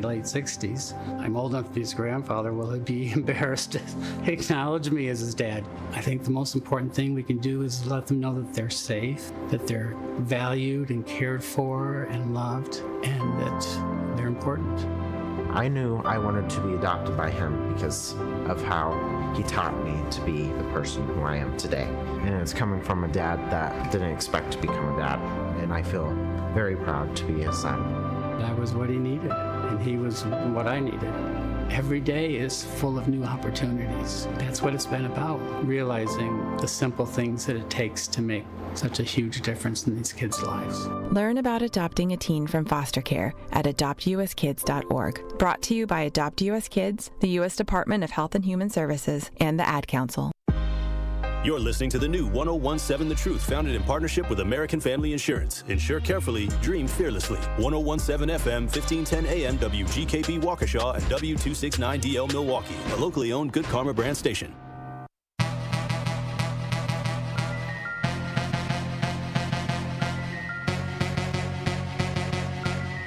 my late 60s. I'm old enough to be his grandfather. Will he be embarrassed to acknowledge me as his dad? I think the most important thing we can do is let them know that they're safe, that they're valued and cared for and loved, and that they're important. I knew I wanted to be adopted by him because of how he taught me to be the person who I am today. And it's coming from a dad that didn't expect to become a dad, and I feel very proud to be his son. I was what he needed, and he was what I needed. Every day is full of new opportunities. That's what it's been about, realizing the simple things that it takes to make such a huge difference in these kids' lives. Learn about adopting a teen from foster care at adoptuskids.org. Brought to you by Adopt US Kids, the U.S. Department of Health and Human Services, and the Ad Council. You're listening to the new 1017 The Truth, founded in partnership with American Family Insurance. Insure carefully, dream fearlessly. 1017 FM, 1510 AM, WGKB Waukesha, and W269DL Milwaukee, a locally owned Good Karma brand station.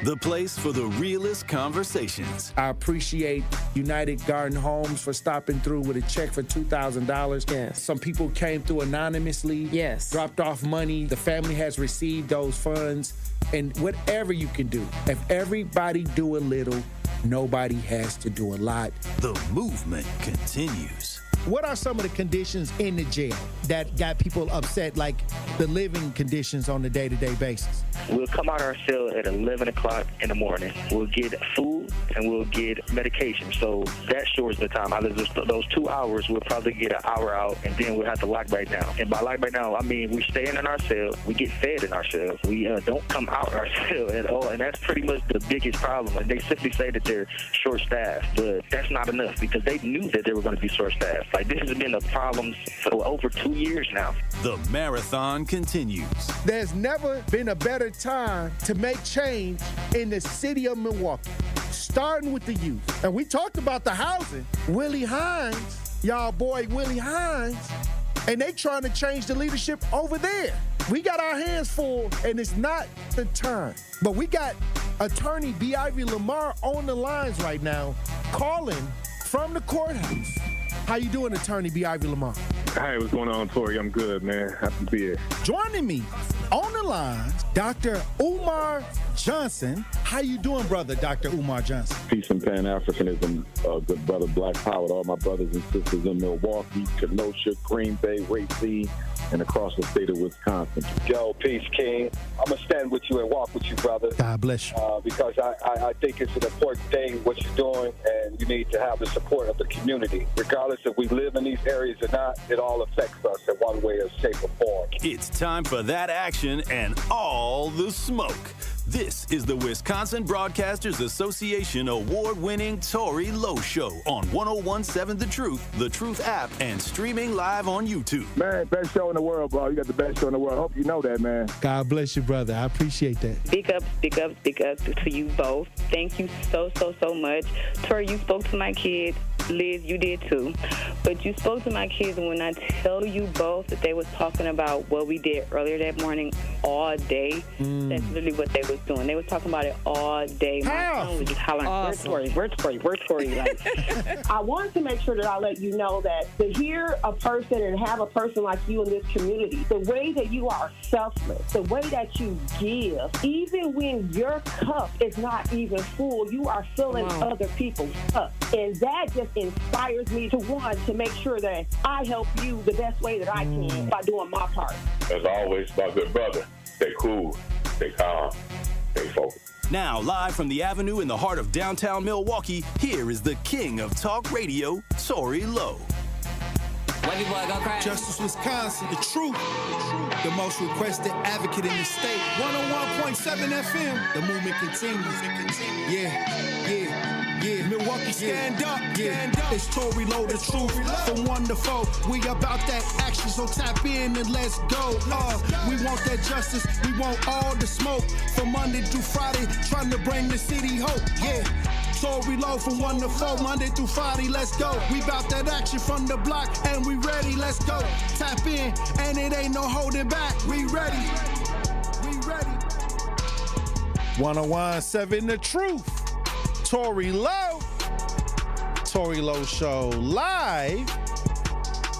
The place for the realest conversations. I appreciate United Garden Homes for stopping through with a check for $2,000. Yes. Some people came through anonymously. Yes. Dropped off money. The family has received those funds. And whatever you can do, if everybody do a little, nobody has to do a lot. The movement continues. What are some of the conditions in the jail that got people upset, like the living conditions on a day-to-day basis? We'll come out our cell at 11 o'clock in the morning. We'll get food and we'll get medication. So that shortens the time. Out of those 2 hours, we'll probably get an hour out, and then we'll have to lock back down. And by lock back down, I mean we stay in our cell. We get fed in our cell. We don't come out our cell at all, and that's pretty much the biggest problem. And they simply say that they're short-staffed, but that's not enough because they knew that they were going to be short-staffed. Like, this has been a problem for over 2 years now. The marathon continues. There's never been a better time to make change in the city of Milwaukee, starting with the youth. And we talked about the housing. Willie Hines, y'all boy Willie Hines, and they trying to change the leadership over there. We got our hands full, and it's not the time. But we got attorney B. Ivy Lamar on the lines right now, calling from the courthouse. How you doing, attorney B. Ivy Lamar? Hey, what's going on, Tori? I'm good, man. Happy to be here. Joining me on the line, Dr. Umar Johnson. How you doing, brother, Dr. Umar Johnson? Peace and Pan-Africanism, good brother Black Power, all my brothers and sisters in Milwaukee, Kenosha, Green Bay, Racine, and across the state of Wisconsin. Yo, peace, King. I'm going to stand with you and walk with you, brother. God bless you. Because I think it's an important thing, what you're doing, and you need to have the support of the community. Regardless if we live in these areas or not, it all affects us in one way or shape or form. It's time for that action and all the smoke. This is the Wisconsin Broadcasters Association award-winning Tori Lowe Show on 1017 The Truth app, and streaming live on YouTube. Man, best show in the world, bro. You got the best show in the world. Hope you know that, man. God bless you, brother. I appreciate that. Big up to you both. Thank you so much. Tori, you spoke to my kids. Liz, you did too. But you spoke to my kids, and when I tell you both that they was talking about what we did earlier that morning all day, that's literally what they was doing. They was talking about it all day. My son was just hollering, Awesome. where's Tori? Like, I wanted to make sure that I let you know that to hear a person and have a person like you in this community, the way that you are selfless, the way that you give, even when your cup is not even full, you are filling other people's cup. And that just inspires me to make sure that I help you the best way that I can by doing my part. As always, my good brother, stay cool, stay calm, stay focused. Now, live from the Avenue in the heart of downtown Milwaukee, here is the king of talk radio, Tori Lowe. Justice Wisconsin, the truth, the most requested advocate in the state. 101.7 FM, the movement continues. Yeah. Milwaukee, stand up. It's Tori Lowe, the truth, from 1 to 4. We about that action, so tap in and let's go. We want that justice, we want all the smoke. From Monday through Friday, trying to bring the city hope. Yeah. Tori Lowe from 1 to 4, Monday through Friday, let's go. We bout that action from the block, and we ready, let's go. Tap in, and it ain't no holding back. We ready. 101.7 The Truth. Tori Lowe. Tori Lowe Show live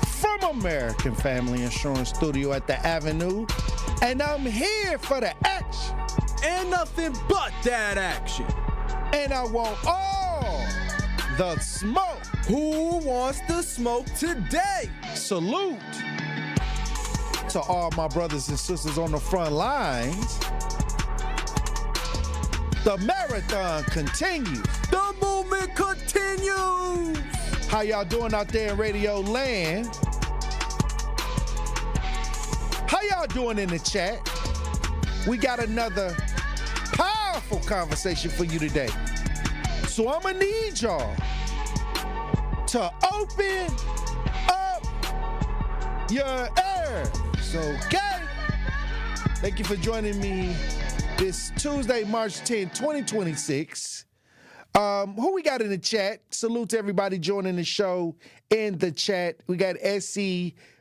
from American Family Insurance Studio at the Avenue. And I'm here for the action. And nothing but that action. And I want all the smoke. Who wants the smoke today? Salute to all my brothers and sisters on the front lines. The marathon continues. The movement continues. How y'all doing out there in Radio Land? How y'all doing in the chat? We got another powerful conversation for you today. So I'm gonna need y'all to open up your ears, okay? Thank you for joining me this Tuesday, March 10, 2026. Who we got in the chat? Salute to everybody joining the show in the chat. We got SC,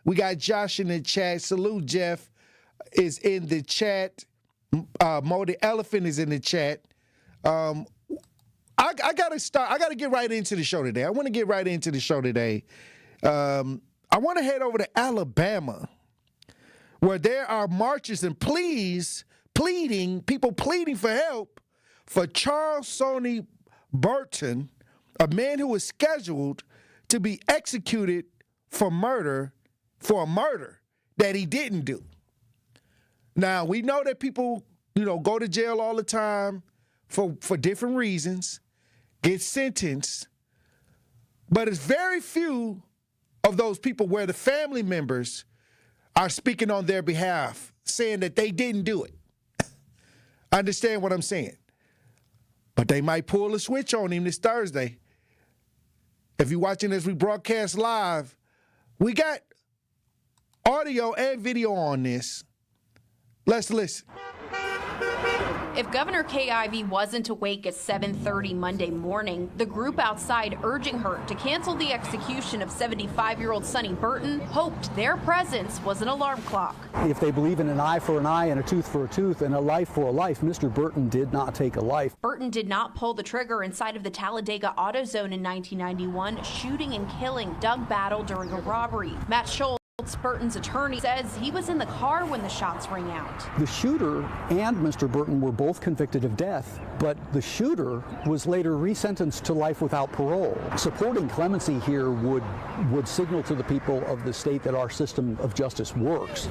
we got Josh in the chat. Salute Jeff is in the chat. Mo the Elephant is in the chat. I gotta get right into the show today. I want to get right into the show today. I want to head over to Alabama, where there are marches and people pleading for help for Charles Sonny Burton, a man who was scheduled to be executed for a murder that he didn't do. Now, we know that people, go to jail all the time for different reasons, get sentenced, but it's very few of those people where the family members are speaking on their behalf, saying that they didn't do it. Understand what I'm saying? But they might pull a switch on him this Thursday. If you're watching as we broadcast live, we got audio and video on this. Let's listen. If Governor Kay Ivey wasn't awake at 7:30 Monday morning, the group outside urging her to cancel the execution of 75-year-old Sonny Burton hoped their presence was an alarm clock. If they believe in an eye for an eye and a tooth for a tooth and a life for a life, Mr. Burton did not take a life. Burton did not pull the trigger inside of the Talladega AutoZone in 1991, shooting and killing Doug Battle during a robbery. Matt Schultz, Burton's attorney, says he was in the car when the shots rang out. The shooter and Mr. Burton were both convicted of death, but the shooter was later resentenced to life without parole. Supporting clemency here would signal to the people of the state that our system of justice works.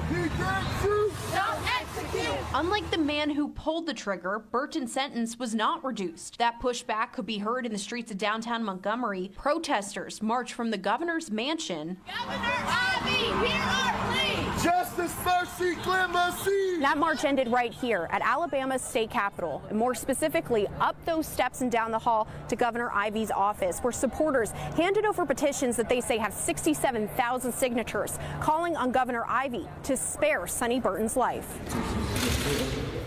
Unlike the man who pulled the trigger, Burton's sentence was not reduced. That pushback could be heard in the streets of downtown Montgomery. Protesters marched from the governor's mansion. Governor Ivey, hear our plea! Justice, mercy, clemency! That march ended right here at Alabama's state capitol, and more specifically up those steps and down the hall to Governor Ivey's office, where supporters handed over petitions that they say have 67,000 signatures calling on Governor Ivey to spare Sonny Burton's life.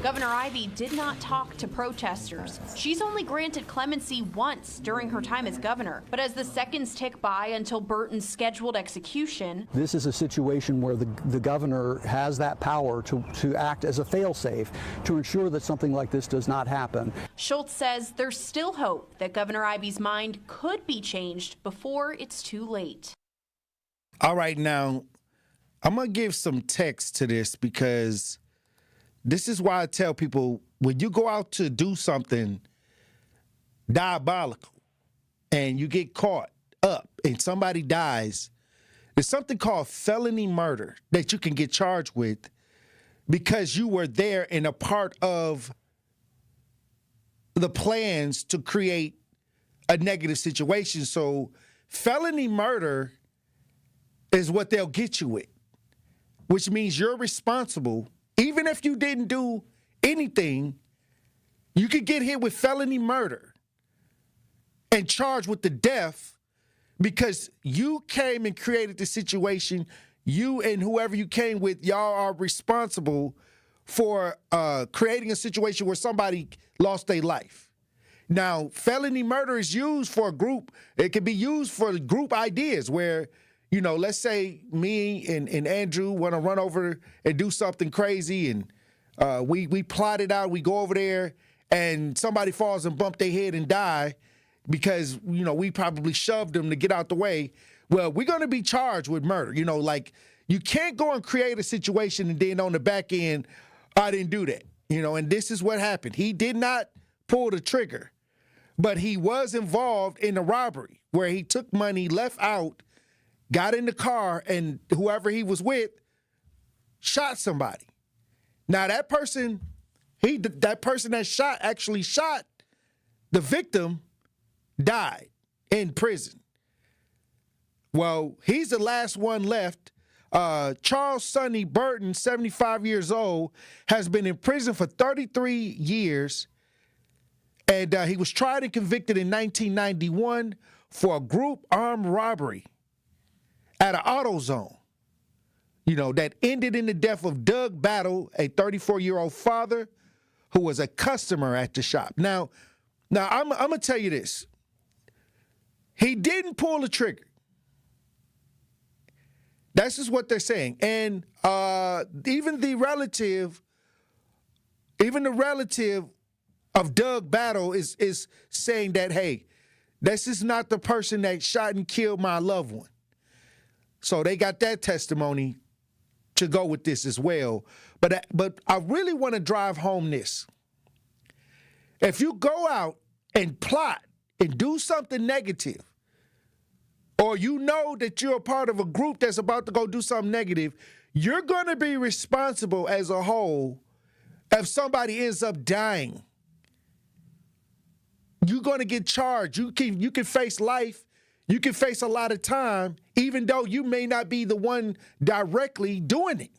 Governor Ivey did not talk to protesters. She's only granted clemency once during her time as governor. But as the seconds tick by until Burton's scheduled execution, this is a situation where the governor has that power to act as a fail-safe to ensure that something like this does not happen. Schultz says there's still hope that Governor Ivey's mind could be changed before it's too late. All right, now, I'm going to give some text to this because this is why I tell people, when you go out to do something diabolical and you get caught up and somebody dies, there's something called felony murder that you can get charged with because you were there and a part of the plans to create a negative situation. So felony murder is what they'll get you with, which means you're responsible. Even if you didn't do anything, you could get hit with felony murder and charged with the death because you came and created the situation. You and whoever you came with, y'all are responsible for creating a situation where somebody lost their life. Now, felony murder is used for a group. It can be used for group ideas where, let's say me and Andrew want to run over and do something crazy, and we plot it out. We go over there, and somebody falls and bump their head and die, because, we probably shoved him to get out the way. Well, we're going to be charged with murder. Like you can't go and create a situation and then on the back end, I didn't do that. And this is what happened. He did not pull the trigger, but he was involved in the robbery where he took money, left out, got in the car, and whoever he was with shot somebody. Now that person that actually shot the victim died in prison. Well, he's the last one left. Charles Sonny Burton, 75 years old, has been in prison for 33 years. And he was tried and convicted in 1991 for a group armed robbery at an AutoZone, that ended in the death of Doug Battle, a 34-year-old father who was a customer at the shop. Now I'm going to tell you this. He didn't pull the trigger. That's just what they're saying. And even the relative of Doug Battle is saying that, hey, this is not the person that shot and killed my loved one. So they got that testimony to go with this as well. But I really want to drive home this. If you go out and plot and do something negative, or that you're a part of a group that's about to go do something negative, you're going to be responsible as a whole if somebody ends up dying. You're going to get charged. You can face life. You can face a lot of time, even though you may not be the one directly doing it.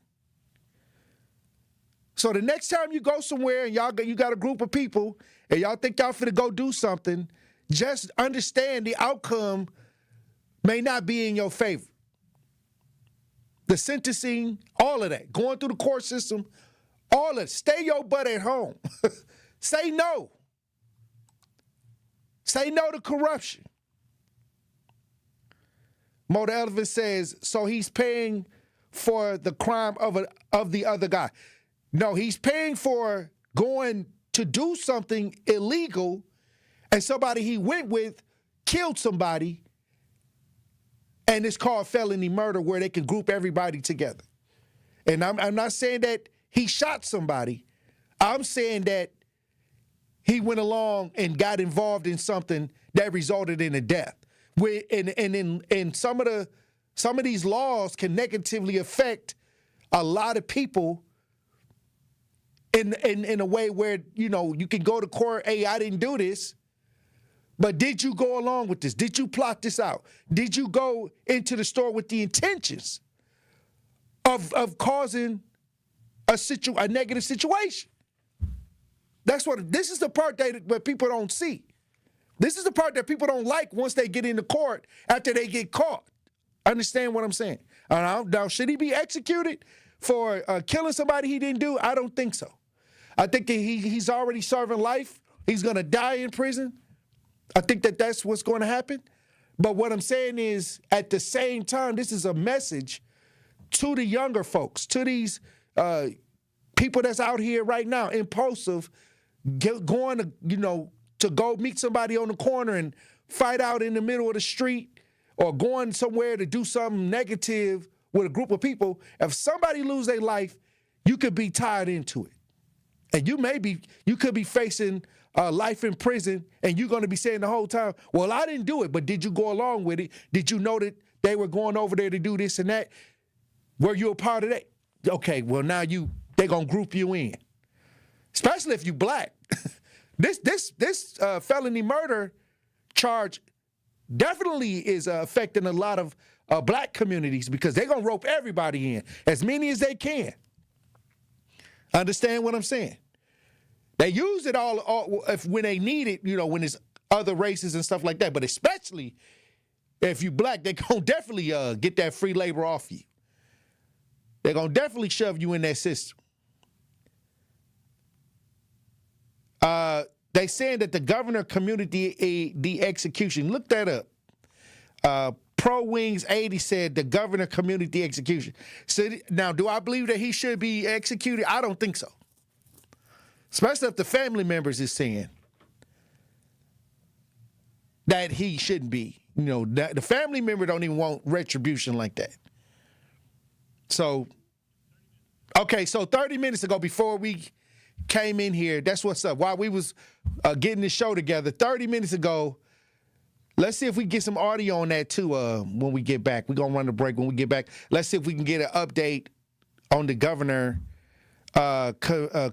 So the next time you go somewhere and you got a group of people and y'all think y'all finna go do something, just understand the outcome may not be in your favor. The sentencing, all of that, going through the court system, all of it. Stay your butt at home. Say no. Say no to corruption. Mo the Elephant says, so he's paying for the crime of the other guy. No, he's paying for going to do something illegal, and somebody he went with killed somebody, and it's called felony murder, where they can group everybody together. And I'm not saying that he shot somebody. I'm saying that he went along and got involved in something that resulted in a death. And some of these laws can negatively affect a lot of people in a way where, you can go to court, hey, I didn't do this, but did you go along with this? Did you plot this out? Did you go into the store with the intentions of causing a negative situation? This is the part that people don't see. This is the part that people don't like once they get into court after they get caught. Understand what I'm saying? Now, should he be executed for killing somebody he didn't do? I don't think so. I think that he's already serving life. He's going to die in prison. I think that's what's going to happen. But what I'm saying is, at the same time, this is a message to the younger folks, to these people that's out here right now, impulsive, going to go meet somebody on the corner and fight out in the middle of the street, or going somewhere to do something negative with a group of people. If somebody lose their life, you could be tied into it. And you could be facing life in prison, and you're going to be saying the whole time, well, I didn't do it, but did you go along with it? Did you know that they were going over there to do this and that? Were you a part of that? Okay, well, now they're going to group you in, especially if you black. This felony murder charge definitely is affecting a lot of black communities, because they're going to rope everybody in, as many as they can. Understand what I'm saying? They use it all when they need it, when it's other races and stuff like that. But especially if you black, they're going to definitely get that free labor off you. They're going to definitely shove you in that system. They saying that the governor commuted the execution. Look that up. Pro Wings 80 said the governor commuted the execution. So now, do I believe that he should be executed? I don't think so. Especially if the family members is saying. that he shouldn't be. You know, the family member don't even want retribution like that. So, okay, so 30 minutes ago, before we came in here, that's what's up. While we was getting this show together, 30 minutes ago, let's see if we get some audio on that too when we get back. We're going to run the break when we get back. Let's see if we can get an update on the governor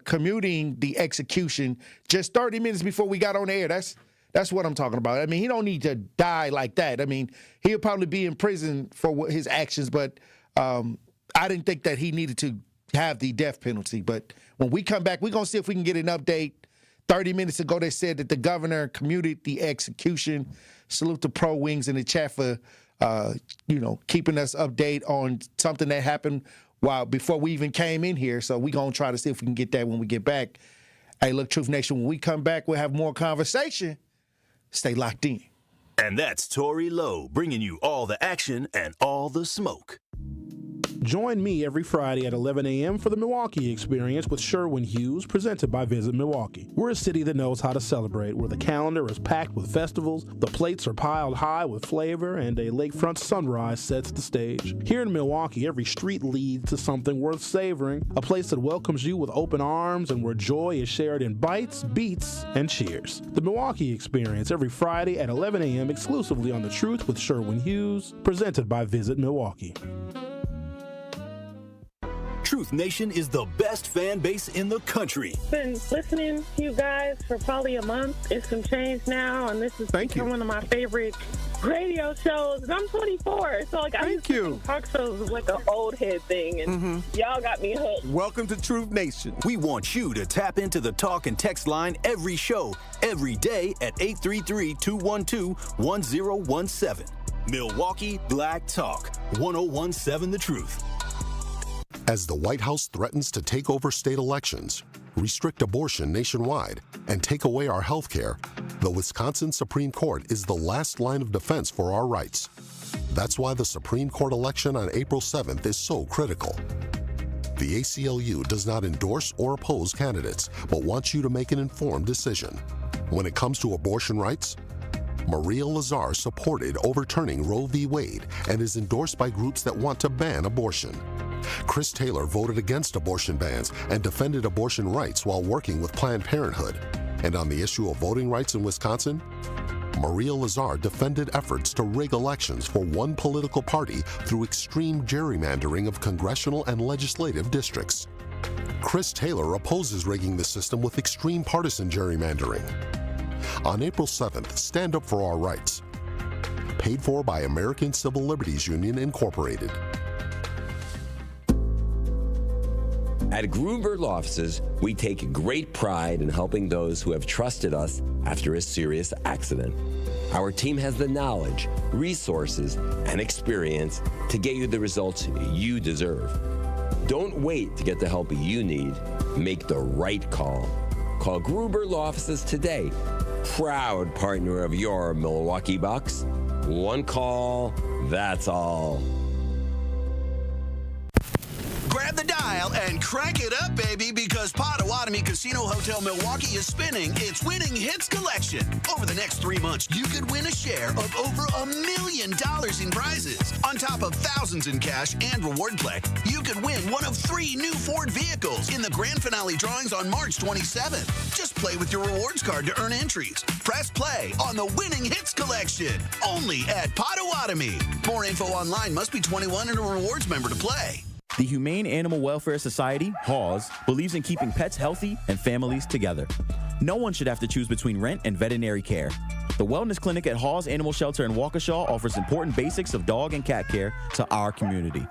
commuting the execution just 30 minutes before we got on the air. That's what I'm talking about. I mean, he don't need to die like that. I mean, he'll probably be in prison for his actions, but I didn't think that he needed to have the death penalty. But when we come back, we're going to see if we can get an update. 30 minutes ago, they said that the governor commuted the execution. Salute to Pro Wings in the chat for, keeping us update on something that happened before we even came in here. So we're going to try to see if we can get that when we get back. Hey, look, Truth Nation, when we come back, we'll have more conversation. Stay locked in. And that's Tory Lowe bringing you all the action and all the smoke. Join me every Friday at 11 a.m. for the Milwaukee Experience with Sherwin Hughes, presented by Visit Milwaukee. We're a city that knows how to celebrate, where the calendar is packed with festivals, the plates are piled high with flavor, and a lakefront sunrise sets the stage. Here in Milwaukee, every street leads to something worth savoring, a place that welcomes you with open arms and where joy is shared in bites, beats, and cheers. The Milwaukee Experience every Friday at 11 a.m. exclusively on The Truth with Sherwin Hughes, presented by Visit Milwaukee. Truth Nation is the best fan base in the country. Been listening to you guys for probably a month. It's some change now, and this is one of my favorite radio shows. And I'm 24, so I used to think talk shows was like an old head thing, and y'all got me hooked. Welcome to Truth Nation. We want you to tap into the talk and text line every show, every day at 833-212-1017. Milwaukee Black Talk, 1017 The Truth. As the White House threatens to take over state elections, restrict abortion nationwide, and take away our health care, the Wisconsin Supreme Court is the last line of defense for our rights. That's why the Supreme Court election on April 7th is so critical. The ACLU does not endorse or oppose candidates, but wants you to make an informed decision. When it comes to abortion rights, Maria Lazar supported overturning Roe v. Wade and is endorsed by groups that want to ban abortion. Chris Taylor voted against abortion bans and defended abortion rights while working with Planned Parenthood. And on the issue of voting rights in Wisconsin, Maria Lazar defended efforts to rig elections for one political party through extreme gerrymandering of congressional and legislative districts. Chris Taylor opposes rigging the system with extreme partisan gerrymandering. On April 7th, stand up for our rights. Paid for by American Civil Liberties Union, Incorporated. At Gruber Law Offices, we take great pride in helping those who have trusted us after a serious accident. Our team has the knowledge, resources, and experience to get you the results you deserve. Don't wait to get the help you need. Make the right call. Call Gruber Law Offices today. Proud partner of your Milwaukee Bucks. One call, that's all. Grab the dial and crank it up, baby, because Potawatomi Casino Hotel Milwaukee is spinning its Winning Hits collection. Over the next 3 months, you could win a share of over $1 million in prizes. On top of thousands in cash and reward play, you could win one of 3 new Ford vehicles in the grand finale drawings on March 27th. Just play with your rewards card to earn entries. Press play on the Winning Hits collection, only at Potawatomi. More info online. Must be 21 and a rewards member to play. The Humane Animal Welfare Society, HAWS, believes in keeping pets healthy and families together. No one should have to choose between rent and veterinary care. The Wellness Clinic at Hawes Animal Shelter in Waukesha offers important basics of dog and cat care to our community.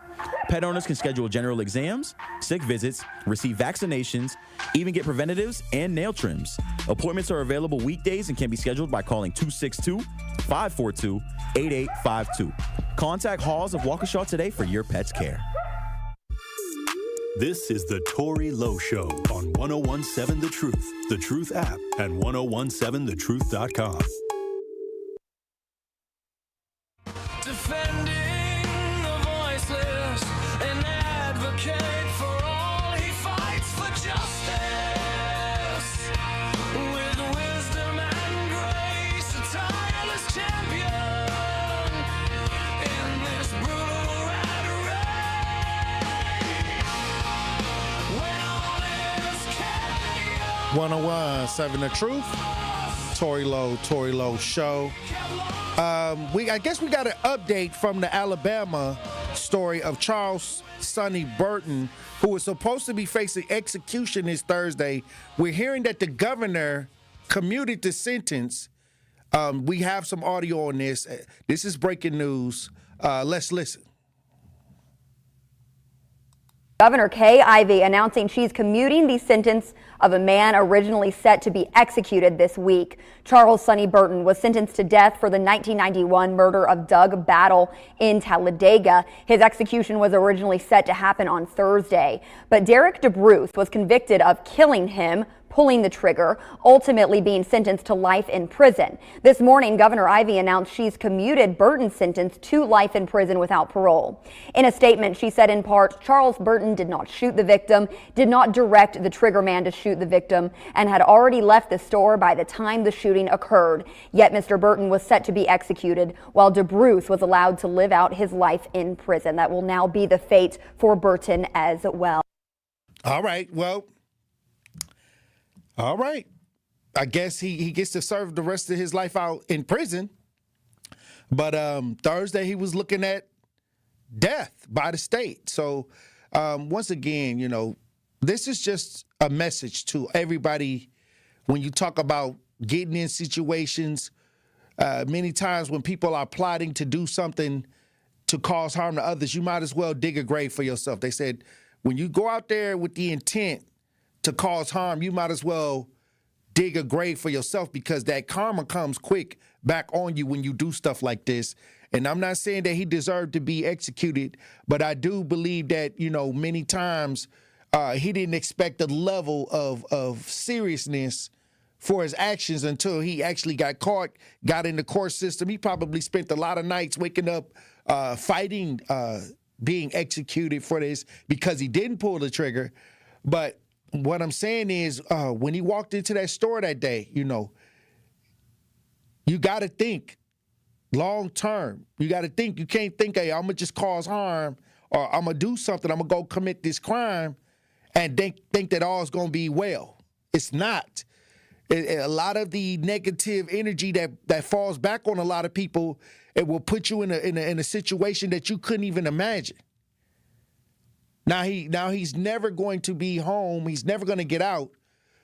Pet owners can schedule general exams, sick visits, receive vaccinations, even get preventatives and nail trims. Appointments are available weekdays and can be scheduled by calling 262-542-8852. Contact Hawes of Waukesha today for your pet's care. This is the Tory Lowe Show on 1017 The Truth, The Truth app, and 1017thetruth.com. Defending the voiceless, an advocate for all, he fights for justice with wisdom and grace, a tireless champion in this brutal rat race. When all is chaos. 101.7 The Truth. Tory Lowe Show. I guess we got an update from the Alabama story of Charles Sonny Burton, who was supposed to be facing execution this Thursday. We're hearing that the governor commuted the sentence. We have some audio on this. This is breaking news. Let's listen. Governor Kay Ivey announcing she's commuting the sentence of a man originally set to be executed this week. Charles Sonny Burton was sentenced to death for the 1991 murder of Doug Battle in Talladega. His execution was originally set to happen on Thursday, but Derek DeBruce was convicted of killing him, pulling the trigger, ultimately being sentenced to life in prison. This morning, Governor Ivey announced she's commuted Burton's sentence to life in prison without parole. In a statement, she said in part, Charles Burton did not shoot the victim, did not direct the trigger man to shoot the victim, and had already left the store by the time the shooting occurred. Yet Mr. Burton was set to be executed, while DeBruce was allowed to live out his life in prison. That will now be the fate for Burton as well. All right, well, all right. I guess he gets to serve the rest of his life out in prison. But Thursday he was looking at death by the state. So once again, you know, this is just a message to everybody when you talk about getting in situations. Many times when people are plotting to do something to cause harm to others, you might as well dig a grave for yourself. They said when you go out there with the intent to cause harm, you might as well dig a grave for yourself, because that karma comes quick back on you when you do stuff like this. And I'm not saying that he deserved to be executed, but I do believe that, you know, many times he didn't expect the level of seriousness for his actions until he actually got caught, got in the court system. He probably spent a lot of nights waking up fighting being executed for this because he didn't pull the trigger. But what I'm saying is, when he walked into that store that day, you know, you got to think long term. You got to think. You can't think, hey, I'm going to just cause harm, or I'm going to do something. I'm going to go commit this crime and think that all is going to be well. It's not. A lot of the negative energy that falls back on a lot of people, it will put you in a situation that you couldn't even imagine. Now he's never going to be home. He's never going to get out,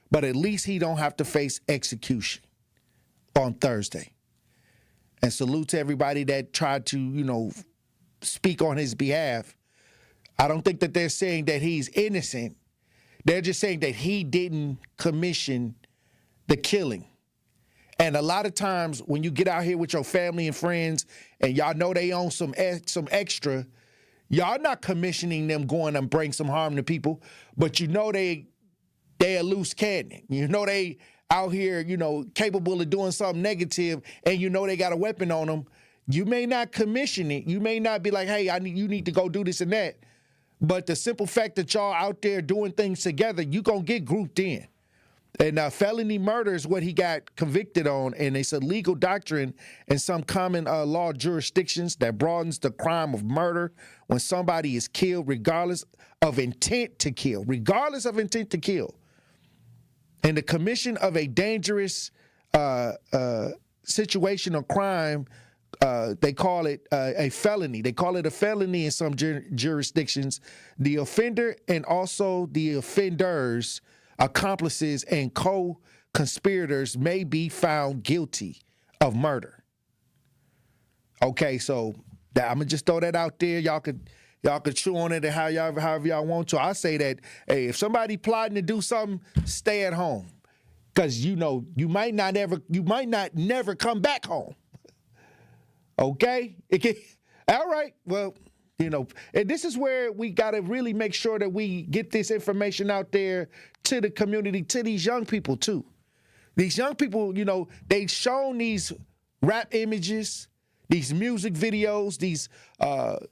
but at least he don't have to face execution on Thursday. And salute to everybody that tried to, you know, speak on his behalf. I don't think that they're saying that he's innocent. They're just saying that he didn't commission the killing. And a lot of times when you get out here with your family and friends and y'all know they own some extra, y'all not commissioning them going and bring some harm to people, but you know they a loose cannon. You know they out here, you know, capable of doing something negative, and you know they got a weapon on them. You may not commission it. You may not be like, hey, you need to go do this and that. But the simple fact that y'all out there doing things together, you gonna get grouped in. And felony murder is what he got convicted on, and it's a legal doctrine in some common law jurisdictions that broadens the crime of murder when somebody is killed regardless of intent to kill. Regardless of intent to kill. And the commission of a dangerous situation or crime, they call it a felony. They call it a felony in some jurisdictions. The offender and also the offenders, accomplices, and co-conspirators may be found guilty of murder. Okay, so I'm gonna just throw that out there. Y'all could chew on it and however y'all want to. I say that, hey, if somebody plotting to do something, stay at home, because you know you might not never come back home. Okay, all right. Well, you know, and this is where we got to really make sure that we get this information out there to the community, to these young people too. These young people, you know, they've shown these rap images, these music videos, these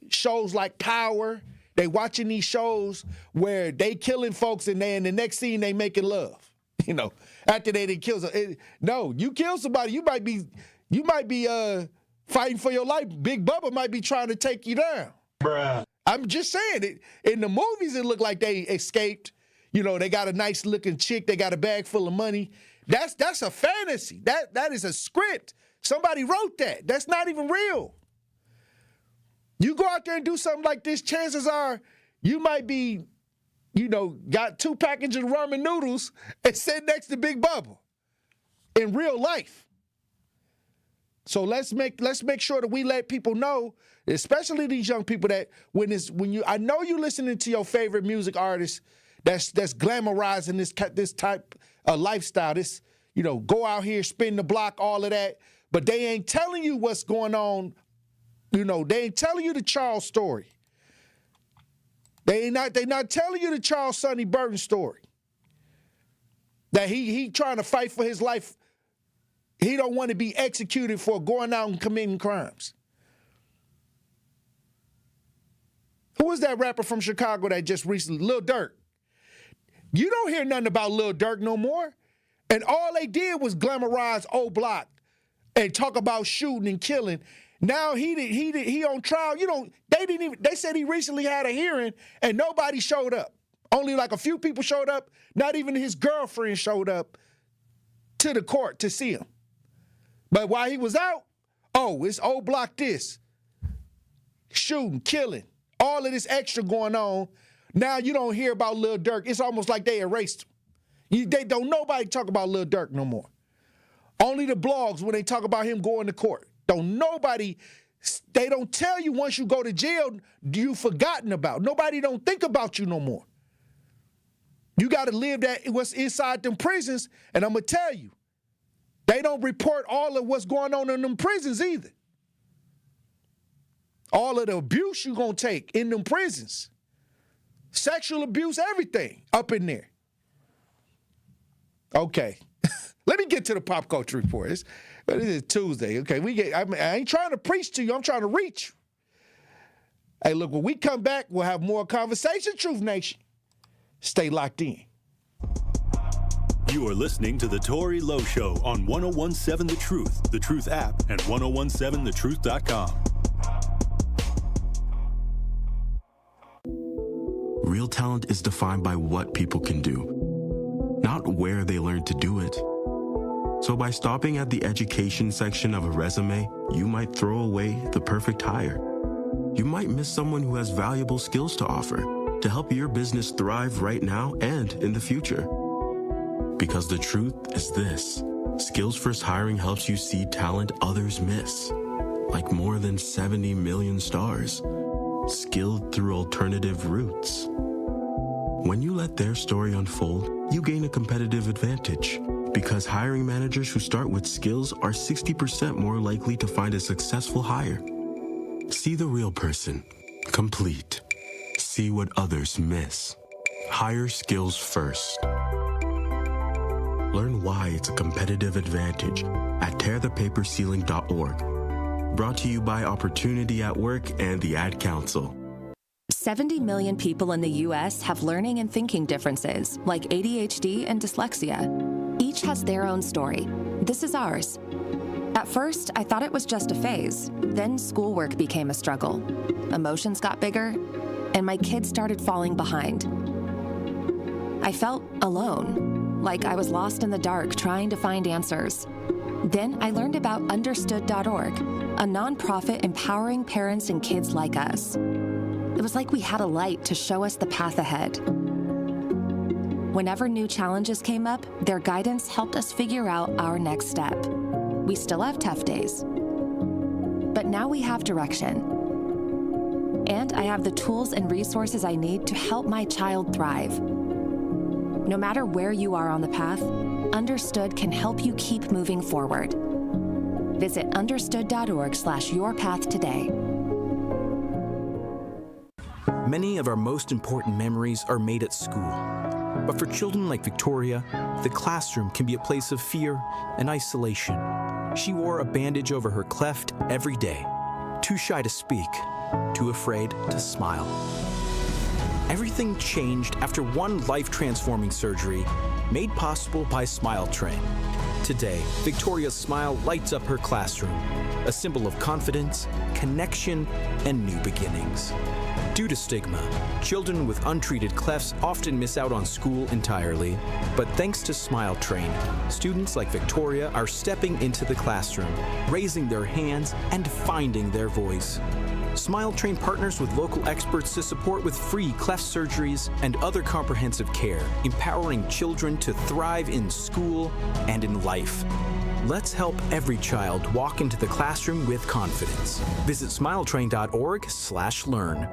shows like Power. They watching these shows where they killing folks and then the next scene they making love. You know, after they didn't kill. No, you kill somebody, you might be You might be fighting for your life. Big Bubba might be trying to take you down. Bruh. I'm just saying, in the movies, it looked like they escaped. You know, they got a nice-looking chick. They got a bag full of money. That's a fantasy. That is a script. Somebody wrote that. That's not even real. You go out there and do something like this, chances are you might be, got 2 packages of ramen noodles and sit next to Big Bubba in real life. So let's make sure that we let people know, especially these young people, that I know you listening to your favorite music artist that's glamorizing this type of lifestyle. This, go out here, spin the block, all of that, but they ain't telling you what's going on. They ain't telling you the Charles story. They not telling you the Charles Sonny Burton story. That he trying to fight for his life. He don't want to be executed for going out and committing crimes. Who was that rapper from Chicago that just recently, Lil Durk? You don't hear nothing about Lil Durk no more. And all they did was glamorize old block and talk about shooting and killing. Now he on trial. They said he recently had a hearing and nobody showed up. Only like a few people showed up. Not even his girlfriend showed up to the court to see him. But while he was out, it's old block this. Shooting, killing, all of this extra going on. Now you don't hear about Lil Durk. It's almost like they erased him. They don't nobody talk about Lil Durk no more. Only the blogs when they talk about him going to court. They don't tell you once you go to jail, you've forgotten about. Nobody don't think about you no more. You got to live what's inside them prisons, and I'm going to tell you, they don't report all of what's going on in them prisons either. All of the abuse you're going to take in them prisons. Sexual abuse, everything up in there. Okay. Let me get to the pop culture report. It is Tuesday. Okay, I ain't trying to preach to you. I'm trying to reach you. Hey, look, when we come back, we'll have more conversation, Truth Nation. Stay locked in. You are listening to The Tory Lowe Show on 1017 The Truth app, and 1017thetruth.com. Real talent is defined by what people can do, not where they learn to do it. So by stopping at the education section of a resume, you might throw away the perfect hire. You might miss someone who has valuable skills to offer to help your business thrive right now and in the future. Because the truth is this: Skills First Hiring helps you see talent others miss, like more than 70 million stars, skilled through alternative routes. When you let their story unfold, you gain a competitive advantage, because hiring managers who start with skills are 60% more likely to find a successful hire. See the real person, complete. See what others miss. Hire skills first. Learn why it's a competitive advantage at tearthepaperceiling.org. Brought to you by Opportunity at Work and the Ad Council. 70 million people in the U.S. have learning and thinking differences, like ADHD and dyslexia. Each has their own story. This is ours. At first, I thought it was just a phase. Then schoolwork became a struggle. Emotions got bigger, and my kids started falling behind. I felt alone, like I was lost in the dark trying to find answers. Then I learned about Understood.org, a nonprofit empowering parents and kids like us. It was like we had a light to show us the path ahead. Whenever new challenges came up, their guidance helped us figure out our next step. We still have tough days, but now we have direction. And I have the tools and resources I need to help my child thrive. No matter where you are on the path, Understood can help you keep moving forward. Visit understood.org/yourpath today. Many of our most important memories are made at school. But for children like Victoria, the classroom can be a place of fear and isolation. She wore a bandage over her cleft every day, too shy to speak, too afraid to smile. Everything changed after one life-transforming surgery made possible by Smile Train. Today, Victoria's smile lights up her classroom, a symbol of confidence, connection, and new beginnings. Due to stigma, children with untreated clefts often miss out on school entirely. But thanks to Smile Train, students like Victoria are stepping into the classroom, raising their hands, and finding their voice. Smile Train partners with local experts to support with free cleft surgeries and other comprehensive care, empowering children to thrive in school and in life. Let's help every child walk into the classroom with confidence. Visit smiletrain.org/learn.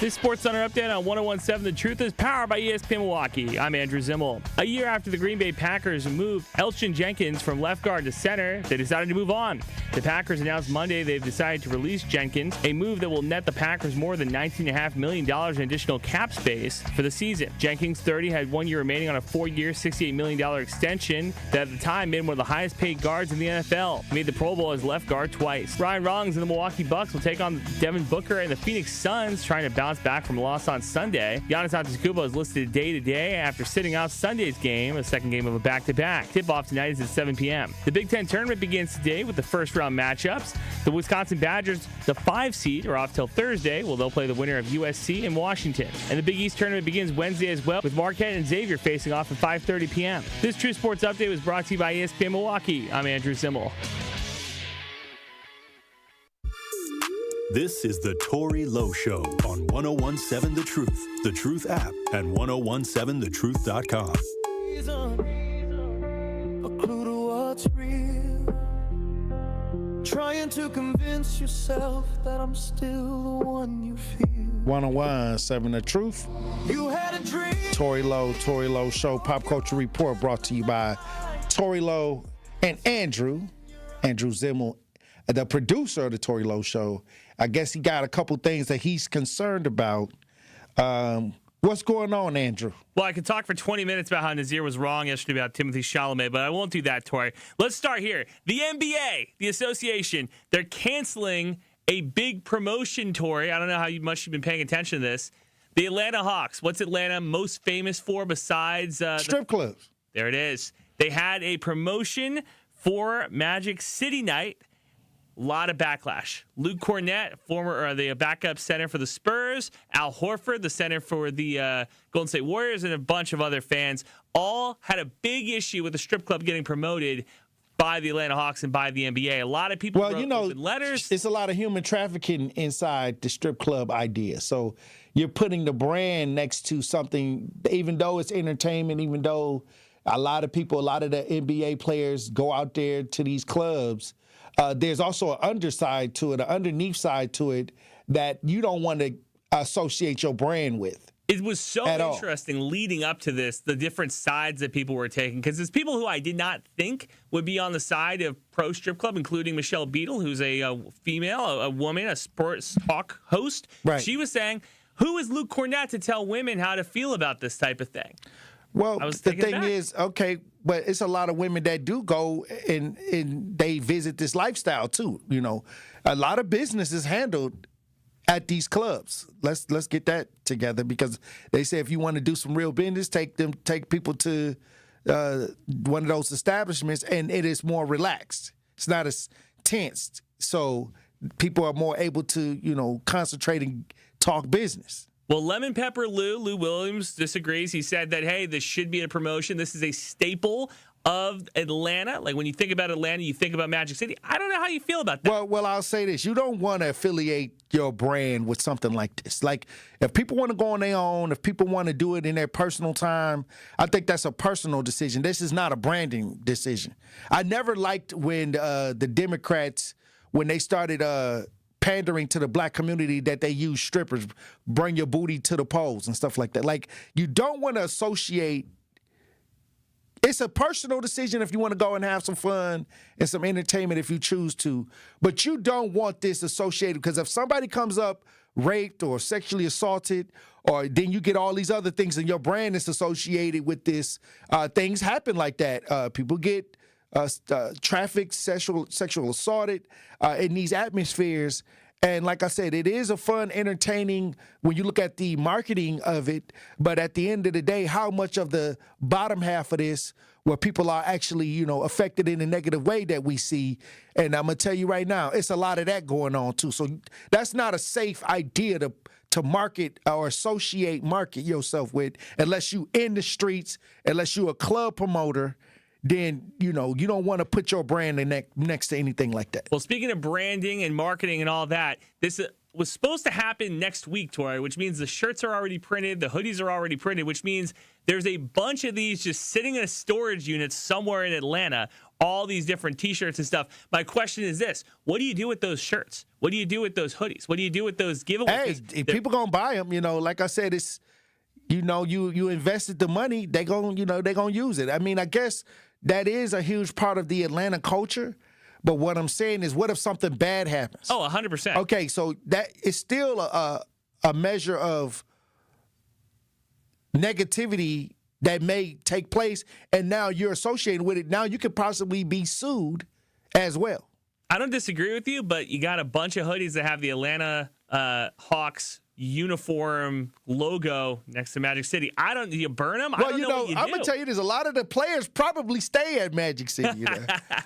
This SportsCenter update on 101.7 The Truth is powered by ESPN Milwaukee. I'm Andrew Zimmel. A year after the Green Bay Packers moved Elgton Jenkins from left guard to center, they decided to move on. The Packers announced Monday they've decided to release Jenkins, a move that will net the Packers more than $19.5 million in additional cap space for the season. Jenkins, 30, had 1 year remaining on a 4-year, $68 million extension that at the time made him one of the highest paid guards in the NFL. He made the Pro Bowl as left guard twice. Ryan Rawlings and the Milwaukee Bucks will take on Devin Booker and the Phoenix Suns, trying to bounce back from a loss on Sunday. Giannis Antetokounmpo is listed day-to-day after sitting out Sunday's game, a second game of a back-to-back. Tip-off tonight is at 7 p.m. The Big Ten tournament begins today with the first-round matchups. The Wisconsin Badgers, the 5 seed, are off till Thursday. They'll play the winner of USC and Washington. And the Big East tournament begins Wednesday as well, with Marquette and Xavier facing off at 5:30 p.m. This True Sports Update was brought to you by ESPN Milwaukee. I'm Andrew Zimmel. This is the Tori Lowe Show on 101.7 The Truth app, and 1017thetruth.com. A clue to what's real. Trying to convince yourself that I'm still the one you feel. 101.7 The Truth. You had a dream. Tori Lowe Show, Pop Culture Report, brought to you by Tori Lowe and Andrew Zimmel, the producer of the Tori Lowe Show. I guess he got a couple things that he's concerned about. What's going on, Andrew? Well, I could talk for 20 minutes about how Nazir was wrong yesterday about Timothy Chalamet, but I won't do that, Tori. Let's start here. The NBA, the association, they're canceling a big promotion, Tori. I don't know how much you've been paying attention to this. The Atlanta Hawks. What's Atlanta most famous for besides... strip clubs. There it is. They had a promotion for Magic City Night. A lot of backlash. Luke Cornett, the backup center for the Spurs, Al Horford, the center for the Golden State Warriors, and a bunch of other fans all had a big issue with the strip club getting promoted by the Atlanta Hawks and by the NBA. A lot of people wrote open letters. It's a lot of human trafficking inside the strip club idea. So you're putting the brand next to something, even though it's entertainment, even though a lot of the NBA players go out there to these clubs. There's also an underside to it, an underneath side to it that you don't want to associate your brand with. It was so interesting leading up to this, the different sides that people were taking, because there's people who I did not think would be on the side of pro strip club, including Michelle Beadle, who's a female, a woman, a sports talk host. Right. She was saying, who is Luke Cornett to tell women how to feel about this type of thing? Well, the thing is, okay, but it's a lot of women that do go and they visit this lifestyle too. You know, a lot of business is handled at these clubs. Let's get that together, because they say if you want to do some real business, take people to one of those establishments, and it is more relaxed. It's not as tense, so people are more able to concentrate and talk business. Well, Lemon Pepper Lou Williams disagrees. He said that, hey, this should be a promotion. This is a staple of Atlanta. Like, when you think about Atlanta, you think about Magic City. I don't know how you feel about that. Well, I'll say this. You don't want to affiliate your brand with something like this. Like, if people want to go on their own, if people want to do it in their personal time, I think that's a personal decision. This is not a branding decision. I never liked when the Democrats, when they started pandering to the black community, that they use strippers, bring your booty to the polls and stuff like that. Like, you don't want to associate. It's a personal decision if you want to go and have some fun and some entertainment if you choose to, but you don't want this associated, because if somebody comes up raped or sexually assaulted, or then you get all these other things and your brand is associated with this, things happen like that. People get trafficked, sexual assaulted in these atmospheres, And like I said, it is a fun, entertaining when you look at the marketing of it. But at the end of the day, how much of the bottom half of this, where people are actually, affected in a negative way that we see. And I'm going to tell you right now, it's a lot of that going on too. So that's not a safe idea to market or market yourself with, unless you in the streets, unless you a club promoter. Then, you don't want to put your brand next to anything like that. Well, speaking of branding and marketing and all that, this was supposed to happen next week, Tori, which means the shirts are already printed, the hoodies are already printed, which means there's a bunch of these just sitting in a storage unit somewhere in Atlanta, all these different T-shirts and stuff. My question is this: what do you do with those shirts? What do you do with those hoodies? What do you do with those giveaways? Hey, if people going to buy them, like I said, it's, you invested the money, they going to use it. I mean, I guess that is a huge part of the Atlanta culture. But what I'm saying is, what if something bad happens? Oh, 100%. Okay, so that is still a measure of negativity that may take place, and now you're associated with it. Now you could possibly be sued as well. I don't disagree with you, but you got a bunch of hoodies that have the Atlanta Hawks uniform logo next to Magic City. Do you burn them? Well, I don't know what you do. I'm going to tell you this. A lot of the players probably stay at Magic City.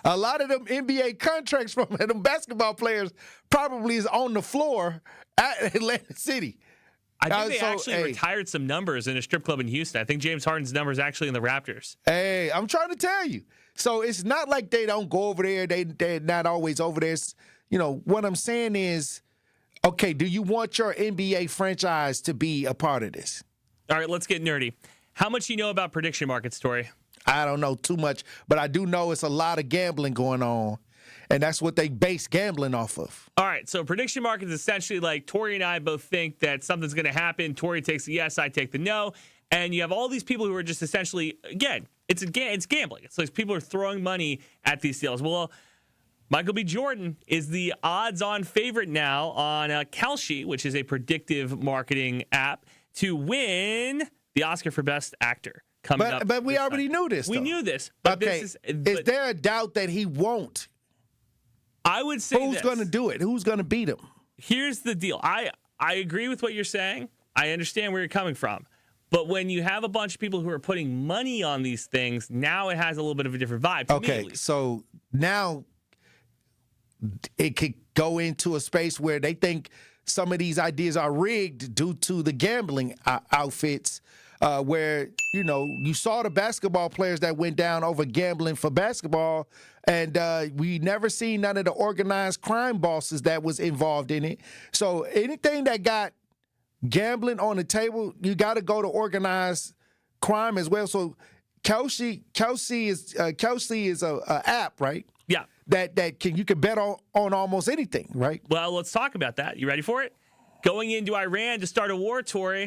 A lot of them NBA contracts from them basketball players probably is on the floor at Atlantic City. I think they actually retired some numbers in a strip club in Houston. I think James Harden's number is actually in the Raptors. Hey, I'm trying to tell you. So it's not like they don't go over there. They're not always over there. What I'm saying is, okay, do you want your NBA franchise to be a part of this? All right, let's get nerdy. How much do you know about prediction markets, Tori? I don't know too much, but I do know it's a lot of gambling going on, and that's what they base gambling off of. All right, so prediction markets essentially like Tori and I both think that something's going to happen. Tori takes the yes, I take the no, and you have all these people who are just essentially, again, it's gambling. It's like people are throwing money at these deals. Well, Michael B. Jordan is the odds-on favorite now on Kalshi, which is a predictive marketing app, to win the Oscar for Best Actor coming up. But we already knew this. We knew this. But okay. Is there a doubt that he won't? I would say who's going to do it? Who's going to beat him? Here's the deal. I agree with what you're saying. I understand where you're coming from. But when you have a bunch of people who are putting money on these things, now it has a little bit of a different vibe. Okay, so now it could go into a space where they think some of these ideas are rigged due to the gambling outfits, where, you saw the basketball players that went down over gambling for basketball, and we never seen none of the organized crime bosses that was involved in it. So anything that got gambling on the table, you got to go to organized crime as well. So Kelsey is a app, right? Yeah. That you can bet on almost anything, right? Well, let's talk about that. You ready for it? Going into Iran to start a war, Tori,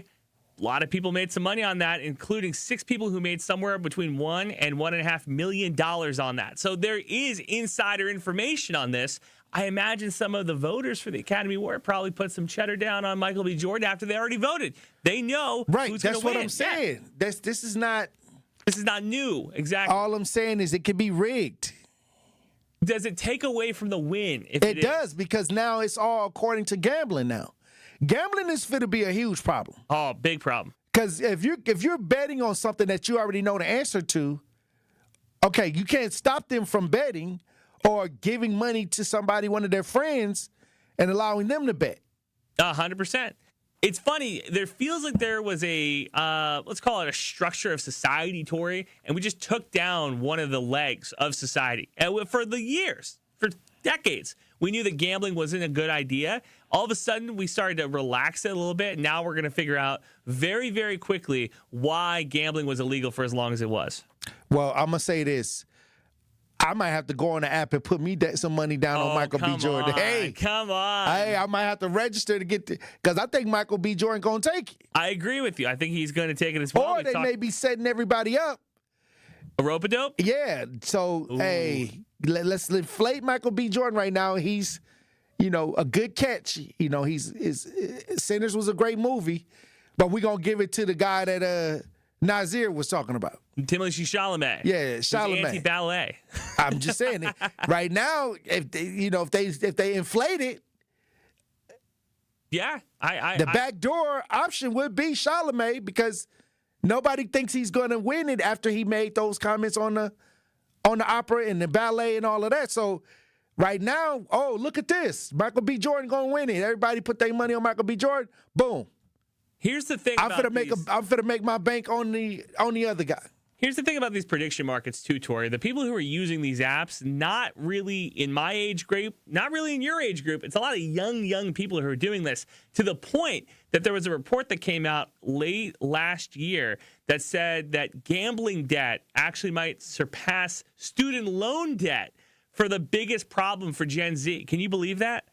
a lot of people made some money on that, including 6 people who made somewhere between $1 and $1.5 million on that. So there is insider information on this. I imagine some of the voters for the Academy Award probably put some cheddar down on Michael B. Jordan after they already voted. They know who's going to win. That's what I'm saying. Yeah. This is not new. Exactly. All I'm saying is it can be rigged. Does it take away from the win? It does, because now it's all according to gambling now. Gambling is going to be a huge problem. Oh, big problem. Because if you're betting on something that you already know the answer to, okay, you can't stop them from betting or giving money to somebody, one of their friends, and allowing them to bet. 100%. It's funny. There feels like there was a, let's call it a structure of society, Tori, and we just took down one of the legs of society. And for the years, for decades, we knew that gambling wasn't a good idea. All of a sudden, we started to relax it a little bit. Now we're going to figure out very, very quickly why gambling was illegal for as long as it was. Well, I'm going to say this. I might have to go on the app and put me some money down on Michael B. Jordan. Hey, come on. Hey, I might have to register to get because I think Michael B. Jordan going to take it. I agree with you. I think he's going to take it as well. Or they may be setting everybody up. A rope-a-dope? Yeah. So, hey, let's inflate Michael B. Jordan right now. He's, a good catch. Sinners was a great but we're going to give it to the guy that Nazir was talking about. Timothée Chalamet. Yeah, Chalamet. Anti-ballet. I'm just saying it. Right now, if they inflate it, Yeah. The backdoor option would be Charlemagne because nobody thinks he's going to win it after he made those comments on the opera and the ballet and all of that. So right now, oh, look at this. Michael B. Jordan going to win it. Everybody put their money on Michael B. Jordan. Boom. Here's the thing I'm finna make my bank on the other guy. Here's the thing about these prediction markets too, Tori. The people who are using these apps, not really in my age group, not really in your age group. It's a lot of young people who are doing this, to the point that there was a report that came out late last year that said that gambling debt actually might surpass student loan debt for the biggest problem for Gen Z. Can you believe that?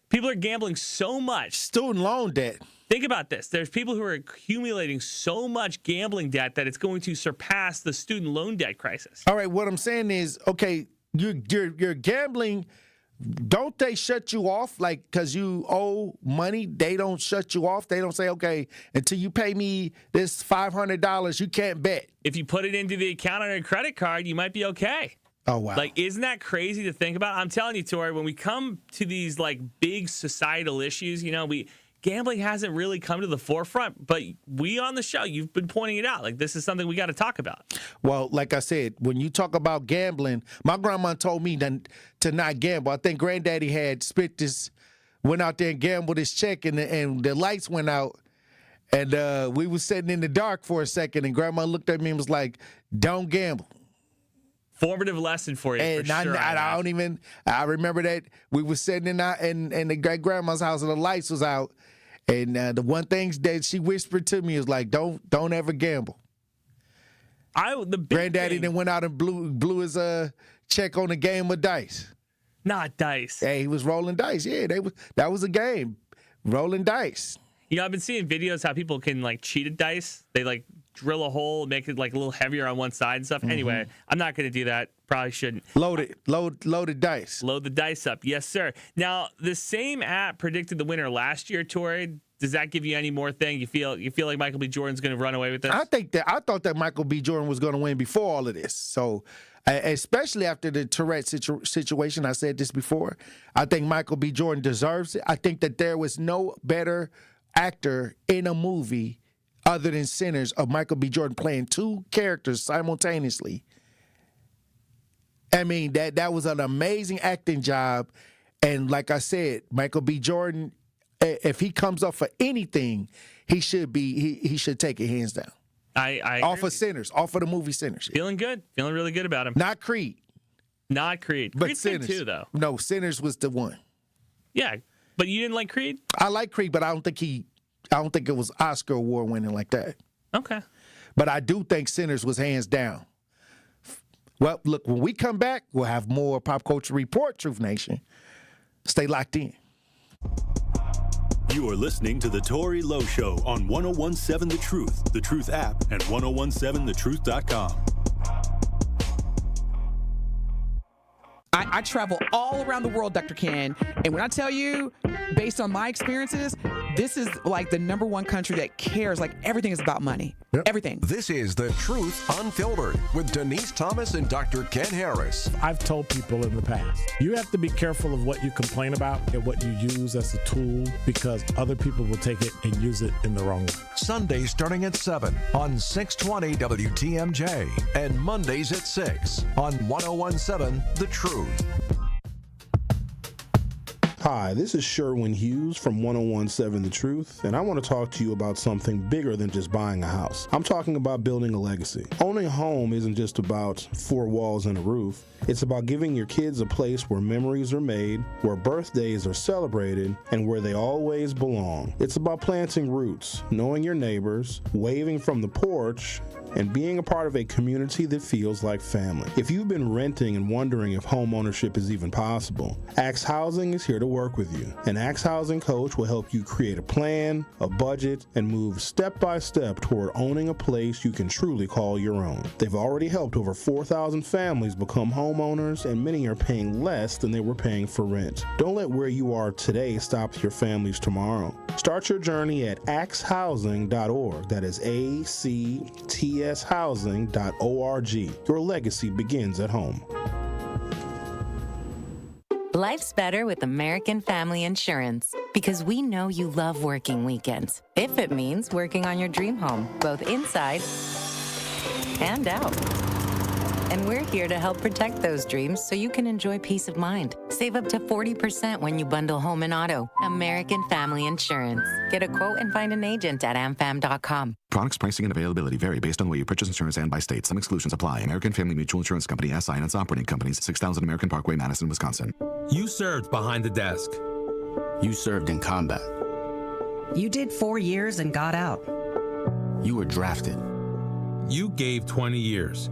People are gambling so much. Student loan debt. Think about this. There's people who are accumulating so much gambling debt that it's going to surpass the student loan debt crisis. All right, what I'm saying is, okay, you're gambling. Don't they shut you off? Like, because you owe money, they don't shut you off. They don't say, okay, until you pay me this $500, you can't bet. If you put it into the account on your credit card, you might be okay. Oh, wow. Like, isn't that crazy to think about? I'm telling you, Tori, when we come to these, like, big societal issues, gambling hasn't really come to the forefront, but we on the show, you've been pointing it out. Like, this is something we got to talk about. Well, like I said, when you talk about gambling, my grandma told me to not gamble. I think Granddaddy had went out there and gambled his check, and the lights went out, and we was sitting in the dark for a second, and Grandma looked at me and was like, don't gamble. Formative lesson for you, and for sure. I remember that we were sitting in the great-grandma's house, and the lights was out. And the one thing that she whispered to me is like, don't ever gamble. Granddaddy then went out and blew his check on a game of dice. Not dice. Hey, he was rolling dice. Yeah, that was a game, rolling dice. I've been seeing videos how people can like cheat at dice. They like drill a hole, make it like a little heavier on one side and stuff. Mm-hmm. Anyway, I'm not going to do that. Probably shouldn't. Loaded dice. Load the dice up. Yes, sir. Now, the same app predicted the winner last year, Tori. Does that give you any more thing? You feel like Michael B. Jordan's going to run away with this? I thought that Michael B. Jordan was going to win before all of this. So, especially after the Tourette situation, I said this before. I think Michael B. Jordan deserves it. I think that there was no better actor in a movie other than Sinners of Michael B. Jordan playing two characters simultaneously. I mean, that was an amazing acting job. And like I said, Michael B. Jordan, if he comes up for anything, he should take it hands down. I off of Sinners, off of the movie Sinners. Feeling good. Feeling really good about him. Not Creed. But Creed's Sinners too, though. No, Sinners was the one. Yeah, but you didn't like Creed? I like Creed, but I don't think it was Oscar award winning like that. Okay. But I do think Sinners was hands down. Well, look, when we come back, we'll have more Pop Culture Report, Truth Nation. Stay locked in. You are listening to The Tori Lowe Show on 1017 The Truth app, and 1017thetruth.com. I travel all around the world, Dr. Ken, and when I tell you, based on my experiences, this is like the #1 country that cares. Like, everything is about money. Yep. Everything. This is The Truth Unfiltered with Denise Thomas and Dr. Ken Harris. I've told people in the past, you have to be careful of what you complain about and what you use as a tool, because other people will take it and use it in the wrong way. Sundays starting at 7 on 620 WTMJ and Mondays at 6 on 1017 The Truth. Hi, this is Sherwin Hughes from 1017 The Truth, and I want to talk to you about something bigger than just buying a house. I'm talking about building a legacy. Owning a home isn't just about 4 walls and a roof. It's about giving your kids a place where memories are made, where birthdays are celebrated, and where they always belong. It's about planting roots, knowing your neighbors, waving from the porch, and being a part of a community that feels like family. If you've been renting and wondering if home ownership is even possible, Axe Housing is here to work with you. An Axe Housing coach will help you create a plan, a budget, and move step by step toward owning a place you can truly call your own. They've already helped over 4,000 families become homeowners, and many are paying less than they were paying for rent. Don't let where you are today stop your family's tomorrow. Start your journey at axehousing.org. That is ACTShousing.org. Your legacy begins at home. Life's better with American Family Insurance because we know you love working weekends. If it means working on your dream home, both inside and out. And we're here to help protect those dreams so you can enjoy peace of mind. Save up to 40% when you bundle home and auto. American Family Insurance. Get a quote and find an agent at amfam.com. Products, pricing, and availability vary based on the way you purchase insurance and by state. Some exclusions apply. American Family Mutual Insurance Company, SI, and its operating companies, 6000 American Parkway, Madison, Wisconsin. You served behind the desk. You served in combat. You did 4 years and got out. You were drafted. You gave 20 years.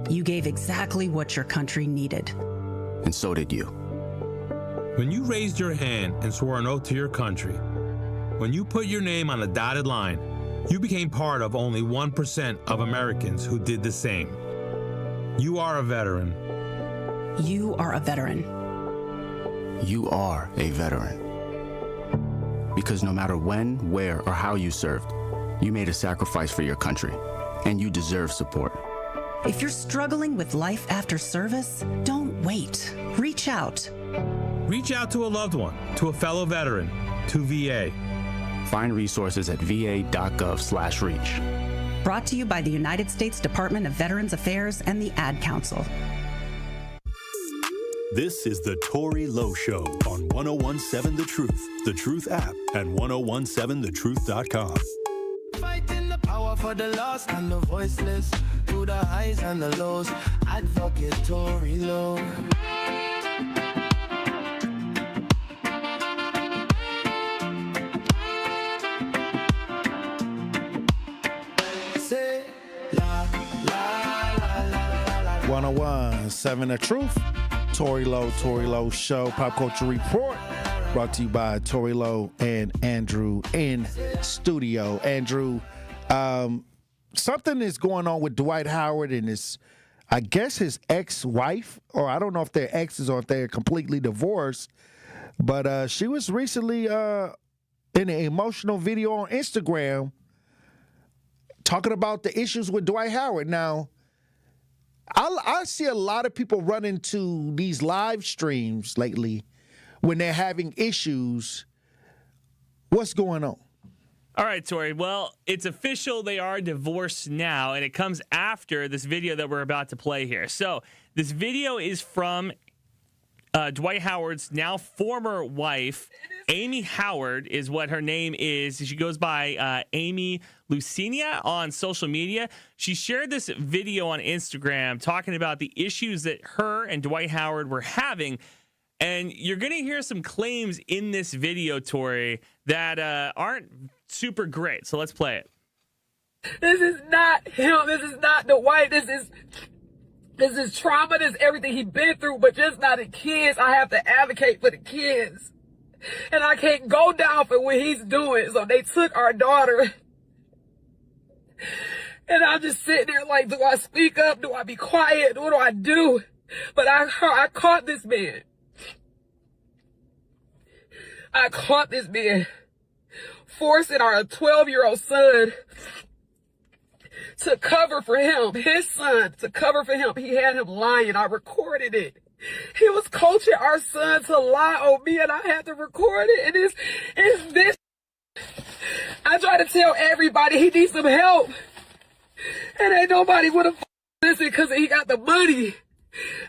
You gave exactly what your country needed. And so did you. When you raised your hand and swore an oath to your country, when you put your name on a dotted line, you became part of only 1% of Americans who did the same. You are a veteran. You are a veteran. You are a veteran. Because no matter when, where, or how you served, you made a sacrifice for your country, and you deserve support. If you're struggling with life after service, don't wait. Reach out. Reach out to a loved one, to a fellow veteran, to VA. Find resources at va.gov/reach. Brought to you by the United States Department of Veterans Affairs and the Ad Council. This is the Tori Lowe Show on 1017 The Truth app, and 1017thetruth.com. Fighting the power for the lost and the voiceless, through the highs and the lows. Advocate Tori Lowe. Say la la la la la. 1017 The Truth. Tori Lowe Show, Pop Culture Report, brought to you by Tori Lowe and Andrew in studio. Andrew, something is going on with Dwight Howard and his, I guess his ex-wife, or I don't know if they're exes or if they're completely divorced, but she was recently in an emotional video on Instagram talking about the issues with Dwight Howard. Now, I see a lot of people run into these live streams lately when they're having issues. What's going on? All right, Tori. Well, it's official. They are divorced now, and it comes after this video that we're about to play here. So this video is from Dwight Howard's now former wife. Amy Howard is what her name is. She goes by Amy Lucinia on social media. She shared this video on Instagram talking about the issues that her and Dwight Howard were having. And you're going to hear some claims in this video, Tori, that aren't super great. So let's play it. This is not him. This is not Dwight. This is trauma. This is everything he's been through, but just not the kids. I have to advocate for the kids. And I can't go down for what he's doing. So they took our daughter. And I'm just sitting there like, do I speak up? Do I be quiet? What do I do? But I caught this man. I caught this man forcing our 12-year-old son to cover for him, his son, to cover for him. He had him lying. I recorded it. He was coaching our son to lie on me, and I had to record it. And it's this. I try to tell everybody he needs some help, and ain't nobody would have listened because he got the money.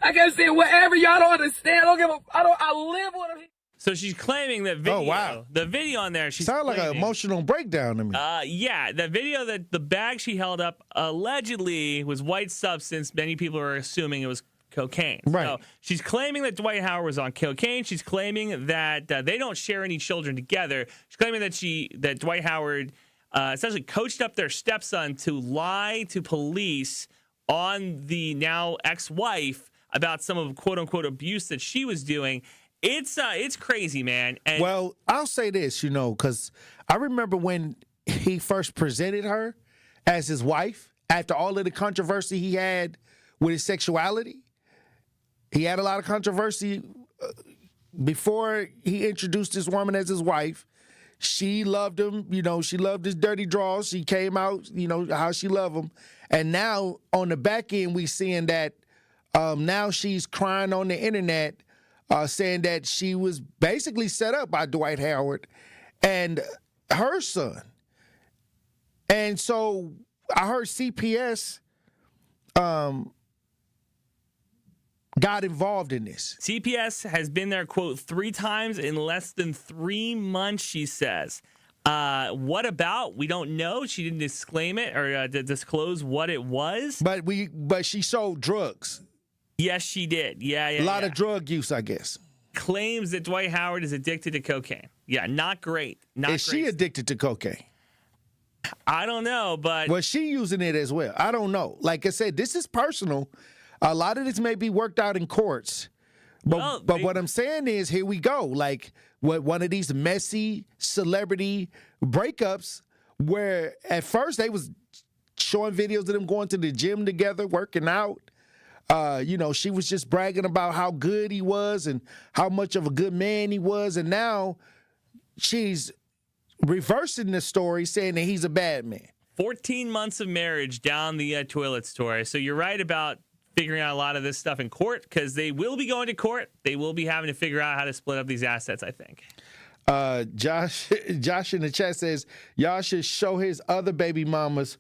I kept saying, whatever, y'all don't understand. I live with him. So she's claiming that video. Oh, wow. The video on there. She's sound like an emotional breakdown to me. Yeah, the video that the bag she held up allegedly was white substance. Many people are assuming it was cocaine. Right. So she's claiming that Dwight Howard was on cocaine. She's claiming that they don't share any children together. She's claiming that Dwight Howard essentially coached up their stepson to lie to police on the now ex-wife about some of quote unquote abuse that she was doing. It's crazy, man. And well, I'll say this, because I remember when he first presented her as his wife after all of the controversy he had with his sexuality. He had a lot of controversy before he introduced this woman as his wife. She loved him, she loved his dirty draws. She came out, how she loved him. And now on the back end, we seeing that now she's crying on the internet saying that she was basically set up by Dwight Howard and her son. And so I heard CPS got involved in this. CPS has been there, quote, 3 times in less than 3 months, she says. What about? We don't know. She didn't disclaim it or disclose what it was. But she sold drugs. Yes, she did. Yeah. A lot of drug use, I guess. Claims that Dwight Howard is addicted to cocaine. Yeah, not great. Is she addicted to cocaine? I don't know, but... Was she using it as well? I don't know. Like I said, this is personal. A lot of this may be worked out in courts. But what I'm saying is, here we go. Like, one of these messy celebrity breakups where at first they was showing videos of them going to the gym together, working out. She was just bragging about how good he was and how much of a good man he was. And now she's reversing the story, saying that he's a bad man. 14 months of marriage down the toilet story. So you're right about figuring out a lot of this stuff in court, because they will be going to court. They will be having to figure out how to split up these assets, I think. Josh in the chat says, y'all should show his other baby mamas.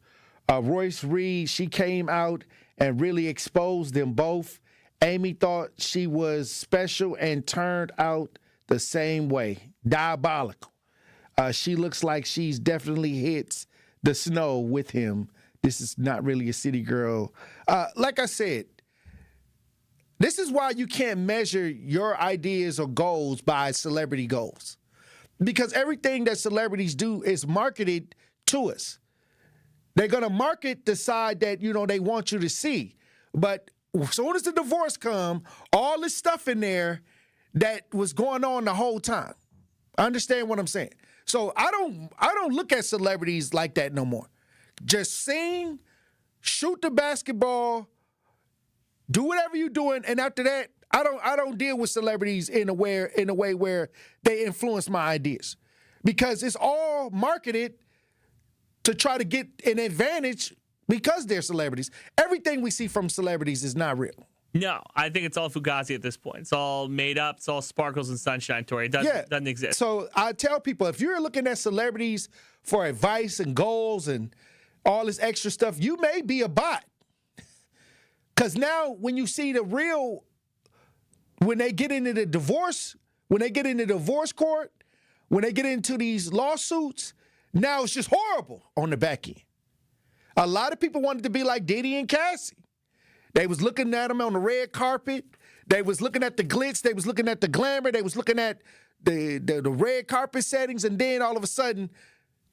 Royce Reed, she came out and really exposed them both. Amy thought she was special and turned out the same way. Diabolical. She looks like she's definitely hits the snow with him. This is not really a city girl. Like I said, this is why you can't measure your ideas or goals by celebrity goals. Because everything that celebrities do is marketed to us. They're going to market the side that, they want you to see. But as soon as the divorce come, all this stuff in there that was going on the whole time. Understand what I'm saying? So I don't look at celebrities like that no more. Just sing, shoot the basketball, do whatever you're doing, and after that, I don't deal with celebrities in a way where they influence my ideas, because it's all marketed to try to get an advantage because they're celebrities. Everything we see from celebrities is not real. No, I think it's all fugazi at this point. It's all made up. It's all sparkles and sunshine, Tori. It doesn't exist. So I tell people, if you're looking at celebrities for advice and goals and all this extra stuff, you may be a bot. Because now when you see the real, when they get into the divorce, when they get into divorce court, when they get into these lawsuits, now it's just horrible on the back end. A lot of people wanted to be like Diddy and Cassie. They was looking at them on the red carpet. They was looking at the glitz. They was looking at the glamour. They was looking at the red carpet settings. And then all of a sudden,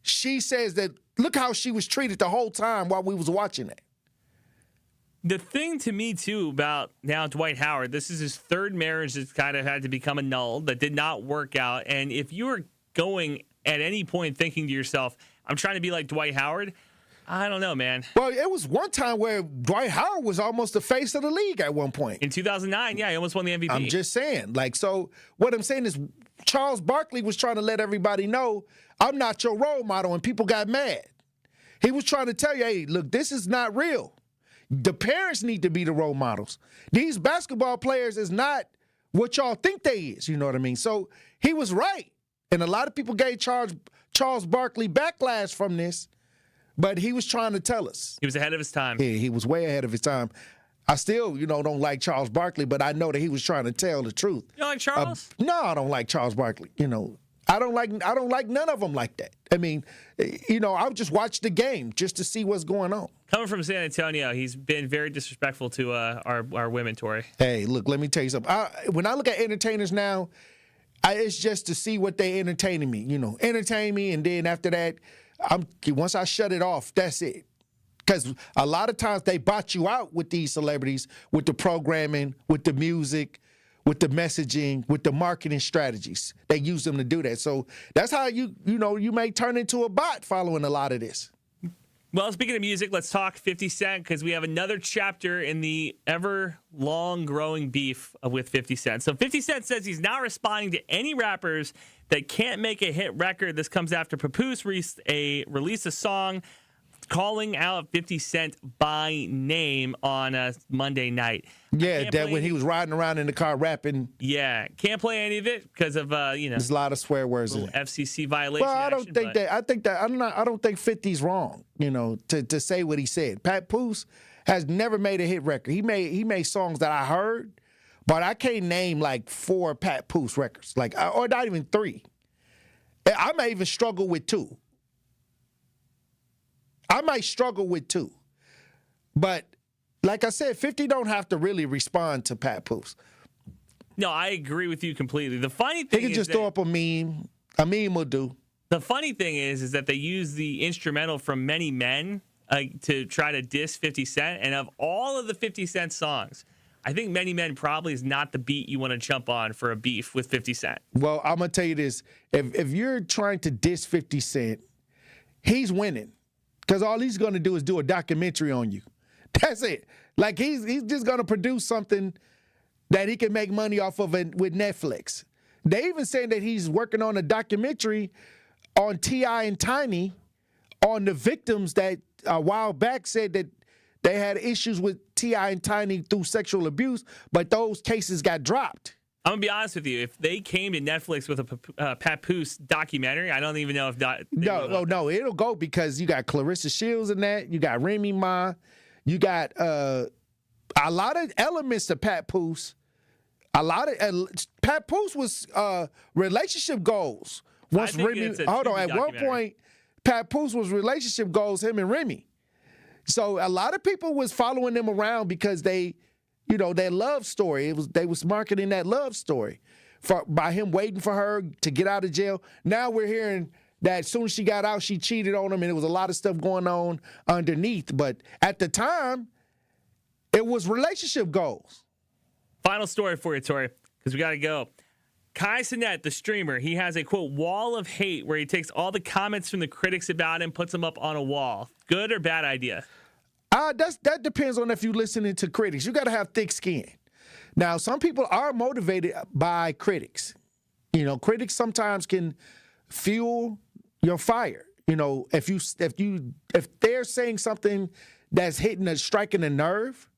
she says that, look how she was treated the whole time while we was watching it. The thing to me, too, about now Dwight Howard, this is his 3rd marriage that's kind of had to become annulled, that did not work out. And if you were going at any point thinking to yourself, I'm trying to be like Dwight Howard, I don't know, man. Well, it was one time where Dwight Howard was almost the face of the league at one point. In 2009, yeah, he almost won the MVP. I'm just saying. So what I'm saying is Charles Barkley was trying to let everybody know, I'm not your role model, and people got mad. He was trying to tell you, hey, look, this is not real. The parents need to be the role models. These basketball players is not what y'all think they is, you know what I mean? So he was right. And a lot of people gave Charles Barkley backlash from this, but he was trying to tell us. He was ahead of his time. Yeah, he was way ahead of his time. I still, don't like Charles Barkley, but I know that he was trying to tell the truth. You don't like Charles? No, I don't like Charles Barkley. I don't like none of them like that. I mean, I would just watch the game just to see what's going on. Coming from San Antonio, he's been very disrespectful to our women, Tori. Hey, look, let me tell you something. When I look at entertainers now, it's just to see what they entertaining me. Entertain me, and then after that, once I shut it off, that's it. Because a lot of times they bot you out with these celebrities, with the programming, with the music, with the messaging, with the marketing strategies. They use them to do that. So that's how you may turn into a bot following a lot of this. Well, speaking of music, let's talk 50 Cent, because we have another chapter in the ever long growing beef with 50 Cent. So 50 Cent says he's not responding to any rappers that can't make a hit record. This comes after Papoose released a song calling out 50 Cent by name on a Monday night. Yeah, that when he was riding around in the car rapping. Yeah, can't play any of it because of there's a lot of swear words in it. FCC violation. Well, I don't think that. I don't think 50's wrong. To say what he said. Pat Poose has never made a hit record. He made songs that I heard, but I can't name like 4 Pat Poose records, or not even 3. I may even struggle with 2. I might struggle with 2. But like I said, 50 don't have to really respond to Pat Poose. No, I agree with you completely. The funny thing he can just throw up a meme. A meme will do. The funny thing is that they use the instrumental from Many Men to try to diss 50 Cent. And of all of the 50 Cent songs, I think Many Men probably is not the beat you want to jump on for a beef with 50 Cent. Well, I'm going to tell you this. If you're trying to diss 50 Cent, he's winning. Because all he's going to do is do a documentary on you. That's it. Like, he's just going to produce something that he can make money off of with Netflix. They even saying that he's working on a documentary on T.I. and Tiny on the victims that a while back said that they had issues with T.I. and Tiny through sexual abuse, but those cases got dropped. I'm going to be honest with you. If they came to Netflix with a Pat Poose documentary, I don't even know if No, it'll go because you got Clarissa Shields in that. You got Remy Ma. You got a lot of elements to Pat Poose. Pat Poose was relationship goals. Once Remy, hold on, at one point, Pat Poose was relationship goals, him and Remy. So a lot of people was following them around because their love story. They was marketing that love story by him waiting for her to get out of jail. Now we're hearing that as soon as she got out, she cheated on him, and there was a lot of stuff going on underneath. But at the time, it was relationship goals. Final story for you, Tori, because we got to go. Kai Cenat, the streamer, he has a, quote, wall of hate where he takes all the comments from the critics about him, puts them up on a wall. Good or bad idea? That depends on if you're listening to critics. You got to have thick skin. Now, some people are motivated by critics. Critics sometimes can fuel your fire. If they're saying something that's striking a nerve,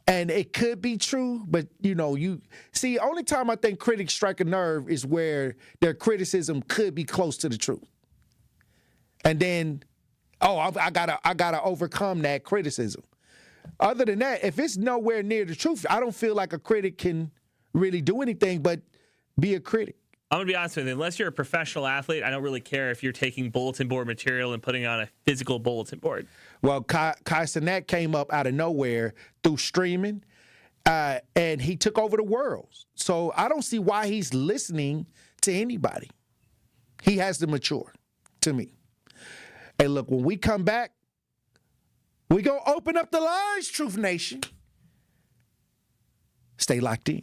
and it could be true, but you see, only time I think critics strike a nerve is where their criticism could be close to the truth. And then, I gotta overcome that criticism. Other than that, if it's nowhere near the truth, I don't feel like a critic can really do anything but be a critic. I'm going to be honest with you. Unless you're a professional athlete, I don't really care if you're taking bulletin board material and putting on a physical bulletin board. Well, Kai Cenat came up out of nowhere through streaming, and he took over the world. So I don't see why he's listening to anybody. He has to mature, to me. Hey, look, when we come back, we going to open up the lines, Truth Nation. Stay locked in.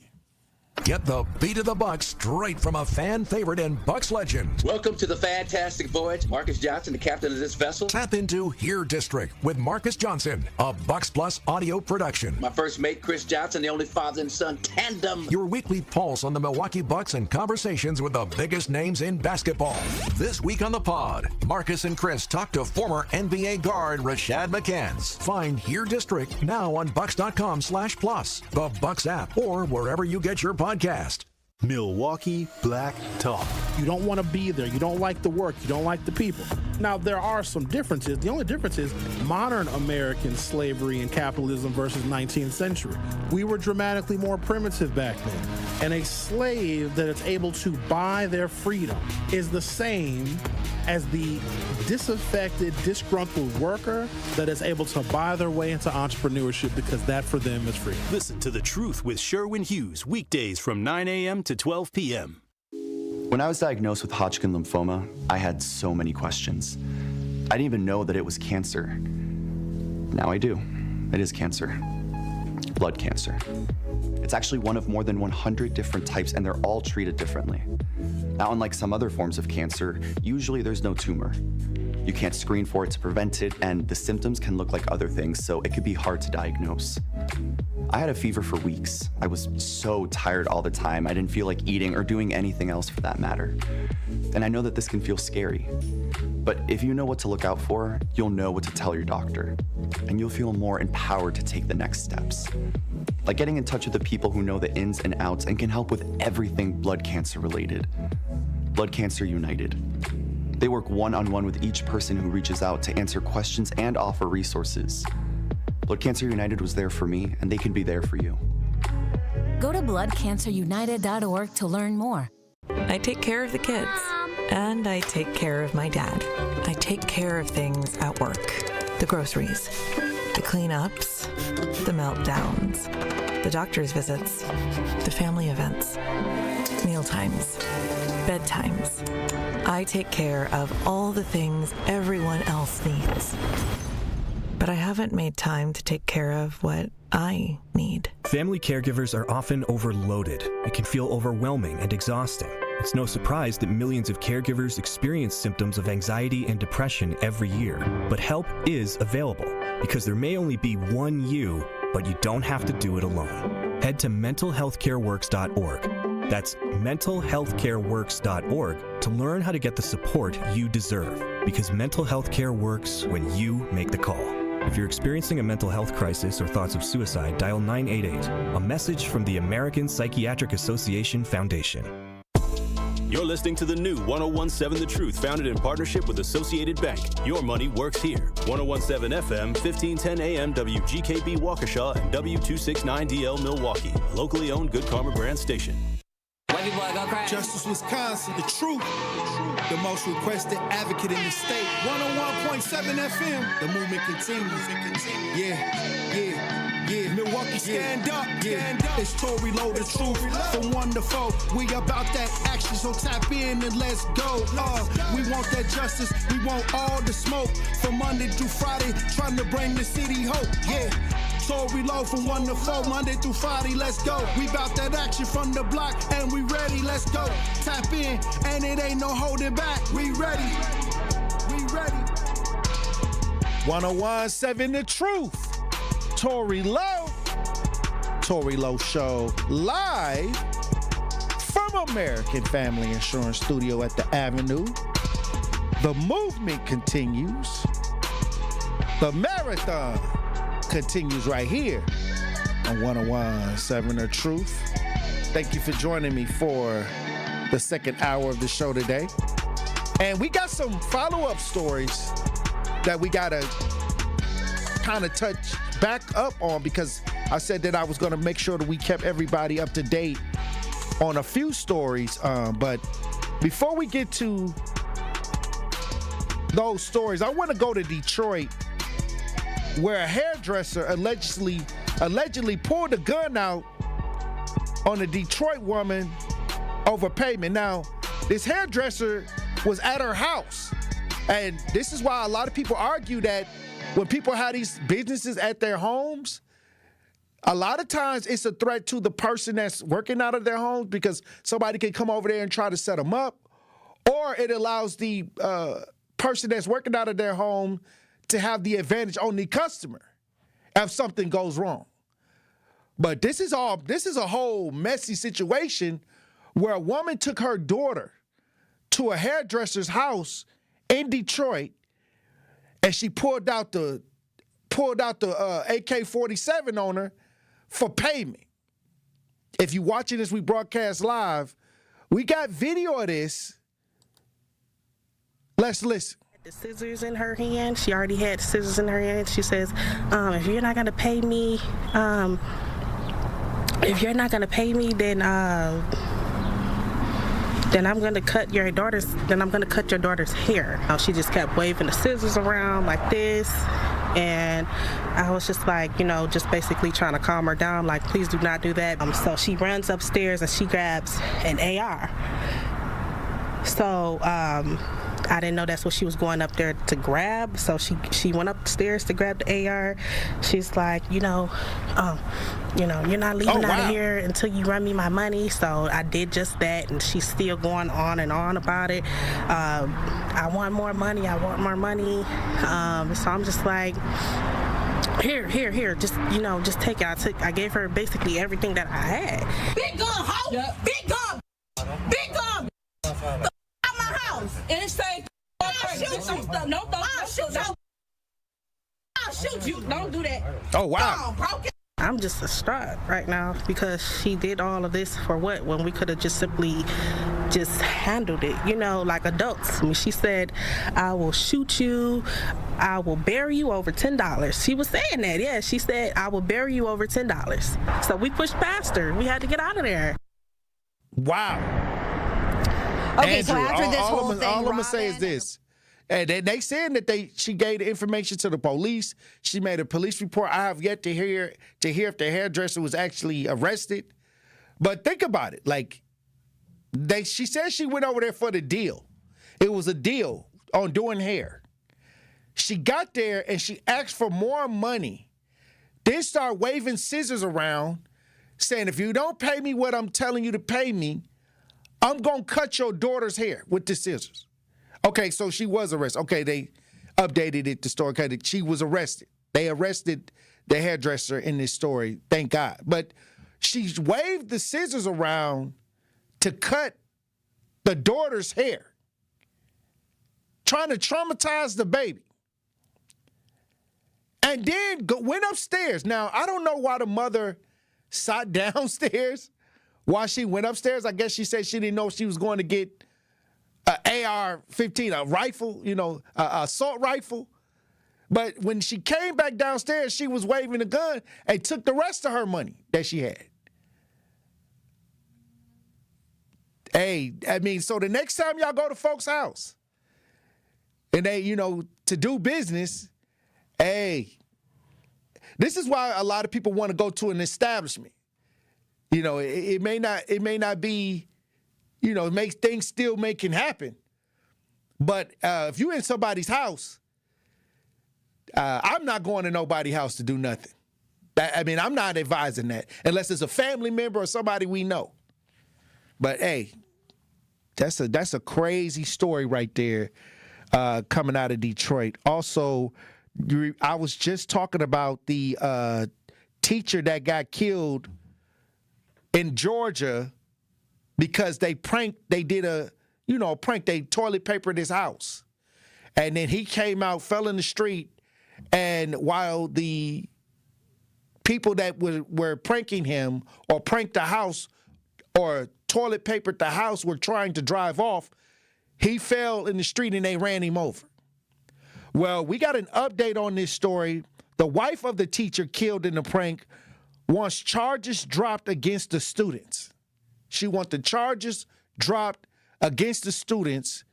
Get the beat of the Bucks straight from a fan favorite and Bucks legend. Welcome to the fantastic voyage. Marcus Johnson, the captain of this vessel. Tap into Here District with Marcus Johnson, a Bucks Plus audio production. My first mate, Chris Johnson, the only father and son tandem. Your weekly pulse on the Milwaukee Bucks and conversations with the biggest names in basketball. This week on the pod, Marcus and Chris talk to former NBA guard Rashad McCants. Find Here District now on Bucks.com/plus, the Bucks app, or wherever you get your podcast. Milwaukee Black Talk. You don't want to be there. You don't like the work. You don't like the people. Now, there are some differences. The only difference is modern American slavery and capitalism versus 19th century. We were dramatically more primitive back then. And a slave that is able to buy their freedom is the same as the disaffected, disgruntled worker that is able to buy their way into entrepreneurship because that for them is free. Listen to The Truth with Sherwin Hughes, weekdays from 9 a.m. to 12 p.m. When I was diagnosed with Hodgkin lymphoma, I had so many questions. I didn't even know that it was cancer. Now I do. It is cancer. Blood cancer. It's actually one of more than 100 different types, and they're all treated differently. Now, unlike some other forms of cancer, usually there's no tumor. You can't screen for it to prevent it, and the symptoms can look like other things, so it could be hard to diagnose. I had a fever for weeks. I was so tired all the time. I didn't feel like eating or doing anything else for that matter. And I know that this can feel scary. But if you know what to look out for, you'll know what to tell your doctor. And you'll feel more empowered to take the next steps. Like getting in touch with the people who know the ins and outs and can help with everything blood cancer related. Blood Cancer United. They work one-on-one with each person who reaches out to answer questions and offer resources. Blood Cancer United was there for me, and they can be there for you. Go to bloodcancerunited.org to learn more. I take care of the kids, and I take care of my dad. I take care of things at work. The groceries, the cleanups, the meltdowns, the doctor's visits, the family events, mealtimes, bedtimes. I take care of all the things everyone else needs. But I haven't made time to take care of what I need. Family caregivers are often overloaded. It can feel overwhelming and exhausting. It's no surprise that millions of caregivers experience symptoms of anxiety and depression every year. But help is available, because there may only be one you, but you don't have to do it alone. Head to mentalhealthcareworks.org. That's mentalhealthcareworks.org to learn how to get the support you deserve, because mental health care works when you make the call. If you're experiencing a mental health crisis or thoughts of suicide, dial 988, a message from the American Psychiatric Association Foundation. You're listening to the new 1017 The Truth, founded in partnership with Associated Bank. Your money works here. 1017 FM, 1510 AM, WGKB Waukesha, and W269DL Milwaukee. A locally owned Good Karma brand station. Justice, Wisconsin, the truth. The most requested advocate in the state. 101.7 FM. The movement continues. Yeah. Milwaukee, stand up. It's Tory Low, the truth. From 1 to 4. We about that action, so tap in and let's go. We want that justice. We want all the smoke. From Monday through Friday, trying to bring the city hope. Yeah. Tory Low from 1 to 4, Monday through Friday, let's go. We bout that action from the block, and we ready, let's go. Tap in, and it ain't no holding back. We ready. 1017 The Truth. Tory Low Show, live from American Family Insurance Studio at the Avenue. The movement continues. The marathon continues right here on 1017 The Truth. Thank you for joining me for the second hour of the show today. And we got some follow-up stories that we got to kind of touch back up on, because I said that I was going to make sure that we kept everybody up to date on a few stories. But before we get to those stories, I want to go to Detroit, where a hairdresser allegedly pulled a gun out on a Detroit woman over payment. Now, this hairdresser was at her house, and this is why a lot of people argue that when people have these businesses at their homes, a lot of times it's a threat to the person that's working out of their homes, because somebody can come over there and try to set them up, or it allows the person that's working out of their home to have the advantage on the customer if something goes wrong. But this is a whole messy situation where a woman took her daughter to a hairdresser's house in Detroit, and she pulled out the AK-47 on her for payment. If you're watching this, we broadcast live. We got video of this. Let's listen. The scissors in her hand. She already had the scissors in her hand. She says, if you're not gonna pay me, then I'm gonna cut your daughter's hair. She just kept waving the scissors around like this, and I was just like, just basically trying to calm her down, like, please do not do that. So she runs upstairs and she grabs an AR. So I I didn't know that's what she was going up there to grab. So she went upstairs to grab the AR. She's like, you're not leaving out of here until you run me my money. So I did just that, and she's still going on and on about it. I want more money. So I'm just like, here, just take it. I gave her basically everything that I had. Big gun, hoe! Yep. Big gun! Big gun! Out my house! And say, I'll shoot you! No, I'll shoot you! Don't do that. Oh, wow. I'm just distraught right now because she did all of this for what, when we could have just simply just handled it, like adults. I mean, she said, I will shoot you, I will bury you over $10. She was saying that, yeah. She said, I will bury you over $10. So we pushed past her. We had to get out of there. Wow. Okay, Andrew, so after this whole thing, all I'm going to say is this. And they saying that she gave the information to the police. She made a police report. I have yet to hear if the hairdresser was actually arrested. But think about it. Like, she said she went over there for the deal. It was a deal on doing hair. She got there and she asked for more money. Then started waving scissors around, saying, if you don't pay me what I'm telling you to pay me, I'm going to cut your daughter's hair with the scissors. Okay, so she was arrested. Okay, they updated it, the story, because she was arrested. They arrested the hairdresser in this story, thank God. But she waved the scissors around to cut the daughter's hair, trying to traumatize the baby. And then went upstairs. Now, I don't know why the mother sat downstairs while she went upstairs. I guess she said she didn't know she was going to get an AR-15, a rifle, a assault rifle. But when she came back downstairs, she was waving a gun and took the rest of her money that she had. Hey, I mean, so the next time y'all go to folks' house and they, to do business, hey, this is why a lot of people want to go to an establishment. It may not be, make things still can happen. But if you're in somebody's house, I'm not going to nobody's house to do nothing. I'm not advising that unless it's a family member or somebody we know. But hey, that's a crazy story right there coming out of Detroit. Also, I was just talking about the teacher that got killed in Georgia because they did a prank. They toilet papered his house. And then he came out, fell in the street, and while the people that were pranking him or pranked the house or toilet papered the house were trying to drive off, he fell in the street and they ran him over. Well, we got an update on this story. The wife of the teacher killed in the prank wants charges dropped against the students. She wants the charges dropped against the students.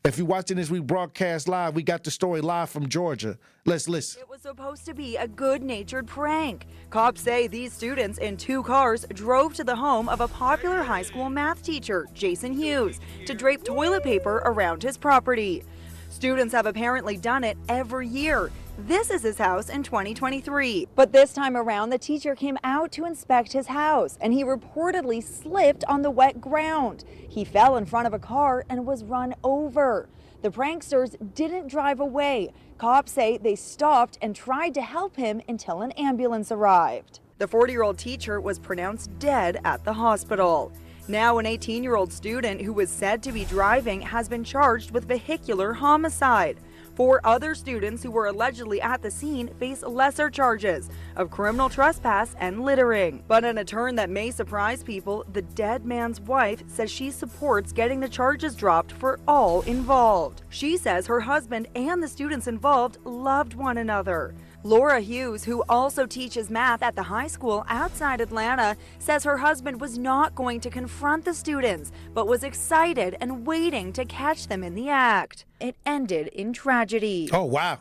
If you're watching this, we broadcast live. We got the story live from Georgia. Let's listen. It was supposed to be a good-natured prank. Cops say these students in 2 cars drove to the home of a popular high school math teacher, Jason Hughes, to drape toilet paper around his property. Students have apparently done it every year. This is his house in 2023. But this time around, the teacher came out to inspect his house, and he reportedly slipped on the wet ground. He fell in front of a car and was run over. The pranksters didn't drive away. Cops say they stopped and tried to help him until an ambulance arrived. The 40-year-old teacher was pronounced dead at the hospital. Now an 18-year-old student who was said to be driving has been charged with vehicular homicide. 4 other students who were allegedly at the scene face lesser charges of criminal trespass and littering. But in a turn that may surprise people, the dead man's wife says she supports getting the charges dropped for all involved. She says her husband and the students involved loved one another. Laura Hughes, who also teaches math at the high school outside Atlanta, says her husband was not going to confront the students, but was excited and waiting to catch them in the act. It ended in tragedy. Oh, wow.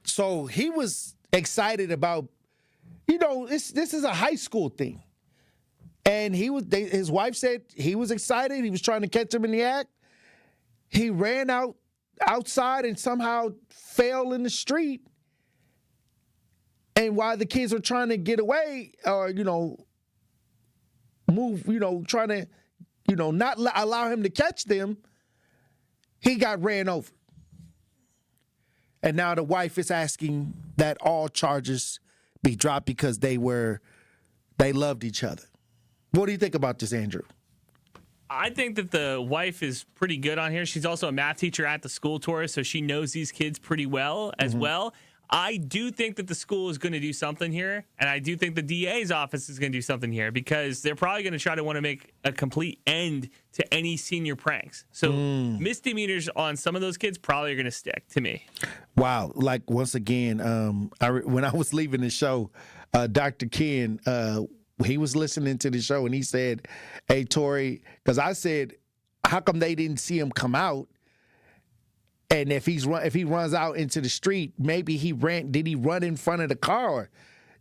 So he was excited about, this is a high school thing. And his wife said he was excited. He was trying to catch him in the act. he ran outside and somehow fell in the street. And while the kids were trying to get away or, move, trying to, not allow him to catch them, he got ran over. And now the wife is asking that all charges be dropped because they loved each other. What do you think about this, Andrew? I think that the wife is pretty good on here. She's also a math teacher at the school, Tori, so she knows these kids pretty well as well. I do think that the school is going to do something here, and I do think the DA's office is going to do something here because they're probably going to try to want to make a complete end to any senior pranks. So misdemeanors on some of those kids probably are going to stick to me. Wow. Like, once again, when I was leaving the show, Dr. Ken, he was listening to the show, and he said, hey, Tori, because I said, how come they didn't see him come out? And if he runs out into the street, maybe did he run in front of the car? Or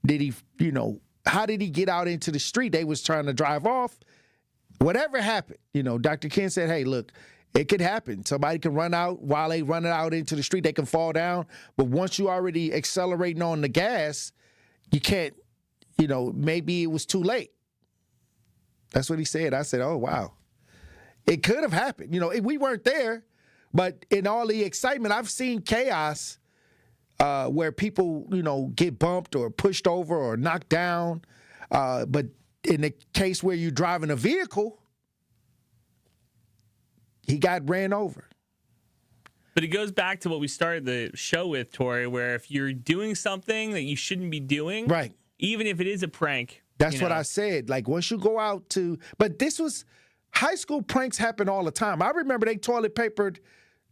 did he, how did he get out into the street? They was trying to drive off. Whatever happened, Dr. Ken said, hey, look, it could happen. Somebody can run out while they run out into the street. They can fall down. But once you already accelerating on the gas, you can't, maybe it was too late. That's what he said. I said, oh, wow. It could have happened. We weren't there. But in all the excitement, I've seen chaos where people, get bumped or pushed over or knocked down. But in the case where you're driving a vehicle, he got ran over. But it goes back to what we started the show with, Tori, where if you're doing something that you shouldn't be doing, right, even if it is a prank. That's what I said. Like, once you go out but this was, high school pranks happen all the time. I remember they toilet papered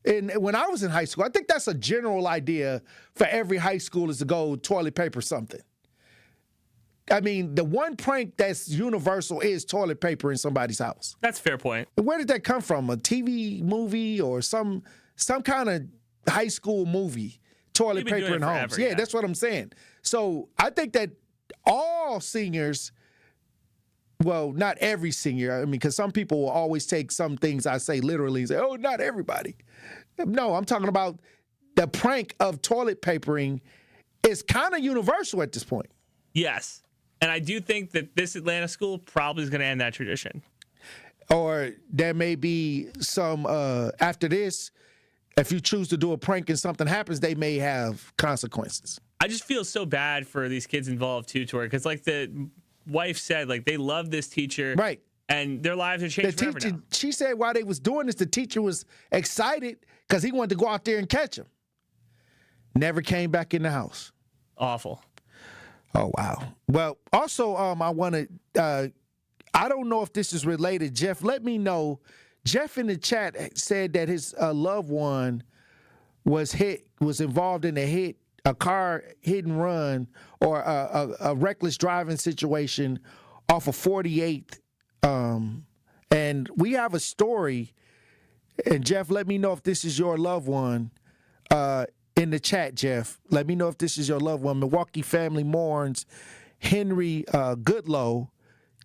when I was in high school. I think that's a general idea for every high school is to go toilet paper something. I mean, the one prank that's universal is toilet paper in somebody's house. That's a fair point. Where did that come from? A TV movie or some kind of high school movie? Toilet paper in homes. Forever, yeah, that's what I'm saying. So I think that all seniors, well, not every senior, I mean, because some people will always take some things I say literally and say, oh, not everybody. No, I'm talking about the prank of toilet papering is kind of universal at this point. Yes. And I do think that this Atlanta school probably is going to end that tradition. Or there may be some, after this, if you choose to do a prank and something happens, they may have consequences. I just feel so bad for these kids involved too, Tori, because like the wife said, like they love this teacher. Right. And their lives are changed forever now. She said while they was doing this, the teacher was excited because he wanted to go out there and catch him. Never came back in the house. Awful. Oh, wow. Well, also, I want to, I don't know if this is related. Jeff, let me know. Jeff in the chat said that his loved one was involved in a car hit and run or a reckless driving situation off of 48th. And we have a story, and Jeff, let me know if this is your loved one. In the chat, Jeff, let me know if this is your loved one. Milwaukee family mourns Henry Goodlow,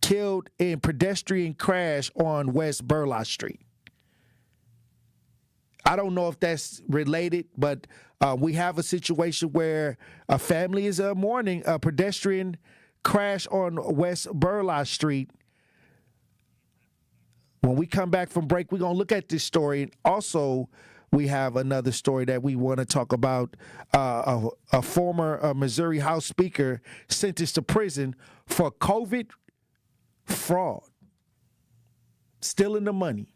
killed in pedestrian crash on West Burleigh Street. I don't know if that's related, but we have a situation where a family is mourning a pedestrian crash on West Burleigh Street. When we come back from break, we're going to look at this story. Also, we have another story that we want to talk about. A former Missouri House Speaker sentenced to prison for COVID fraud, stealing the money.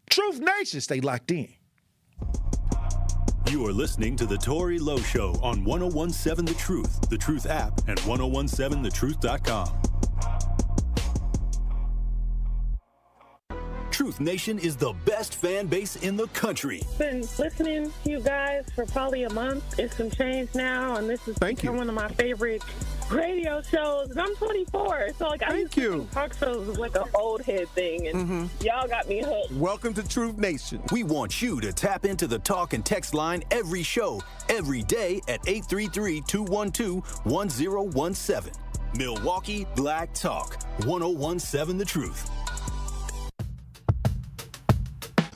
Truth Nation, stay locked in. You are listening to The Tori Lowe Show on 1017 The Truth app, and 1017thetruth.com. Truth Nation is the best fan base in the country. Been listening to you guys for probably a month. It's some change now, and this is one of my favorite radio shows. And I'm 24, so like I used to think talk shows was like an old head thing, and y'all got me hooked. Welcome to Truth Nation. We want you to tap into the talk and text line every show, every day at 833-212-1017. Milwaukee Black Talk, 1017 The Truth.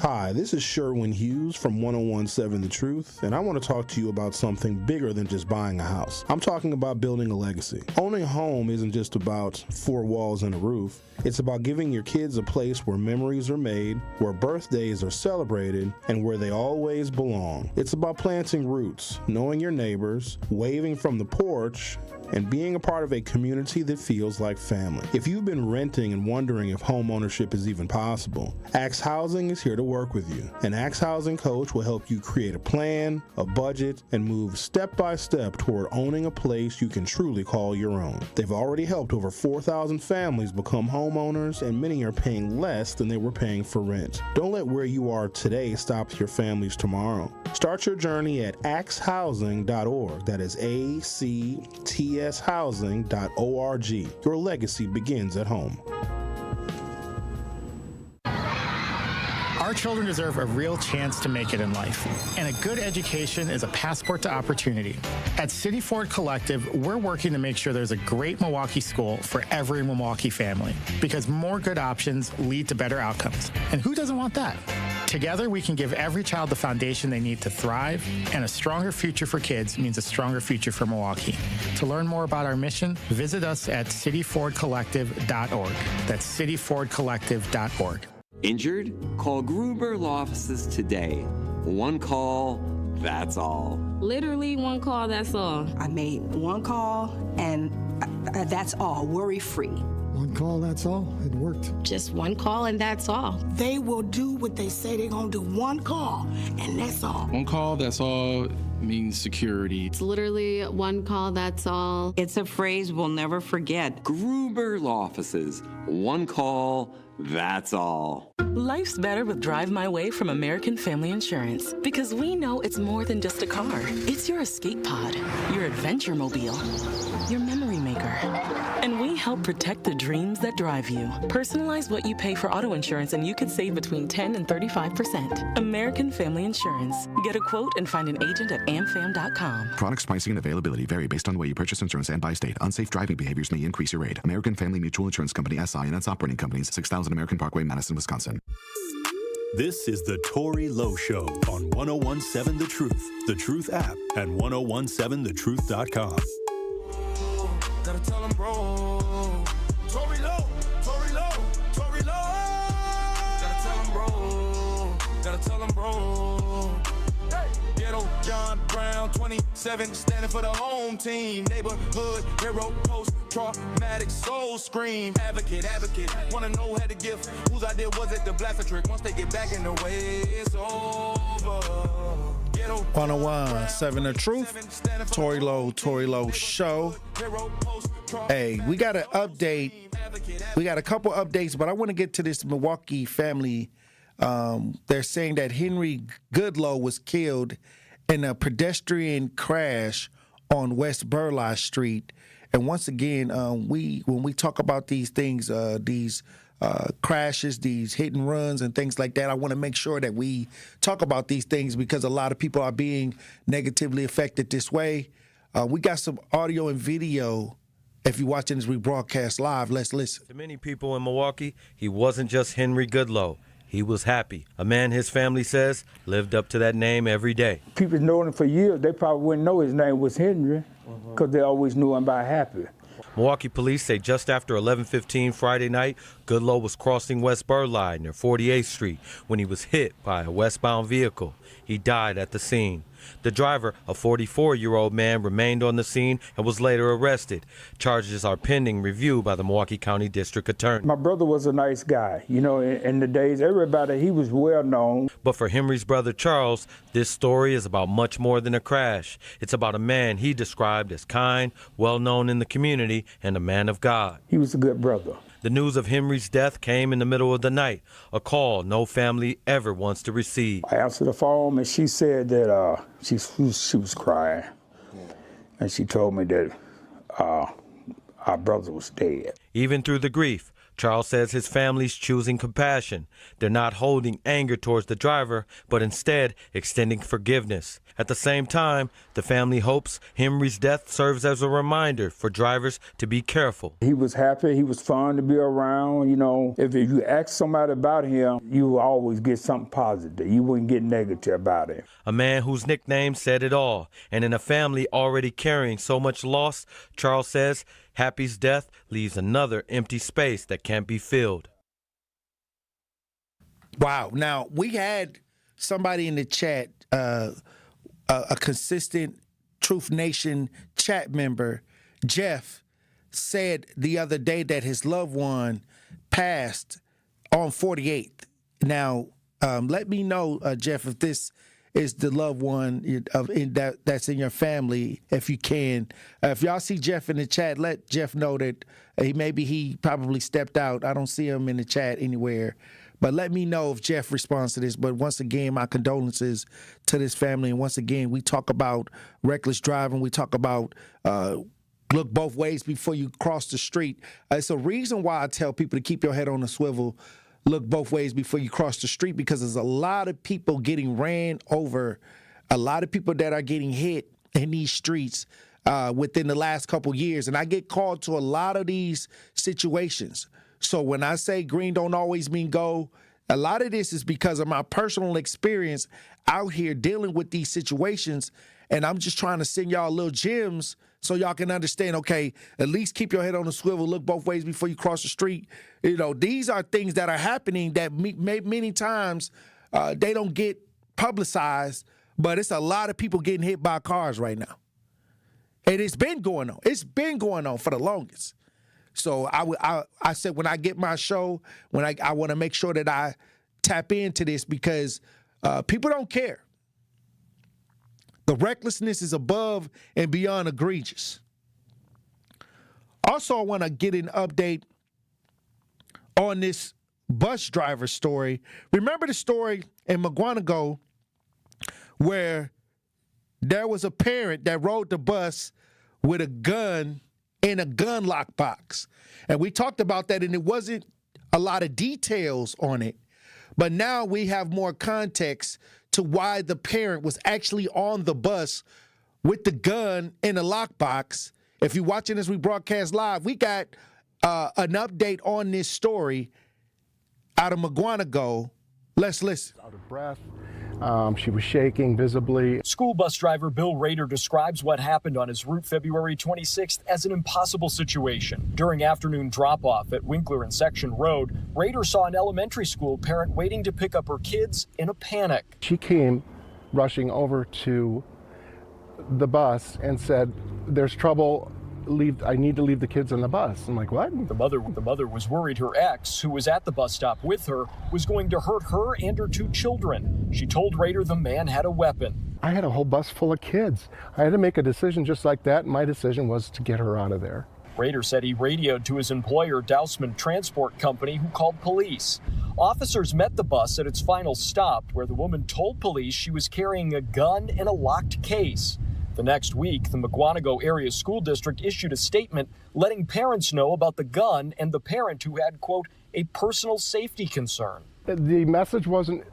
Hi, this is Sherwin Hughes from 1017 The Truth, and I want to talk to you about something bigger than just buying a house. I'm talking about building a legacy. Owning a home isn't just about four walls and a roof. It's about giving your kids a place where memories are made, where birthdays are celebrated, and where they always belong. It's about planting roots, knowing your neighbors, waving from the porch, and being a part of a community that feels like family. If you've been renting and wondering if home ownership is even possible, Axe Housing is here to work with you. An Axe Housing coach will help you create a plan, a budget, and move step by step toward owning a place you can truly call your own. They've already helped over 4,000 families become homeowners, and many are paying less than they were paying for rent. Don't let where you are today stop your families tomorrow. Start your journey at axehousing.org. That is ACTShousing.org. Your legacy begins at home. Our children deserve a real chance to make it in life, and a good education is a passport to opportunity. At City Ford Collective, we're working to make sure there's a great Milwaukee school for every Milwaukee family, because more good options lead to better outcomes. And who doesn't want that? Together, we can give every child the foundation they need to thrive, and a stronger future for kids means a stronger future for Milwaukee. To learn more about our mission, visit us at cityfordcollective.org. That's cityfordcollective.org. Injured? Call Gruber Law Offices today. One call, that's all. Literally one call, that's all. I made one call, and that's all, worry-free. One call, that's all. It worked. Just one call, and that's all. They will do what they say they're gonna do. One call, and that's all. One call, that's all means security. It's literally one call, that's all. It's a phrase we'll never forget. Gruber Law Offices. One call, that's all. Life's better with Drive My Way from American Family Insurance, because we know it's more than just a car. It's your escape pod, your adventure mobile, your memory maker. And we help protect the dreams that drive you. Personalize what you pay for auto insurance and you could save between 10 and 35%. American Family Insurance. Get a quote and find an agent at amfam.com. Products, pricing, and availability vary based on the way you purchase insurance and by state. Unsafe driving behaviors may increase your rate. American Family Mutual Insurance Company, SI, and its operating companies, 6000 American Parkway, Madison, Wisconsin. This is the Tory Lowe Show on 1017 The Truth app, and 1017thetruth.com. Gotta tell him, bro. Tory Lowe, Tory Lowe, Tory Lowe. Gotta tell him, bro. Gotta tell him, bro. Hey. Ghetto John Brown, 27, standing for the home team. Neighborhood hero, post traumatic soul scream. Advocate, wanna know how to give. Whose idea was it to blast a trick? Once they get back in the way, it's over. 1017 The Truth, Tory Lowe Show. Hey, we got an update. We got a couple updates, but I want to get to this Milwaukee family. They're saying that Henry Goodlow was killed in a pedestrian crash on West Burleigh Street. And once again, when we talk about these things, these crashes, these hit and runs and things like that, I want to make sure that we talk about these things because a lot of people are being negatively affected this way. We got some audio and video. If you're watching this rebroadcast live, let's listen. To many people in Milwaukee, he wasn't just Henry Goodlow. He was happy. A man his family says lived up to that name every day. People known him for years. They probably wouldn't know his name was Henry because they always knew him by Happy. Milwaukee police say just after 11:15 Friday night, Goodlow was crossing West Burleigh near 48th Street when he was hit by a westbound vehicle. He died at the scene. The driver, a 44-year-old man, remained on the scene and was later arrested. Charges are pending review by the Milwaukee County District Attorney. My brother was a nice guy. You know, in the days, everybody, he was well known. But for Henry's brother Charles, this story is about much more than a crash. It's about a man he described as kind, well known in the community, and a man of God. He was a good brother. The news of Henry's death came in the middle of the night, a call no family ever wants to receive. I answered the phone, and she said that she was crying, and she told me that our brother was dead. Even through the grief, Charles says his family's choosing compassion. They're not holding anger towards the driver, but instead extending forgiveness. At the same time, the family hopes Henry's death serves as a reminder for drivers to be careful. He was happy. He was fun to be around. You know, if you ask somebody about him, you will always get something positive. You wouldn't get negative about it. A man whose nickname said it all. And in a family already carrying so much loss, Charles says Happy's death leaves another empty space that can't be filled. Wow. Now, we had somebody in the chat, a consistent Truth Nation chat member, Jeff, said the other day that his loved one passed on 48th. Now, let me know, Jeff, if this is the loved one that's in your family, if you can. If y'all see Jeff in the chat, let Jeff know that he probably stepped out. I don't see him in the chat anywhere. But let me know if Jeff responds to this. But once again, my condolences to this family. And once again, we talk about reckless driving. We talk about look both ways before you cross the street. It's a reason why I tell people to keep your head on the swivel. Look both ways before you cross the street, because there's a lot of people getting ran over, a lot of people that are getting hit in these streets within the last couple years. And I get called to a lot of these situations. So when I say green don't always mean go, a lot of this is because of my personal experience out here dealing with these situations. And I'm just trying to send y'all little gems so y'all can understand, okay, at least keep your head on the swivel, look both ways before you cross the street. You know, these are things that are happening that many times they don't get publicized, but it's a lot of people getting hit by cars right now. And it's been going on. It's been going on for the longest. So I said when I get my show, when I want to make sure that I tap into this, because people don't care. The recklessness is above and beyond egregious. Also, I want to get an update on this bus driver story. Remember the story in McGuanago where there was a parent that rode the bus with a gun in a gun lockbox. And we talked about that, and it wasn't a lot of details on it. But now we have more context to why the parent was actually on the bus with the gun in a lockbox. If you're watching as we broadcast live, we got an update on this story out of McGuanago. Let's listen. Out of breath. She was shaking visibly. School bus driver Bill Rader describes what happened on his route February 26th as an impossible situation. During afternoon drop-off at Winkler and Section Road, Rader saw an elementary school parent waiting to pick up her kids in a panic. She came rushing over to the bus and said, "There's trouble. I need to leave the kids on the bus." I'm like, what? The mother was worried her ex, who was at the bus stop with her, was going to hurt her and her two children. She told Rader the man had a weapon. I had a whole bus full of kids. I had to make a decision just like that, and my decision was to get her out of there. Rader said he radioed to his employer, Dousman Transport Company, who called police. Officers met the bus at its final stop, where the woman told police she was carrying a gun in a locked case. The next week, the McGuanago Area School District issued a statement letting parents know about the gun and the parent who had, quote, a personal safety concern. The message wasn't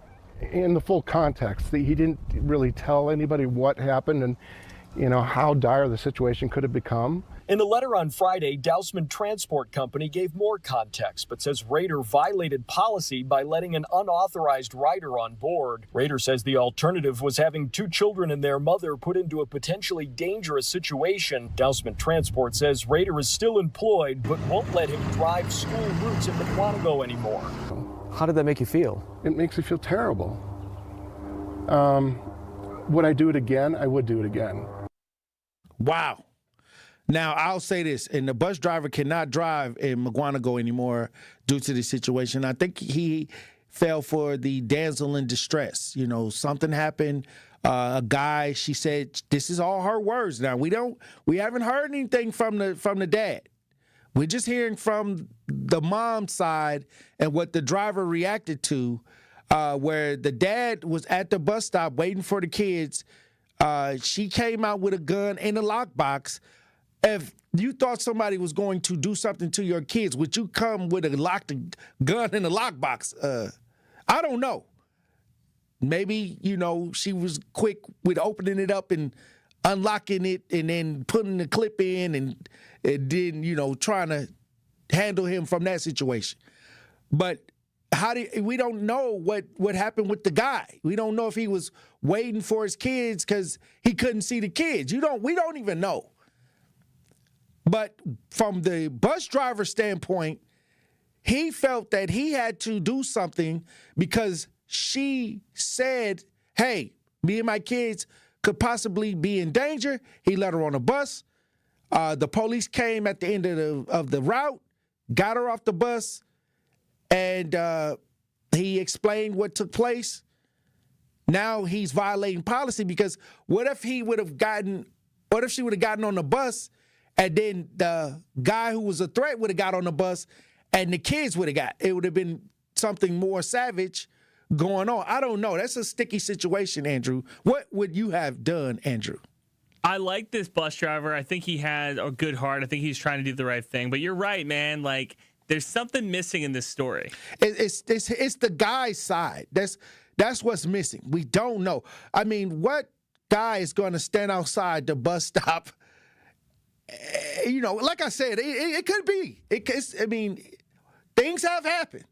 in the full context. He didn't really tell anybody what happened and, how dire the situation could have become. In a letter on Friday, Dousman Transport Company gave more context, but says Rader violated policy by letting an unauthorized rider on board. Rader says the alternative was having two children and their mother put into a potentially dangerous situation. Dousman Transport says Rader is still employed, but won't let him drive school routes in McGuanago anymore. How did that make you feel? It makes me feel terrible. Would I do it again? I would do it again. Wow. Now, I'll say this, and the bus driver cannot drive in McGuanago anymore due to the situation. I think he fell for the damsel in distress. Something happened. A guy, she said, this is all her words. Now, we haven't heard anything from the dad. We're just hearing from the mom's side and what the driver reacted to, where the dad was at the bus stop waiting for the kids. She came out with a gun in a lockbox. if you thought somebody was going to do something to your kids, would you come with a locked gun in a lockbox? I don't know. Maybe, she was quick with opening it up and unlocking it and then putting the clip in and then, trying to handle him from that situation. But we don't know what happened with the guy. We don't know if he was waiting for his kids because he couldn't see the kids. We don't even know. But from the bus driver's standpoint, he felt that he had to do something because she said, hey, me and my kids could possibly be in danger. He let her on a bus. The police came at the end of the route, got her off the bus, and he explained what took place. Now he's violating policy because what if she would have gotten on the bus and then the guy who was a threat would have got on the bus and the kids would have got? It would have been something more savage going on. I don't know. That's a sticky situation, Andrew. What would you have done, Andrew? I like this bus driver. I think he had a good heart. I think he's trying to do the right thing. But you're right, man. Like, there's something missing in this story. It's the guy's side. That's what's missing. We don't know. I mean, what guy is going to stand outside the bus stop? Like I said, it could be. Things have happened.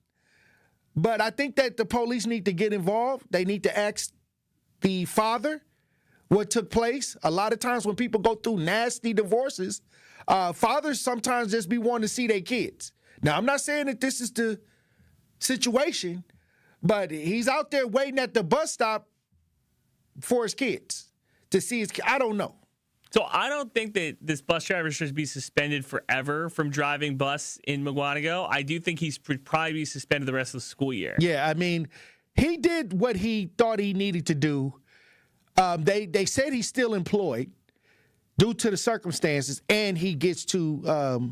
But I think that the police need to get involved. They need to ask the father what took place. A lot of times when people go through nasty divorces, fathers sometimes just be wanting to see their kids. Now, I'm not saying that this is the situation, but he's out there waiting at the bus stop for his kids to see his kids. I don't know. So I don't think that this bus driver should be suspended forever from driving bus in Mugwanago. I do think he's probably be suspended the rest of the school year. Yeah, I mean, he did what he thought he needed to do. They said he's still employed due to the circumstances, and he gets to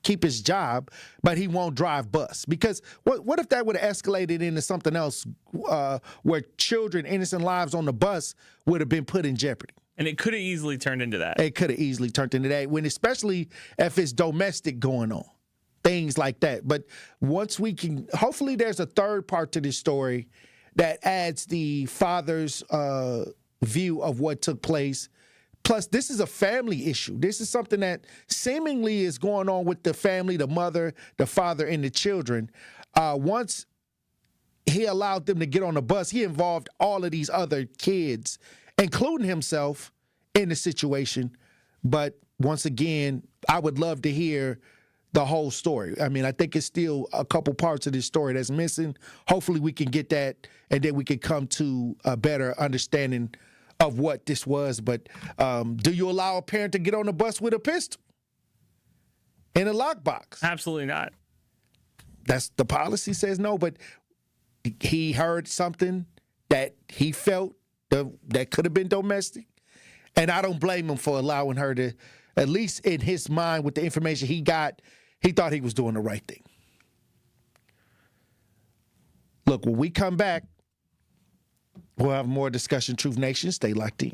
keep his job, but he won't drive bus. Because what if that would have escalated into something else where children, innocent lives on the bus would have been put in jeopardy? And it could have easily turned into that. It could have easily turned into that, especially if it's domestic going on, things like that. But once we can, hopefully there's a third part to this story that adds the father's view of what took place. Plus, this is a family issue. This is something that seemingly is going on with the family, the mother, the father, and the children. Once he allowed them to get on the bus, he involved all of these other kids, including himself, in the situation. But once again, I would love to hear the whole story. I mean, I think it's still a couple parts of this story that's missing. Hopefully we can get that, and then we can come to a better understanding of what this was. But do you allow a parent to get on the bus with a pistol in a lockbox? Absolutely not. That's the policy says no, but he heard something that he felt that could have been domestic, and I don't blame him for allowing her to, at least in his mind with the information he got, he thought he was doing the right thing. Look, when we come back, we'll have more discussion. Truth Nation, stay locked in.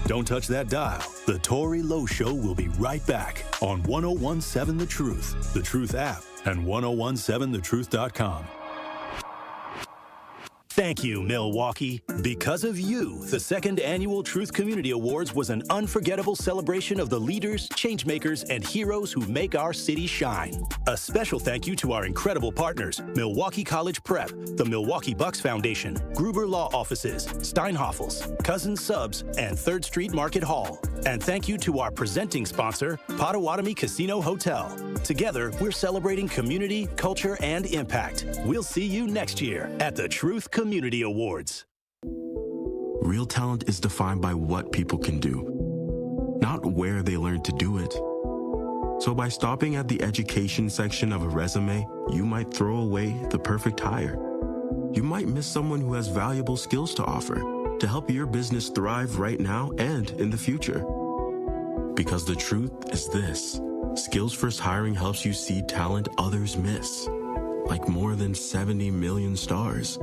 Don't touch that dial. The Tory Lowe Show will be right back on 1017 The Truth, The Truth app, and 1017thetruth.com. Thank you, Milwaukee. Because of you, the second annual Truth Community Awards was an unforgettable celebration of the leaders, changemakers, and heroes who make our city shine. A special thank you to our incredible partners, Milwaukee College Prep, the Milwaukee Bucks Foundation, Gruber Law Offices, Steinhoffels, Cousins Subs, and 3rd Street Market Hall. And thank you to our presenting sponsor, Potawatomi Casino Hotel. Together, we're celebrating community, culture, and impact. We'll see you next year at the Truth Community Awards. Real talent is defined by what people can do, not where they learn to do it. So by stopping at the education section of a resume, you might throw away the perfect hire. You might miss someone who has valuable skills to offer to help your business thrive right now and in the future. Because the truth is this: Skills First Hiring helps you see talent others miss, like more than 70 million stars,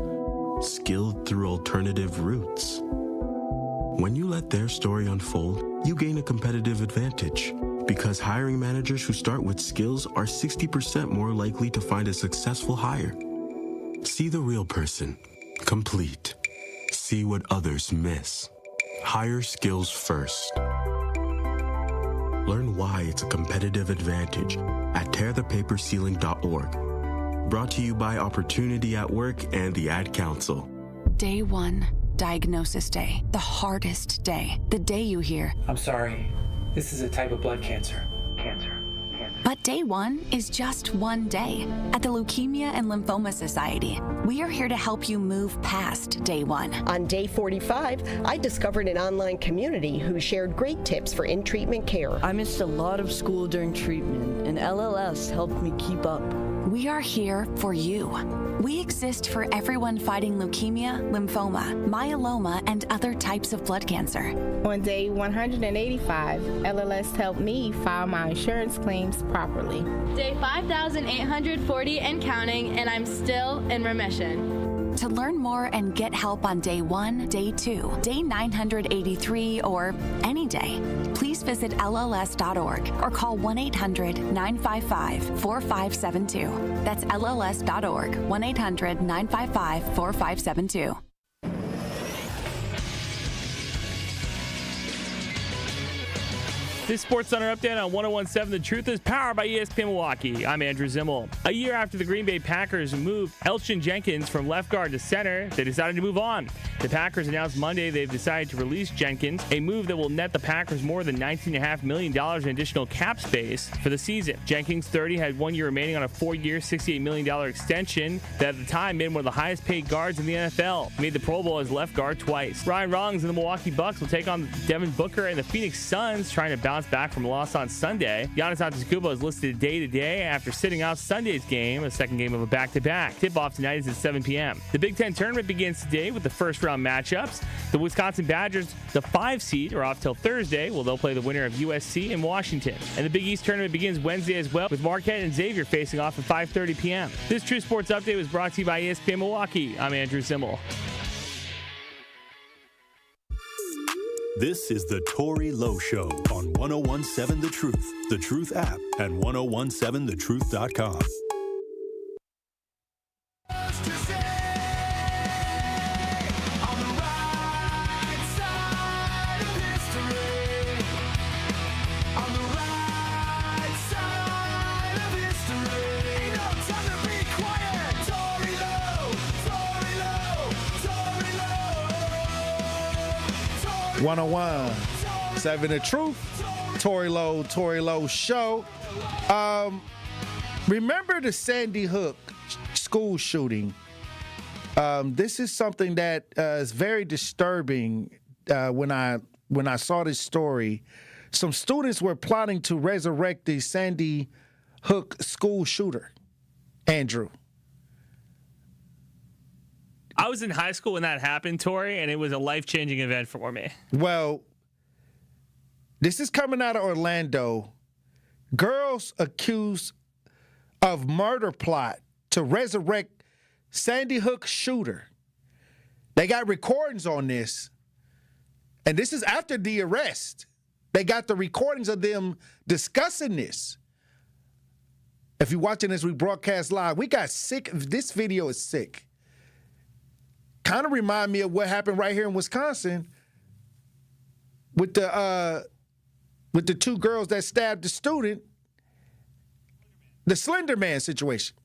skilled through alternative routes. When you let their story unfold, you gain a competitive advantage. Because hiring managers who start with skills are 60% more likely to find a successful hire. See the real person. Complete. See what others miss. Hire skills first. Learn why it's a competitive advantage at tearthepaperceiling.org. Brought to you by Opportunity at Work and the Ad Council. Day 1, diagnosis day. The hardest day. The day you hear, I'm sorry. This is a type of blood cancer. But day 1 is just one day. At the Leukemia and Lymphoma Society, we are here to help you move past day 1. On day 45, I discovered an online community who shared great tips for in-treatment care. I missed a lot of school during treatment, and LLS helped me keep up. We are here for you. We exist for everyone fighting leukemia, lymphoma, myeloma, and other types of blood cancer. On day 185, LLS helped me file my insurance claims properly. Day 5,840 and counting, and I'm still in remission. To learn more and get help on day 1, day 2, day 983, or any day, please visit LLS.org or call 1-800-955-4572. That's LLS.org, 1-800-955-4572. This Sports Center update on 101.7 The Truth is powered by ESPN Milwaukee. I'm Andrew Zimmel. A year after the Green Bay Packers moved Elgton Jenkins from left guard to center, they decided to move on. The Packers announced Monday they've decided to release Jenkins, a move that will net the Packers more than $19.5 million in additional cap space for the season. Jenkins, 30, had 1 year remaining on a 4-year, $68 million extension that at the time made him one of the highest paid guards in the NFL. He made the Pro Bowl as left guard twice. Ryan Rongs and the Milwaukee Bucks will take on Devin Booker and the Phoenix Suns, trying to bounce back from a loss on Sunday. Giannis Antetokounmpo is listed day-to-day after sitting out Sunday's game, a second game of a back-to-back. Tip-off tonight is at 7 p.m. The Big Ten tournament begins today with the first-round matchups. The Wisconsin Badgers, the 5 seed, are off till Thursday. They'll play the winner of USC and Washington. And the Big East tournament begins Wednesday as well, with Marquette and Xavier facing off at 5:30 p.m. This True Sports Update was brought to you by ESPN Milwaukee. I'm Andrew Zimmel. This is the Tory Lowe Show on 101.7 The Truth app, and 1017thetruth.com. Lowe. 101.7 The Truth. Tory Lowe Show. Remember the Sandy Hook school shooting? This is something that is very disturbing. When I saw this story, some students were plotting to resurrect the Sandy Hook school shooter, Andrew. I was in high school when that happened, Tori, and it was a life-changing event for me. Well, this is coming out of Orlando. Girls accused of murder plot to resurrect Sandy Hook shooter. They got recordings on this, and this is after the arrest. They got the recordings of them discussing this. If you're watching this, we broadcast live. We got sick. This video is sick. Kind of remind me of what happened right here in Wisconsin with the two girls that stabbed the student, the Slender Man situation.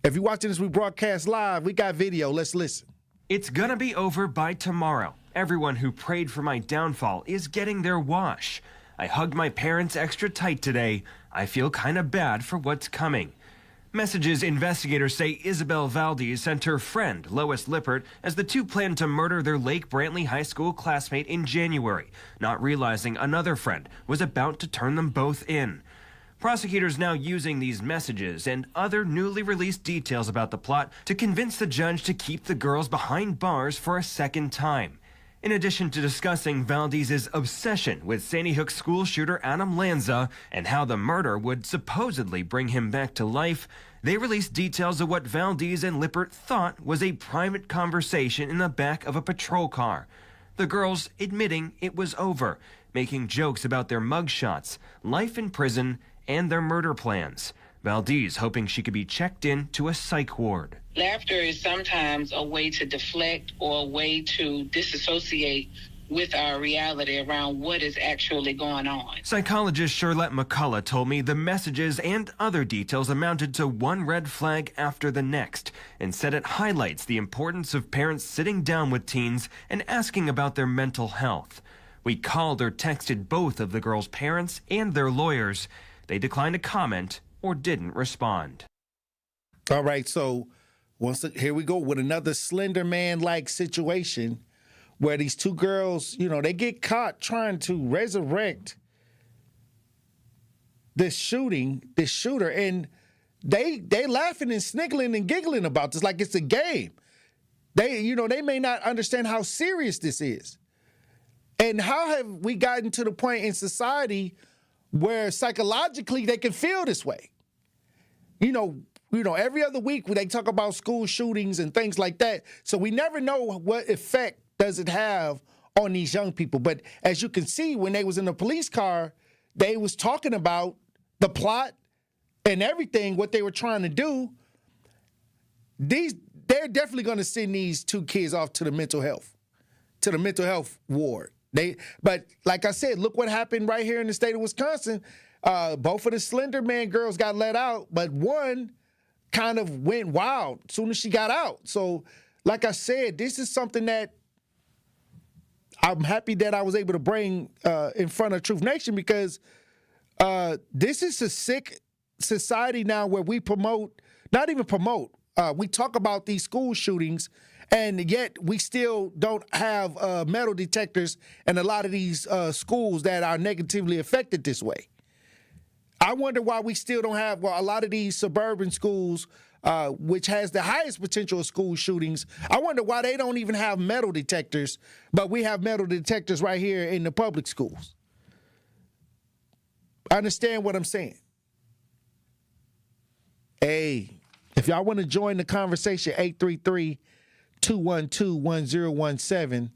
If you're watching this, we broadcast live. We got video. Let's listen. It's gonna be over by tomorrow. Everyone who prayed for my downfall is getting their wash. I hugged my parents extra tight today. I feel kind of bad for what's coming. Messages investigators say Isabel Valdez sent her friend, Lois Lippert, as the two planned to murder their Lake Brantley High School classmate in January, not realizing another friend was about to turn them both in. Prosecutors now using these messages and other newly released details about the plot to convince the judge to keep the girls behind bars for a second time. In addition to discussing Valdez's obsession with Sandy Hook school shooter Adam Lanza and how the murder would supposedly bring him back to life, they released details of what Valdez and Lippert thought was a private conversation in the back of a patrol car. the girls admitting it was over, making jokes about their mugshots, life in prison, and their murder plans. Valdez hoping she could be checked in to a psych ward. Laughter is sometimes a way to deflect or a way to disassociate with our reality around what is actually going on. Psychologist Shirlette McCullough told me the messages and other details amounted to one red flag after the next, and said it highlights the importance of parents sitting down with teens and asking about their mental health. We called or texted both of the girls' parents and their lawyers. They declined to comment or didn't respond. All right, so here we go with another Slender Man-like situation where these two girls, they get caught trying to resurrect this shooter, and they laughing and sniggling and giggling about this like it's a game. They may not understand how serious this is. And how have we gotten to the point in society where psychologically they can feel this way? Every other week when they talk about school shootings and things like that. So we never know what effect does it have on these young people. But as you can see, when they was in the police car, they was talking about the plot and everything, what they were trying to do. They're definitely going to send these two kids off to the mental health ward. But like I said, look what happened right here in the state of Wisconsin. Both of the Slender Man girls got let out, but one kind of went wild as soon as she got out. So, like I said, this is something that I'm happy that I was able to bring in front of Truth Nation, because this is a sick society now where we we talk about these school shootings, and yet we still don't have metal detectors in a lot of these schools that are negatively affected this way. I wonder why we still don't have a lot of these suburban schools, which has the highest potential of school shootings. I wonder why they don't even have metal detectors, but we have metal detectors right here in the public schools. Understand what I'm saying? Hey, if y'all want to join the conversation, 833-212-1017.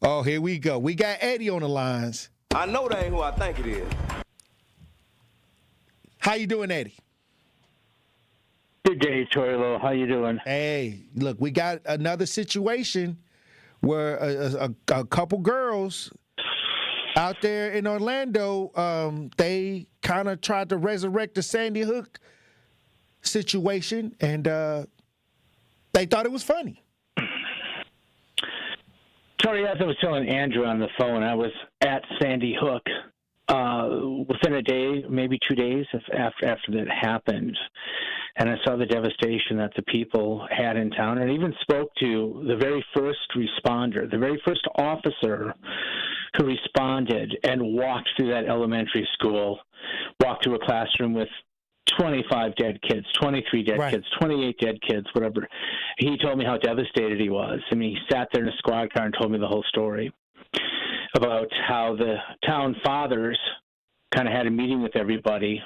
Oh, here we go. We got Eddie on the lines. I know that ain't who I think it is. How you doing, Eddie? Good day, Torilo. How you doing? Hey, look, we got another situation where a couple girls out there in Orlando, they kind of tried to resurrect the Sandy Hook situation, and they thought it was funny. Tori, as I was telling Andrew on the phone, I was at Sandy Hook within a day, maybe 2 days after that happened. And I saw the devastation that the people had in town, and even spoke to the very first responder, the very first officer who responded and walked through that elementary school, walked through a classroom with 25 dead kids, 23 dead kids, 28 dead kids, whatever. He told me how devastated he was. I mean, he sat there in a squad car and told me the whole story about how the town fathers kind of had a meeting with everybody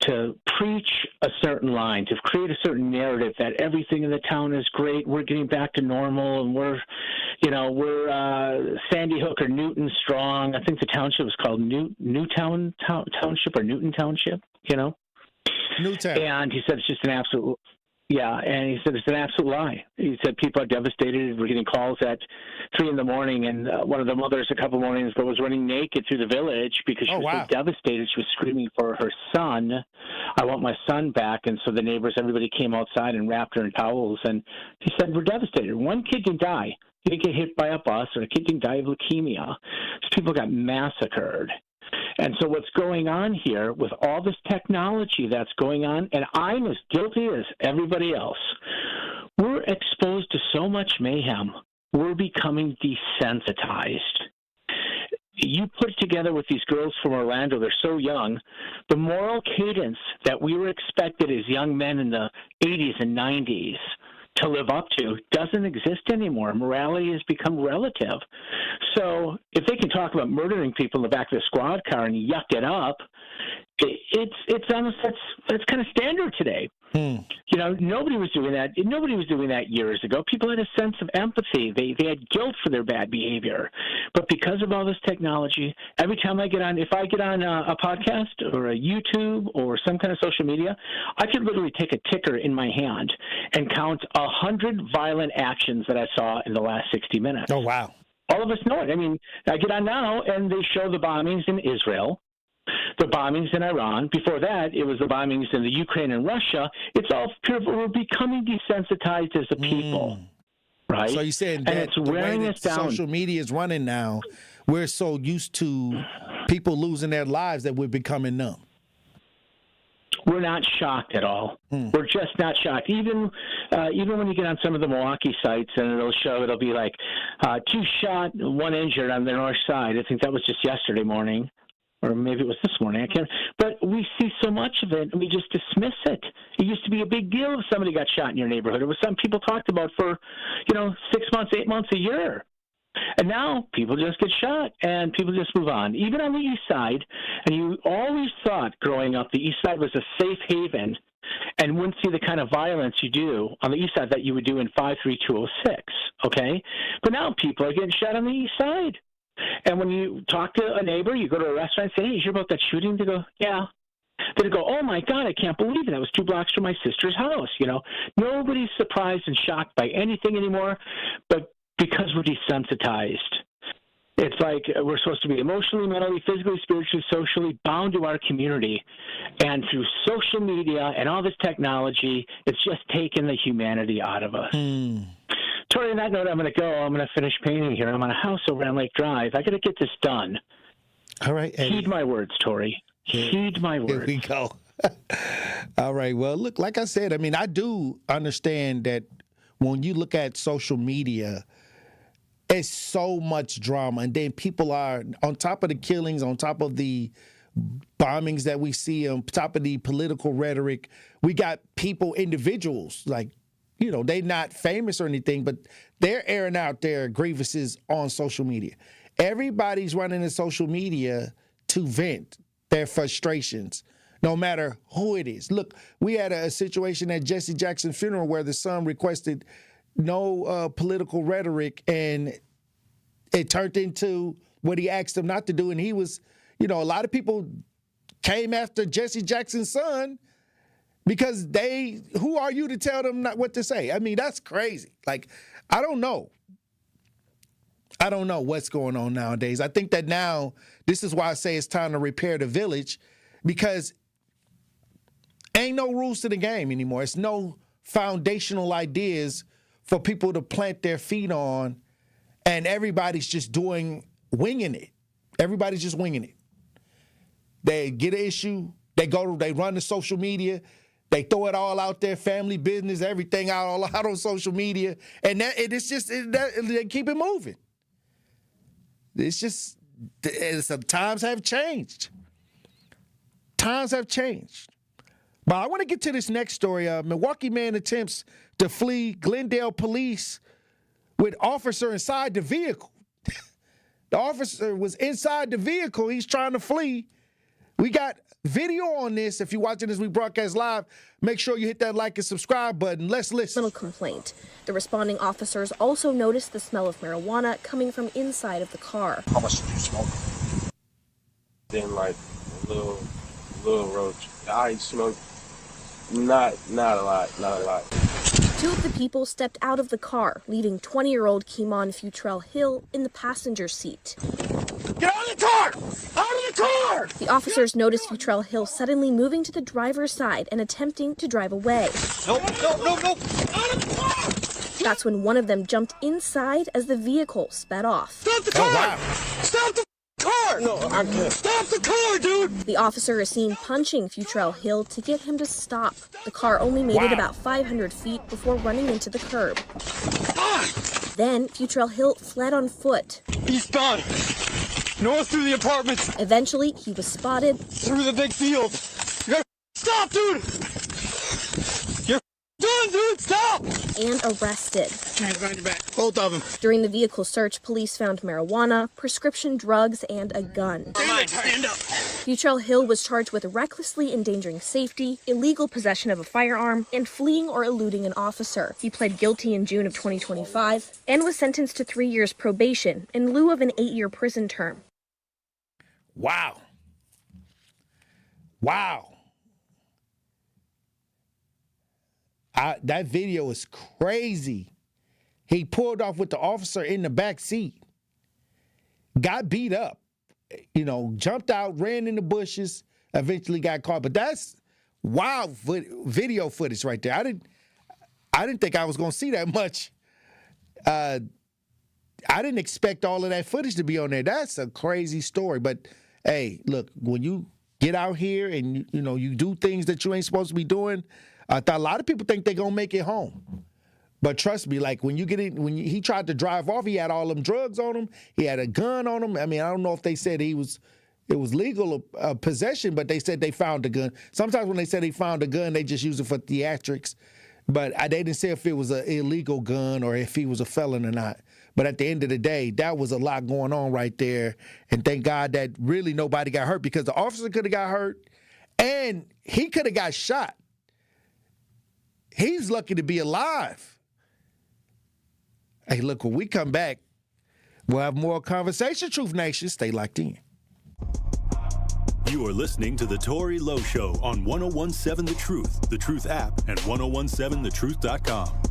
to preach a certain line, to create a certain narrative that everything in the town is great, we're getting back to normal, and we're Sandy Hook or Newton strong. I think the township was called Newtown Township or Newton Township, Newtown. And he said it's just an absolute, and he said it's an absolute lie. He said people are devastated. We're getting calls at 3 a.m, and one of the mothers a couple mornings ago was running naked through the village because she was so devastated. She was screaming for her son. I want my son back. And so the neighbors, everybody came outside and wrapped her in towels. And he said, we're devastated. One kid didn't die. He didn't get hit by a bus, or a kid didn't die of leukemia. These people got massacred. And so what's going on here with all this technology that's going on, and I'm as guilty as everybody else, we're exposed to so much mayhem. We're becoming desensitized. You put it together with these girls from Orlando, they're so young, the moral cadence that we were expected as young men in the 80s and 90s to live up to doesn't exist anymore. Morality has become relative. So if they can talk about murdering people in the back of the squad car and yuck it up, it's almost that's kind of standard today. You know, nobody was doing that. Nobody was doing that years ago. People had a sense of empathy. They had guilt for their bad behavior. But because of all this technology, every time I get on, if I get on a podcast or a YouTube or some kind of social media, I could literally take a ticker in my hand and count 100 violent actions that I saw in the last 60 minutes. Oh, wow. All of us know it. I mean, I get on now and they show the bombings in Israel, the bombings in Iran. Before that, it was the bombings in the Ukraine and Russia. It's all pure. We're becoming desensitized as a people, right? So you're saying and that it's the wearing way us that down. social media is running now, we're so used to people losing their lives that we're becoming numb. We're not shocked at all. We're just not shocked. Even when you get on some of the Milwaukee sites and it'll be like 2 shot, 1 injured on the north side. I think that was just yesterday morning. Or maybe it was this morning. I can't. But we see so much of it, and we just dismiss it. It used to be a big deal if somebody got shot in your neighborhood. It was something people talked about for, 6 months, 8 months, a year. And now people just get shot, and people just move on. Even on the east side, and you always thought growing up the east side was a safe haven and wouldn't see the kind of violence you do on the east side that you would do in 53206, okay? But now people are getting shot on the east side. And when you talk to a neighbor, you go to a restaurant and say, hey, you hear about that shooting? They go, yeah. They go, oh, my God, I can't believe it. That was 2 blocks from my sister's house. Nobody's surprised and shocked by anything anymore, but because we're desensitized. It's like we're supposed to be emotionally, mentally, physically, spiritually, socially bound to our community. And through social media and all this technology, it's just taken the humanity out of us. Tori, on that note, I'm going to go. I'm going to finish painting here. I'm on a house over on Lake Drive. I got to get this done. All right. Heed my words, Tori. Heed my words. Here we go. All right. Well, look, like I said, I mean, I do understand that when you look at social media, it's so much drama. And then people are, on top of the killings, on top of the bombings that we see, on top of the political rhetoric, we got people, individuals, like, they're not famous or anything, but they're airing out their grievances on social media. Everybody's running to social media to vent their frustrations, no matter who it is. Look, we had a situation at Jesse Jackson's funeral where the son requested no political rhetoric, and it turned into what he asked him not to do. And he was, a lot of people came after Jesse Jackson's son because who are you to tell them not what to say? I mean, that's crazy. Like, I don't know. I don't know what's going on nowadays. I think that now, this is why I say it's time to repair the village, because ain't no rules to the game anymore. It's no foundational ideas for people to plant their feet on, and everybody's just winging it. Everybody's just winging it. They get an issue, they run to social media, they throw it all out there, family business, everything all out on social media, and they keep it moving. It's just, times have changed. Times have changed. But I want to get to this next story. Milwaukee man attempts to flee Glendale police with officer inside the vehicle. The officer was inside the vehicle. He's trying to flee. We got video on this. If you're watching this, we broadcast live. Make sure you hit that like and subscribe button. Let's listen. Little complaint. The responding officers also noticed the smell of marijuana coming from inside of the car. How much did you smoke? Then like a little roach. I smoked not a lot. 2 of the people stepped out of the car, leaving 20-year-old Kimon Futrell Hill in the passenger seat. Get out of the car! Out of the car! The officers noticed Futrell Hill suddenly moving to the driver's side and attempting to drive away. No! Out of the car! That's when one of them jumped inside as the vehicle sped off. Stop the car! Oh, wow. Stop the car! No, I can't. Stop the car, dude! The officer is seen punching Futrell Hill to get him to stop. The car only made it about 500 feet before running into the curb. Then Futrell Hill fled on foot. Eastbound. North through the apartments. Eventually, he was spotted. Through the big field. You gotta stop, dude! You're done, dude! Stop! And arrested. Hands behind your back. Both of them. During the vehicle search, police found marijuana, prescription drugs, and a gun. Stand up. Futrell Hill was charged with recklessly endangering safety, illegal possession of a firearm, and fleeing or eluding an officer. He pled guilty in June of 2025 and was sentenced to 3 years probation in lieu of an 8-year prison term. Wow. Wow. That video is crazy. He pulled off with the officer in the back seat, got beat up, jumped out, ran in the bushes, eventually got caught. But that's wild video footage right there. I didn't think I was going to see that much. I didn't expect all of that footage to be on there. That's a crazy story. But hey, look, when you get out here and you do things that you ain't supposed to be doing, a lot of people think they're gonna make it home. But trust me, like when he tried to drive off, he had all them drugs on him. He had a gun on him. I mean, I don't know if they said it was legal possession, but they said they found a gun. Sometimes when they said they found a gun, they just use it for theatrics. But they didn't say if it was an illegal gun or if he was a felon or not. But at the end of the day, that was a lot going on right there. And thank God that really nobody got hurt, because the officer could have got hurt and he could have got shot. He's lucky to be alive. Hey, look, when we come back, we'll have more conversation. Truth Nation, stay locked in. You are listening to The Tory Lowe Show on 101.7 The Truth app, and 101.7thetruth.com.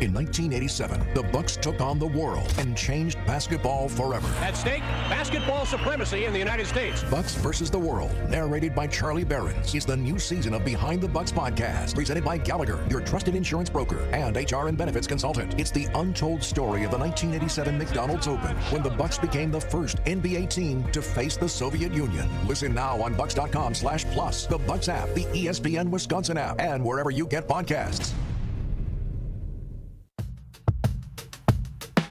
In 1987, the Bucks took on the world and changed basketball forever. At stake, basketball supremacy in the United States. Bucks versus the World, narrated by Charlie Behrens, is the new season of Behind the Bucks podcast, presented by Gallagher, your trusted insurance broker and HR and benefits consultant. It's the untold story of the 1987 McDonald's Open, when the Bucks became the first NBA team to face the Soviet Union. Listen now on bucks.com/plus, the Bucks app, the ESPN Wisconsin app, and wherever you get podcasts.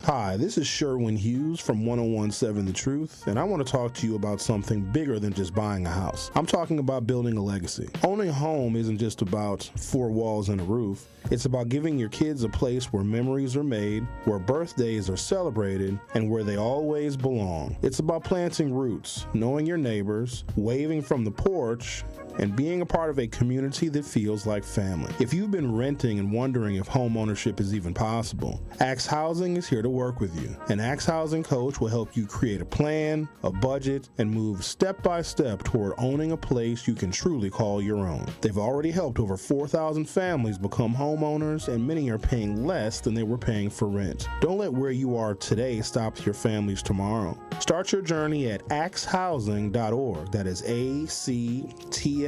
Hi, this is Sherwin Hughes from 101.7 The Truth, and I want to talk to you about something bigger than just buying a house. I'm talking about building a legacy. Owning a home isn't just about 4 walls and a roof. It's about giving your kids a place where memories are made, where birthdays are celebrated, and where they always belong. It's about planting roots, knowing your neighbors, waving from the porch, and being a part of a community that feels like family. If you've been renting and wondering if home ownership is even possible, Axe Housing is here to work with you. An Axe Housing coach will help you create a plan, a budget, and move step by step toward owning a place you can truly call your own. They've already helped over 4,000 families become homeowners, and many are paying less than they were paying for rent. Don't let where you are today stop your family's tomorrow. Start your journey at axehousing.org. That is ACTShousing.org.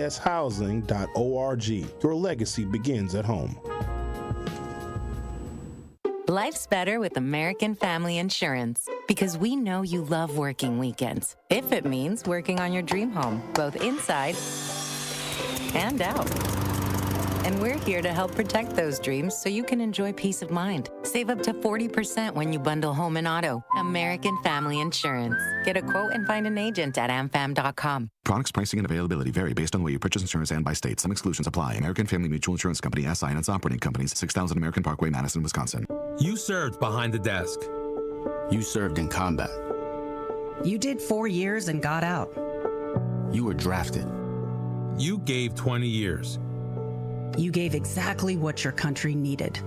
Your legacy begins at home. Life's better with American Family Insurance, because we know you love working weekends, if it means working on your dream home, both inside and out. And we're here to help protect those dreams so you can enjoy peace of mind. Save up to 40% when you bundle home and auto. American Family Insurance. Get a quote and find an agent at amfam.com. Products, pricing, and availability vary based on the way you purchase insurance and by state. Some exclusions apply. American Family Mutual Insurance Company, SI, and its operating companies, 6000 American Parkway, Madison, Wisconsin. You served behind the desk. You served in combat. You did 4 years and got out. You were drafted. You gave 20 years. You gave exactly what your country needed.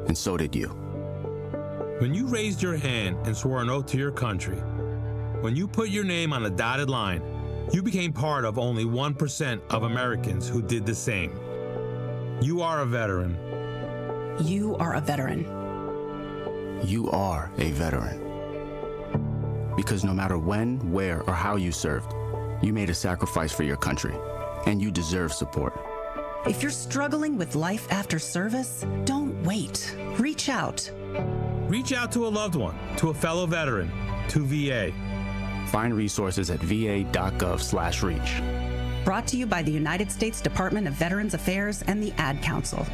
And so did you. When you raised your hand and swore an oath to your country, when you put your name on a dotted line, you became part of only 1% of Americans who did the same. You are a veteran. You are a veteran. You are a veteran. Because no matter when, where, or how you served, you made a sacrifice for your country, and you deserve support. If you're struggling with life after service, don't wait. Reach out. Reach out to a loved one, to a fellow veteran, to VA. Find resources at va.gov/reach. Brought to you by the United States Department of Veterans Affairs and the Ad Council.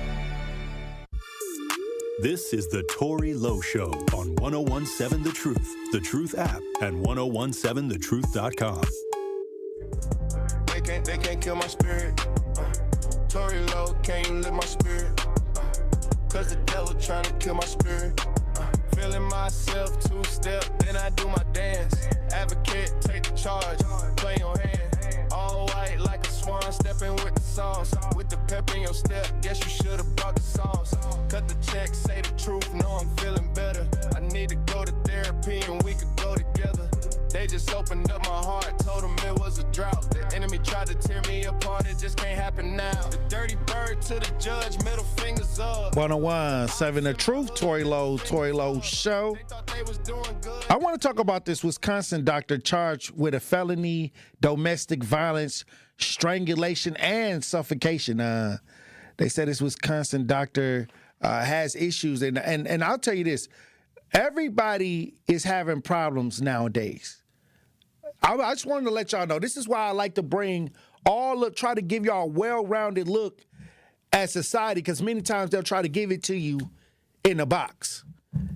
This is The Tory Lowe Show on 101.7 The Truth app, and 101.7thetruth.com. They can't kill my spirit. Tory Lowe can't lift my spirit. Cause the devil trying to kill my spirit. feeling myself, two-step, then I do my dance. Advocate, take the charge, play your hand. All white like a swan, stepping with the sauce. With the pep in your step, guess you should've brought the sauce. Cut the check, say the truth, know I'm feeling better. I need to go to therapy and we could go together. They just opened up my heart, told them it was a drought. The enemy tried to tear me apart, it just can't happen now. The dirty bird to the judge, middle fingers up. 101.7 The Truth, Tory Lowe Show. I want to talk about this Wisconsin doctor charged with a felony domestic violence, strangulation, and suffocation. They said this Wisconsin doctor has issues, and I'll tell you this, everybody is having problems nowadays. I just wanted to let y'all know, this is why I like to bring try to give y'all a well-rounded look at society, because many times they'll try to give it to you in a box.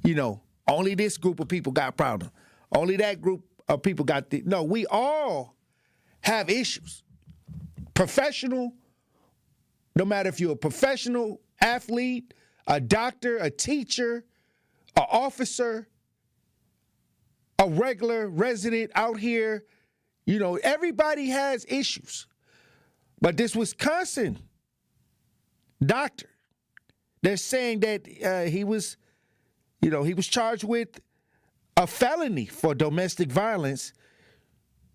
You know, only this group of people got problems. Only that group of people got no, we all have issues. Professional, no matter if you're a professional athlete, a doctor, a teacher, an officer, a regular resident out here, you know, everybody has issues. But this Wisconsin doctor, they're saying that he was charged with a felony for domestic violence,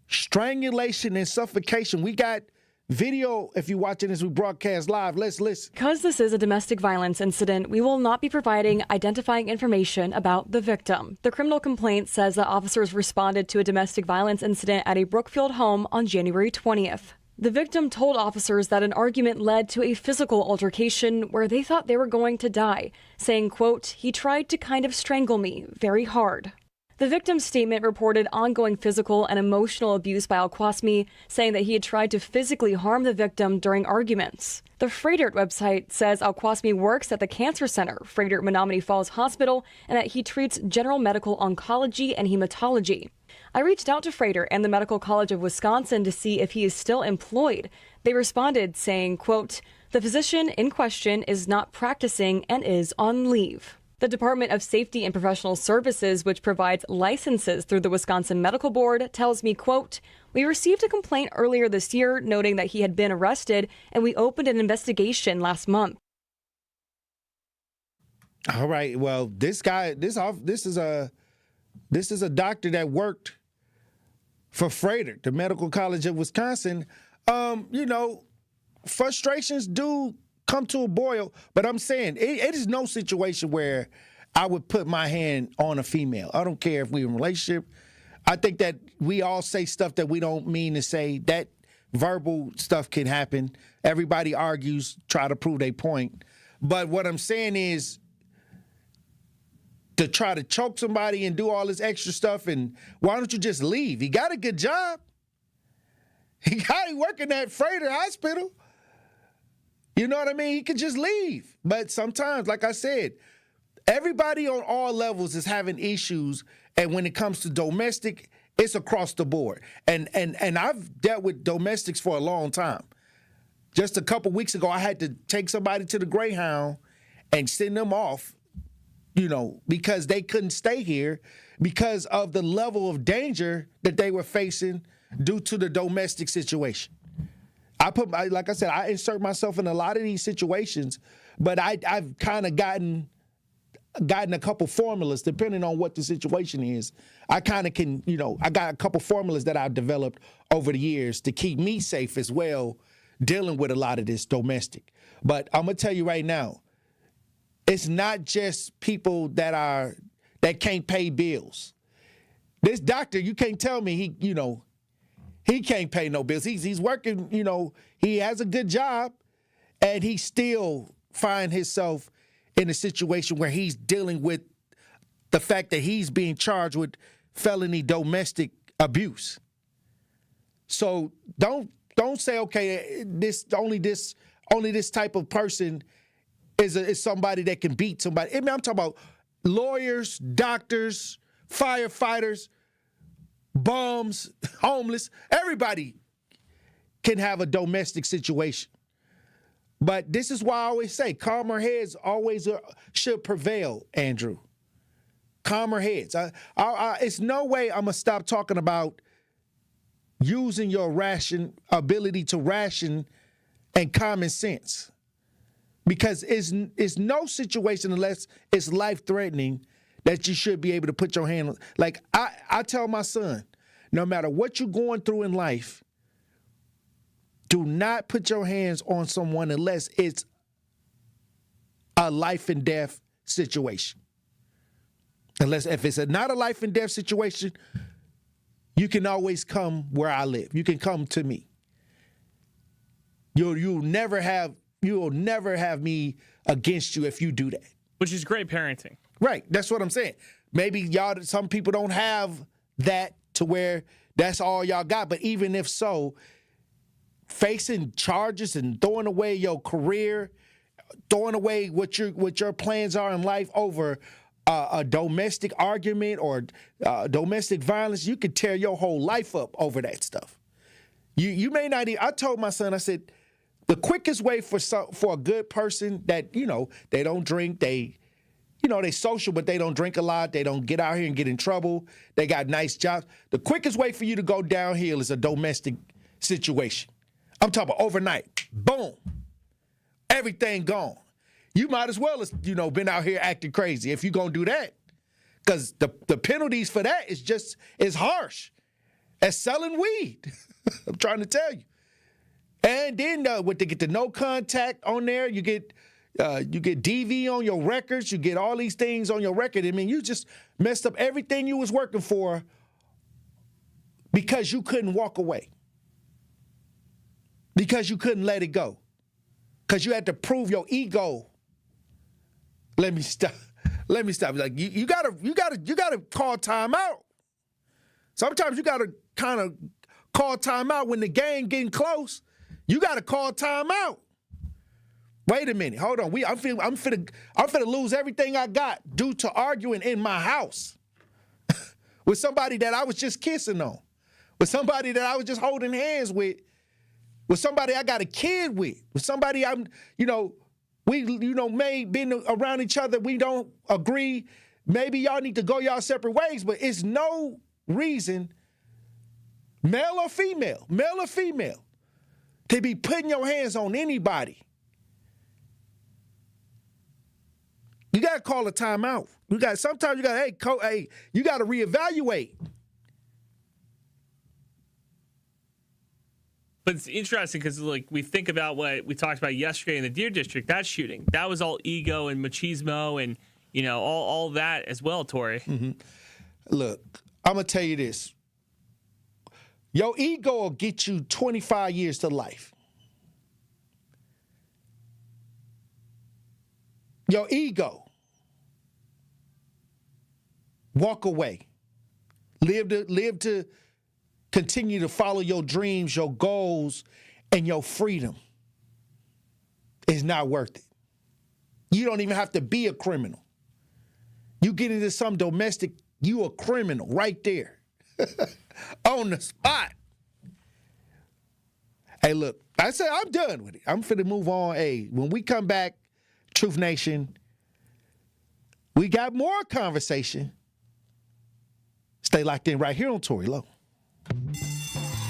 strangulation, and suffocation. We got video, if you're watching this, we broadcast live. Let's listen. Because this is a domestic violence incident, we will not be providing identifying information about the victim. The criminal complaint says that officers responded to a domestic violence incident at a Brookfield home on January 20th. The victim told officers that an argument led to a physical altercation where they thought they were going to die, saying, quote, "He tried to kind of strangle me very hard." The victim's statement reported ongoing physical and emotional abuse by Al-Qasmi, saying that he had tried to physically harm the victim during arguments. The Freighter website says Al-Qasmi works at the Cancer Center, Freighter Menominee Falls Hospital, and that he treats general medical oncology and hematology. I reached out to Freighter and the Medical College of Wisconsin to see if he is still employed. They responded saying, quote, "The physician in question is not practicing and is on leave." The Department of Safety and Professional Services, which provides licenses through the Wisconsin Medical Board, tells me, quote, "We received a complaint earlier this year noting that he had been arrested, and we opened an investigation last month." All right. Well, this is a doctor that worked for Freighter, the Medical College of Wisconsin. You know, frustrations do come to a boil, but I'm saying it is no situation where I would put my hand on a female. I don't care if we're in a relationship. I think that we all say stuff that we don't mean to say. That verbal stuff can happen. Everybody argues, try to prove their point. But what I'm saying is to try to choke somebody and do all this extra stuff, and why don't you just leave? He got a good job. He working at Freighter Hospital. You know what I mean? He could just leave. But sometimes, like I said, everybody on all levels is having issues. And when it comes to domestic, it's across the board. And I've dealt with domestics for a long time. Just a couple weeks ago, I had to take somebody to the Greyhound and send them off, you know, because they couldn't stay here because of the level of danger that they were facing due to the domestic situation. Like I said, I insert myself in a lot of these situations, but I've kind of gotten a couple formulas depending on what the situation is. I kind of can, you know, I got a couple formulas that I've developed over the years to keep me safe as well, dealing with a lot of this domestic. But I'm gonna tell you right now, it's not just people that can't pay bills. This doctor, you can't tell me he can't pay no bills. He's working, you know, he has a good job, and he still find himself in a situation where he's dealing with the fact that he's being charged with felony domestic abuse. So don't say, okay, only this type of person is somebody that can beat somebody. I mean, I'm talking about lawyers, doctors, firefighters, bums, homeless. Everybody can have a domestic situation. But this is why I always say calmer heads always should prevail, Andrew. calmer heads. It's no way I'm going to stop talking about using your ability to ration and common sense. Because it's no situation unless it's life-threatening that you should be able to put your hand on. Like, I tell my son, no matter what you're going through in life, do not put your hands on someone unless it's a life and death situation. If it's not a life and death situation, you can always come where I live. You can come to me. You'll never have me against you if you do that. Which is great parenting. Right. That's what I'm saying. Maybe some people don't have that to where that's all y'all got. But even if so, facing charges and throwing away your career, throwing away what your plans are in life over a domestic argument or domestic violence, you could tear your whole life up over that stuff. You may not even, I told my son, I said, the quickest way for a good person that, they don't drink, they social, but they don't drink a lot, they don't get out here and get in trouble, they got nice jobs. The quickest way for you to go downhill is a domestic situation. I'm talking about overnight. Boom. Everything gone. You might as well have, been out here acting crazy if you're going to do that. Because the penalties for that is harsh as selling weed. I'm trying to tell you. And then to get the no contact on there, you get DV on your records, you get all these things on your record. I mean, you just messed up everything you was working for because you couldn't walk away. Because you couldn't let it go. Because you had to prove your ego. Let me stop. Like you gotta call timeout. Sometimes you gotta kind of call timeout when the game getting close. You gotta call timeout. Wait a minute, hold on. I'm finna lose everything I got due to arguing in my house with somebody that I was just kissing on, with somebody that I was just holding hands with somebody I got a kid with somebody we may been around each other, we don't agree. Maybe y'all need to go y'all separate ways, but it's no reason, male or female, to be putting your hands on anybody. You got to call a timeout. Sometimes you got you got to reevaluate. But it's interesting because, we think about what we talked about yesterday in the Deer District, that shooting. That was all ego and machismo and, all that as well, Tori. Mm-hmm. Look, I'm going to tell you this. Your ego will get you 25 years to life. Your ego. Walk away. Live to continue to follow your dreams, your goals, and your freedom. It's not worth it. You don't even have to be a criminal. You get into some domestic, you a criminal right there. On the spot. Hey, look, I said I'm done with it. I'm finna move on. Hey, when we come back, Truth Nation, we got more conversation. Stay locked in right here on Tory Lowe.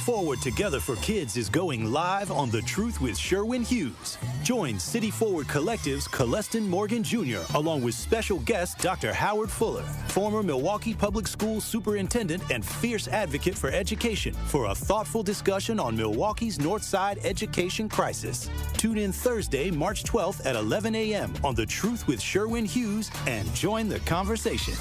Forward Together for Kids is going live on The Truth with Sherwin Hughes. Join City Forward Collective's Coleston Morgan Jr. along with special guest Dr. Howard Fuller, former Milwaukee Public Schools superintendent and fierce advocate for education, for a thoughtful discussion on Milwaukee's North Side education crisis. Tune in Thursday, March 12th at 11 a.m. on The Truth with Sherwin Hughes and join the conversation.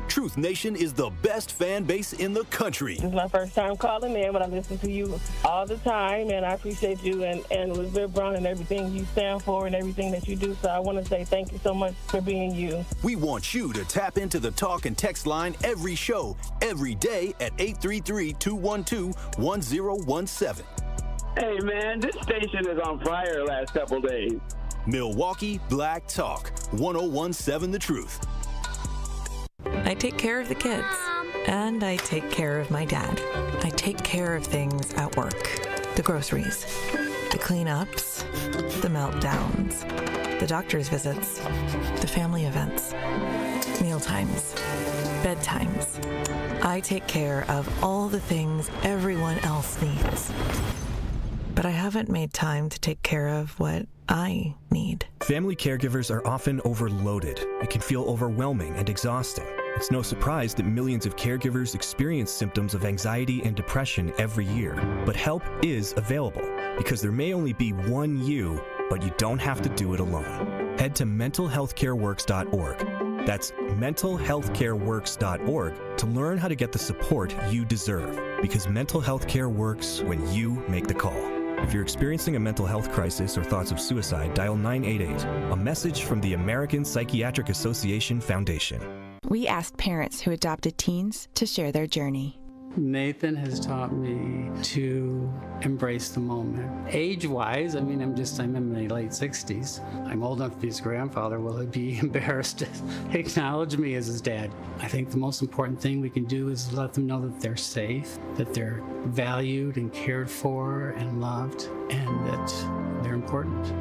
Truth Nation is the best fan base in the country. This is my first time calling in, but I listen to you all the time, and I appreciate you and Elizabeth Brown and everything you stand for and everything that you do. So I want to say thank you so much for being you. We want you to tap into the talk and text line every show, every day at 833-212-1017. Hey, man, this station is on fire the last couple days. Milwaukee Black Talk, 1017 The Truth. I take care of the kids, and I take care of my dad. I take care of things at work. The groceries, the cleanups, the meltdowns, the doctor's visits, the family events, mealtimes, bedtimes. I take care of all the things everyone else needs. But I haven't made time to take care of what I need. Family caregivers are often overloaded. It can feel overwhelming and exhausting. It's no surprise that millions of caregivers experience symptoms of anxiety and depression every year. But help is available, because there may only be one you, but you don't have to do it alone. Head to mentalhealthcareworks.org. That's mentalhealthcareworks.org to learn how to get the support you deserve, because mental health care works when you make the call. If you're experiencing a mental health crisis or thoughts of suicide, dial 988, a message from the American Psychiatric Association Foundation. We asked parents who adopted teens to share their journey. Nathan has taught me to embrace the moment. Age-wise, I'm in my late 60s. I'm old enough to be his grandfather. Will he be embarrassed to acknowledge me as his dad? I think the most important thing we can do is let them know that they're safe, that they're valued and cared for and loved, and that they're important.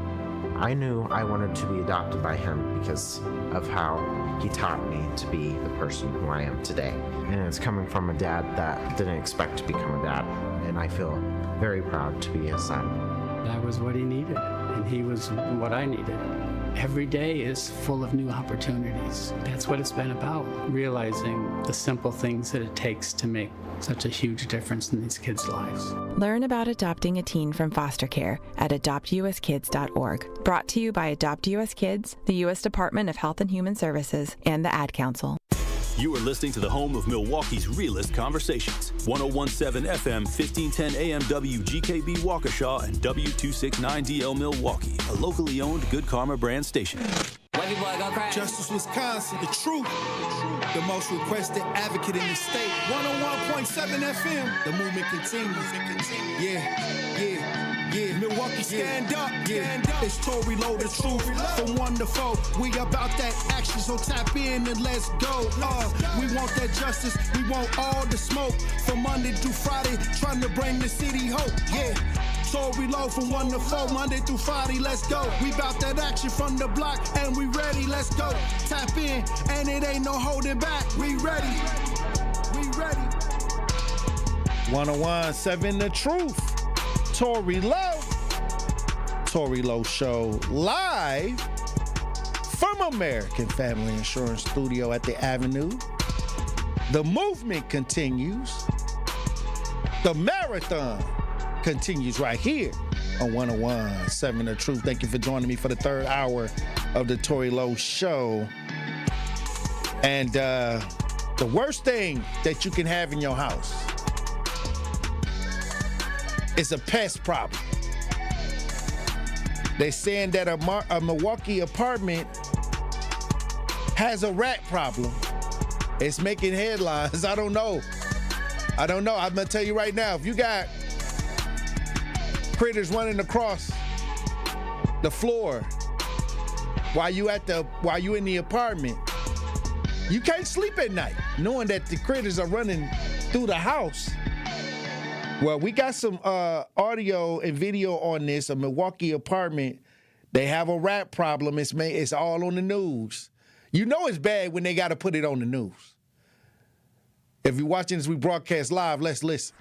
I knew I wanted to be adopted by him because of how he taught me to be the person who I am today. And it's coming from a dad that didn't expect to become a dad, and I feel very proud to be his son. I was what he needed, and he was what I needed. Every day is full of new opportunities. That's what it's been about, realizing the simple things that it takes to make such a huge difference in these kids' lives. Learn about adopting a teen from foster care at adoptuskids.org. Brought to you by Adopt US Kids, the U.S. Department of Health and Human Services, and the Ad Council. You are listening to the home of Milwaukee's realest conversations. 1017 FM, 1510 AM WGKB Waukesha and W269DL Milwaukee, a locally owned Good Karma brand station. Justice, Wisconsin, the truth. The most requested advocate in the state. 101.7 FM. The movement continues. Yeah. Milwaukee, stand up. Stand up. It's Tory Low, the truth. From 1 to 4. We about that action, so tap in and let's go. We want that justice. We want all the smoke. From Monday through Friday, trying to bring the city hope. Yeah. Tory Low from 1 to 4, Monday through Friday, let's go. We bout that action from the block, and we ready, let's go. Tap in, and it ain't no holding back. We ready. 1017 The Truth. Tory Low. Tory Low Show live from American Family Insurance Studio at the Avenue. The movement continues. The marathon continues right here on 101.7 The Truth. Thank you for joining me for the third hour of the Tory Low Show. And the worst thing that you can have in your house is a pest problem. They're saying that a Milwaukee apartment has a rat problem. It's making headlines. I don't know. I'm gonna tell you right now, if you got critters running across the floor while you in the apartment, you can't sleep at night knowing that the critters are running through the house. Well, we got some audio and video on this. A Milwaukee apartment, they have a rat problem. It's all on the news. You know it's bad when they got to put it on the news. If you're watching this, we broadcast live. Let's listen.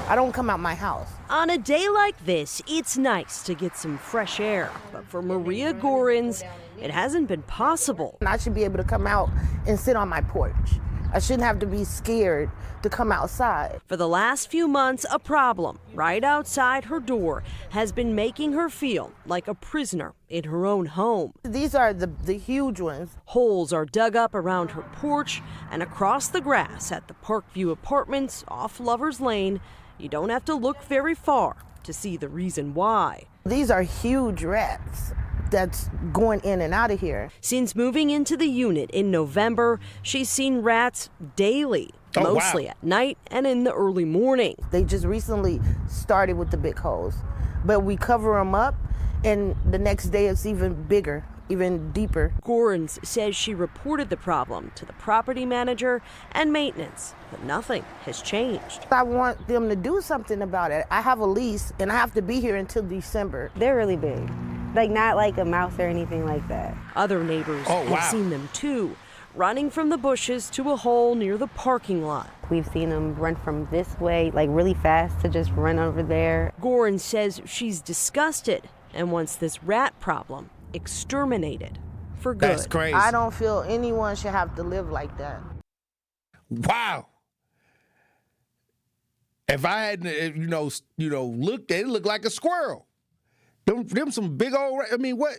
I don't come out my house. On a day like this, it's nice to get some fresh air. But for Maria Gorins, it hasn't been possible. I should be able to come out and sit on my porch. I shouldn't have to be scared to come outside. For the last few months, a problem right outside her door has been making her feel like a prisoner in her own home. These are the huge ones. Holes are dug up around her porch and across the grass at the Parkview Apartments off Lovers Lane. You don't have to look very far to see the reason why. These are huge rats that's going in and out of here. Since moving into the unit in November, she's seen rats daily, mostly at night and in the early morning. They just recently started with the big holes, but we cover them up, and the next day it's even bigger, even deeper. Gorins says she reported the problem to the property manager and maintenance, but nothing has changed. I want them to do something about it. I have a lease, and I have to be here until December. They're really big. Like, not like a mouse or anything like that. Other neighbors have seen them too, running from the bushes to a hole near the parking lot. We've seen them run from this way, like really fast, to just run over there. Gorin says she's disgusted and wants this rat problem exterminated for good. That's crazy. I don't feel anyone should have to live like that. Wow. If I hadn't, looked at it, looked like a squirrel. Them some big old, what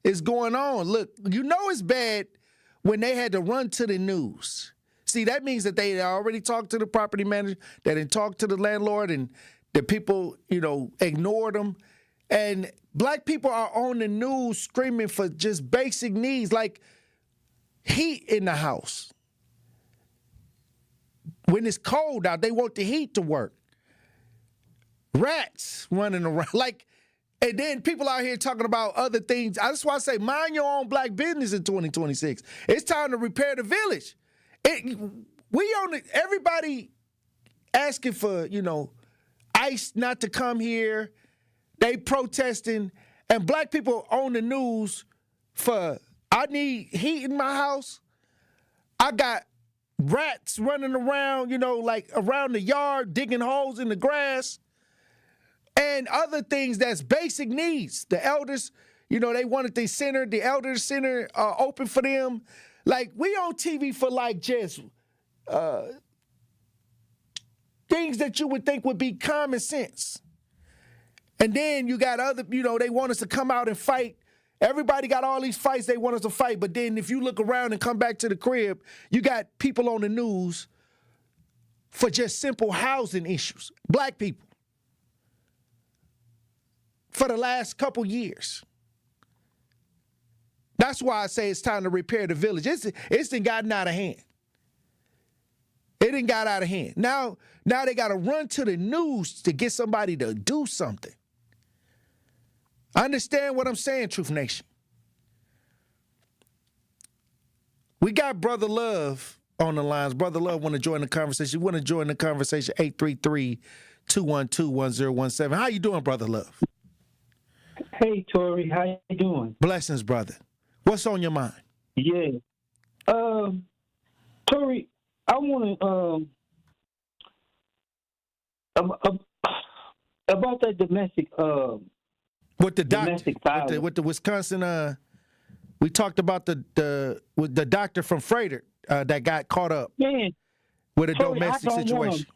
is going on? Look, it's bad when they had to run to the news. See, that means that they already talked to the property manager, they didn't talk to the landlord, and the people, ignored them. And black people are on the news screaming for just basic needs like heat in the house. When it's cold out, they want the heat to work. Rats running around. And then people out here talking about other things. That's why I say mind your own black business in 2026. It's time to repair the village. Everybody asking for, ICE not to come here. They protesting. And black people on the news for, I need heat in my house. I got rats running around, around the yard, digging holes in the grass, and other things that's basic needs. The elders, they wanted the elder center open for them. Like, we on TV for just things that you would think would be common sense. And then you got other, they want us to come out and fight. Everybody got all these fights they want us to fight, but then if you look around and come back to the crib, you got people on the news for just simple housing issues. Black people. For the last couple years. That's why I say it's time to repair the village. It's done gotten out of hand. It done got out of hand. Now they got to run to the news to get somebody to do something. Understand what I'm saying, Truth Nation. We got Brother Love on the lines. Brother Love want to join the conversation. You want to join the conversation, 833-212-1017. How you doing, Brother Love? Hey, Tori. How you doing? Blessings, brother. What's on your mind? Yeah. Tori, I want to about that domestic with the doctor, with the Wisconsin. We talked about the doctor from Freighter that got caught up with a Tori, domestic situation.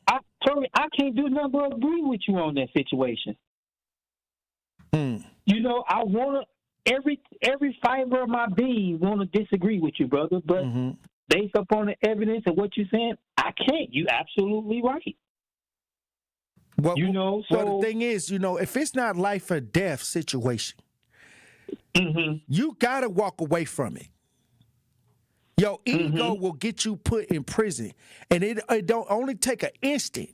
Tori, I can't do nothing but agree with you on that situation. I want to every fiber of my being want to disagree with you, brother. But based upon the evidence and what you're saying, I can't. You absolutely right. Well, the thing is, if it's not life or death situation, you got to walk away from it. Your ego will get you put in prison. And it don't only take an instant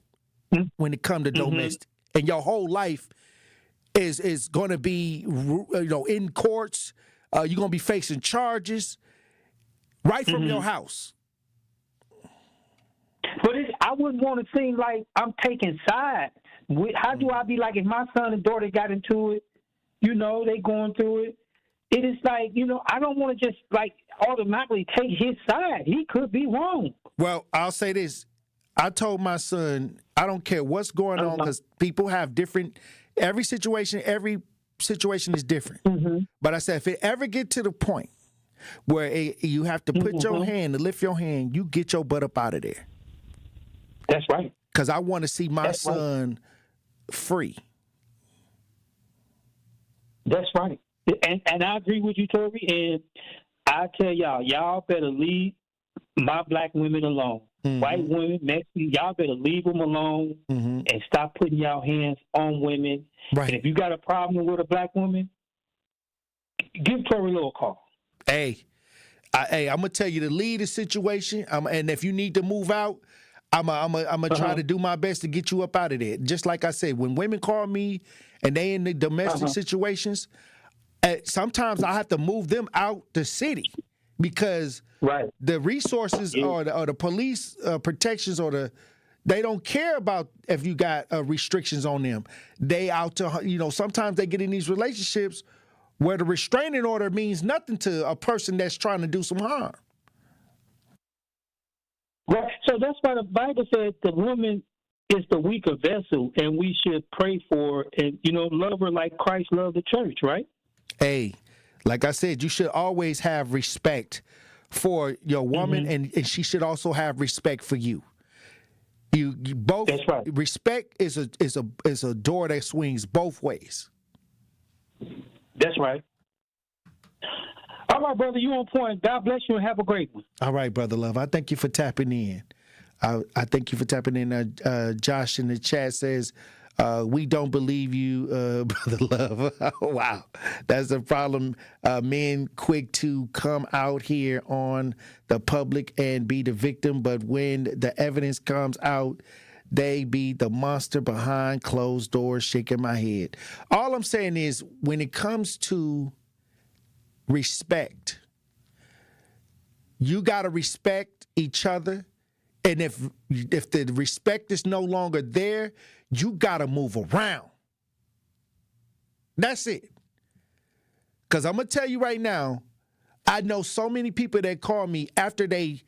when it comes to domestic. And your whole life is going to be, in courts. You're going to be facing charges right from your house. But I wouldn't want to seem like I'm taking sides. How do I be like if my son and daughter got into it, they going through it. It is like, I don't want to just automatically take his side. He could be wrong. Well, I'll say this. I told my son, I don't care what's going on because people have different, every situation is different. But I said, if it ever get to the point where you have to put your hand, to lift your hand, you get your butt up out of there. That's right. Because I want to see my son free. That's right. And I agree with you, Toby. And I tell y'all better leave my black women alone. White women, Mexican, y'all better leave them alone and stop putting y'all hands on women. Right. And if you got a problem with a black woman, give Tory a little call. Hey, I'm gonna tell you to lead the situation. And if you need to move out, I'm gonna try to do my best to get you up out of there. Just like I said, when women call me and they in the domestic situations, sometimes I have to move them out the city because the resources or the police protections they don't care about if you got restrictions on them. They out to, sometimes they get in these relationships where the restraining order means nothing to a person that's trying to do some harm. Right. So that's why the Bible says the woman is the weaker vessel, and we should pray for her and, love her like Christ loved the church, right? Hey, like I said, you should always have respect for your woman, and she should also have respect for you. You both. That's right. Respect is a door that swings both ways. That's right. All right, brother, you on point. God bless you and have a great one. All right, brother love. I thank you for tapping in. I thank you for tapping in. Josh in the chat says, we don't believe you, brother love. Wow. That's the problem. Men quick to come out here on the public and be the victim, but when the evidence comes out, they be the monster behind closed doors, shaking my head. All I'm saying is, when it comes to respect, you got to respect each other. And if the respect is no longer there, you got to move around. That's it. Because I'm going to tell you right now, I know so many people that call me after they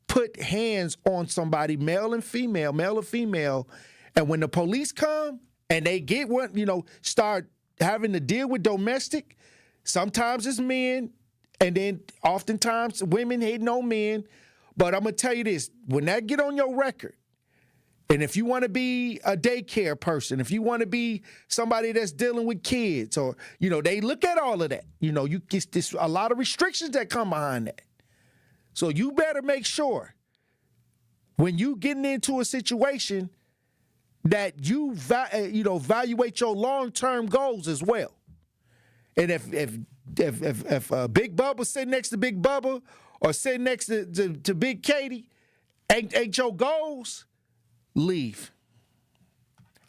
put hands on somebody, male or female, and when the police come and they get one, start having to deal with domestic, sometimes it's men, and then oftentimes women hating on men. But I'm going to tell you this, when that get on your record, and if you want to be a daycare person, if you want to be somebody that's dealing with kids, or, they look at all of that. You get this, a lot of restrictions that come behind that. So you better make sure when you getting into a situation that you evaluate your long-term goals as well. And if Big Bubba sitting next to Big Bubba or sitting next to Big Katie ain't your goals, leave.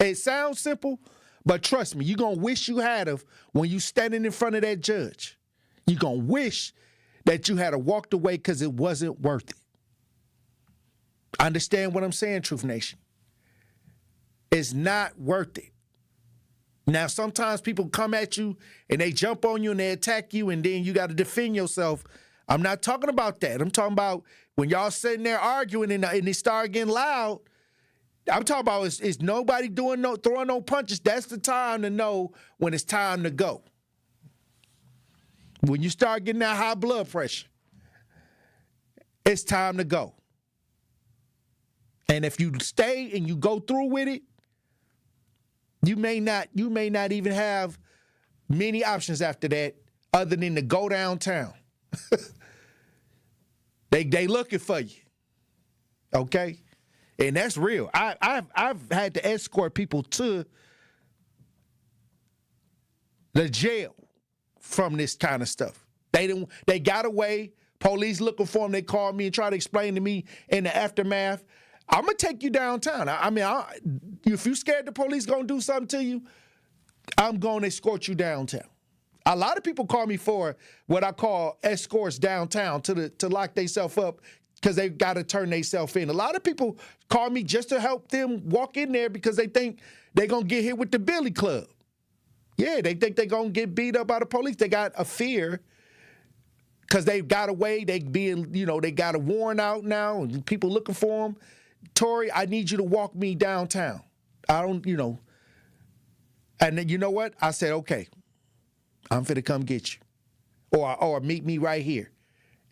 It sounds simple, but trust me, you're going to wish you had of when you standing in front of that judge. You're going to wish that you had walked away because it wasn't worth it. Understand what I'm saying, Truth Nation? It's not worth it. Now, sometimes people come at you and they jump on you and they attack you, and then you got to defend yourself. I'm not talking about that. I'm talking about when y'all sitting there arguing and they start getting loud. I'm talking about is nobody throwing no punches. That's the time to know when it's time to go. When you start getting that high blood pressure, it's time to go. And if you stay and you go through with it, you may not even have many options after that other than to go downtown. They looking for you. Okay? And that's real. I've had to escort people to the jail from this kind of stuff. They got away. Police looking for them. They called me and tried to explain to me in the aftermath. I'm going to take you downtown. If you scared the police going to do something to you, I'm going to escort you downtown. A lot of people call me for what I call escorts downtown to lock themselves up because they got to turn themselves in. A lot of people call me just to help them walk in there because they think they're going to get hit with the billy club. Yeah, they think they're going to get beat up by the police. They got a fear because they got away. They got a warrant out now and people looking for them. Tori, I need you to walk me downtown. And then you know what? I said, okay, I'm finna come get you. Or meet me right here,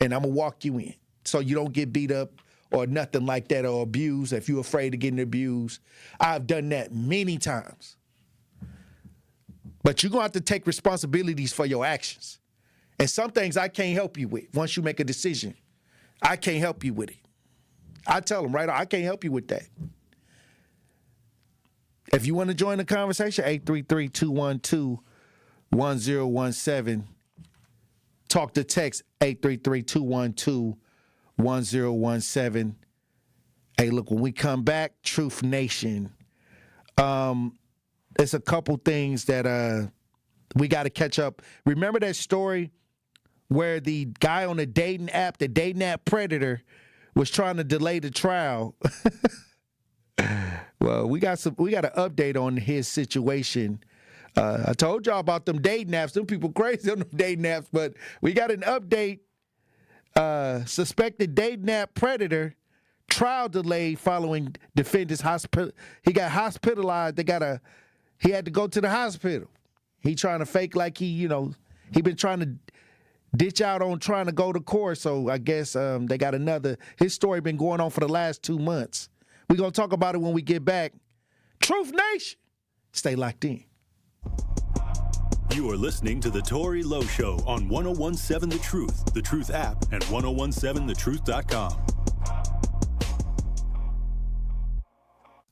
and I'm gonna walk you in so you don't get beat up or nothing like that or abused if you're afraid of getting abused. I've done that many times. But you're gonna have to take responsibilities for your actions. And some things I can't help you with. Once you make a decision, I can't help you with it. I tell them right on, I can't help you with that. If you want to join the conversation, 833-212-1017. Talk to text 833-212-1017. Hey, look, when we come back, Truth Nation, there's a couple things that we got to catch up. Remember that story where the guy on the dating app predator, was trying to delay the trial? Well, we got an update on his situation. I told y'all about them dating apps. Them people crazy on them dating apps, but we got an update. Suspected dating app predator, trial delayed following defendant's hospital. He got hospitalized. He had to go to the hospital. He trying to fake like he been trying to ditch out on trying to go to court. So I guess they got his story been going on for the last 2 months. We're going to talk about it when we get back. Truth Nation, stay locked in. You are listening to The Tory Lowe Show on 1017 The Truth app, and 1017thetruth.com.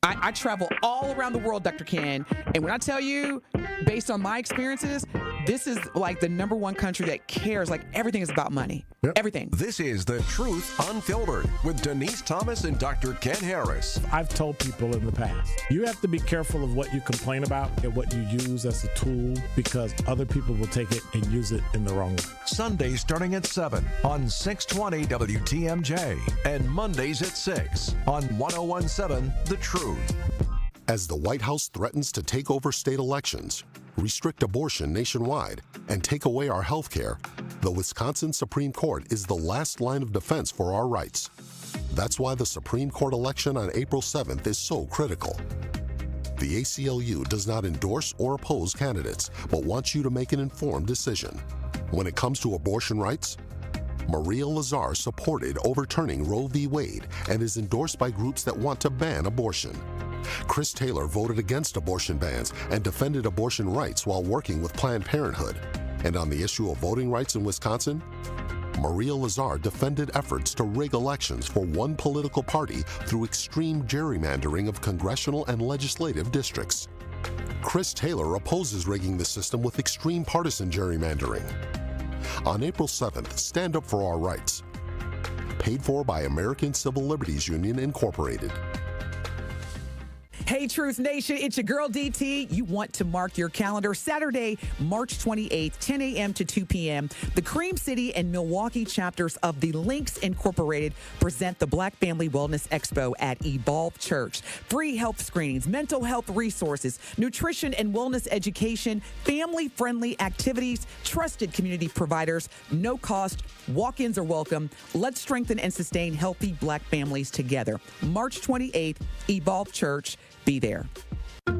I travel all around the world, Dr. Ken, and when I tell you, based on my experiences, this is like the number one country that cares. Like, everything is about money. Yep. Everything. This is The Truth Unfiltered with Denise Thomas and Dr. Ken Harris. I've told people in the past, you have to be careful of what you complain about and what you use as a tool, because other people will take it and use it in the wrong way. Sundays starting at 7 on 620 WTMJ and Mondays at 6 on 1017 The Truth. As the White House threatens to take over state elections, restrict abortion nationwide, and take away our health care, the Wisconsin Supreme Court is the last line of defense for our rights. That's why the Supreme Court election on April 7th is so critical. The ACLU does not endorse or oppose candidates, but wants you to make an informed decision. When it comes to abortion rights, Maria Lazar supported overturning Roe v. Wade and is endorsed by groups that want to ban abortion. Chris Taylor voted against abortion bans and defended abortion rights while working with Planned Parenthood. And on the issue of voting rights in Wisconsin, Maria Lazar defended efforts to rig elections for one political party through extreme gerrymandering of congressional and legislative districts. Chris Taylor opposes rigging the system with extreme partisan gerrymandering. On April 7th, stand up for our rights. Paid for by American Civil Liberties Union, Incorporated. Hey, Truth Nation, it's your girl DT. You want to mark your calendar. Saturday, March 28th, 10 a.m. to 2 p.m. The Cream City and Milwaukee chapters of the Links Incorporated present the Black Family Wellness Expo at Evolve Church. Free health screenings, mental health resources, nutrition and wellness education, family-friendly activities, trusted community providers, no cost, walk-ins are welcome. Let's strengthen and sustain healthy Black families together. March 28th, Evolve Church. Be there.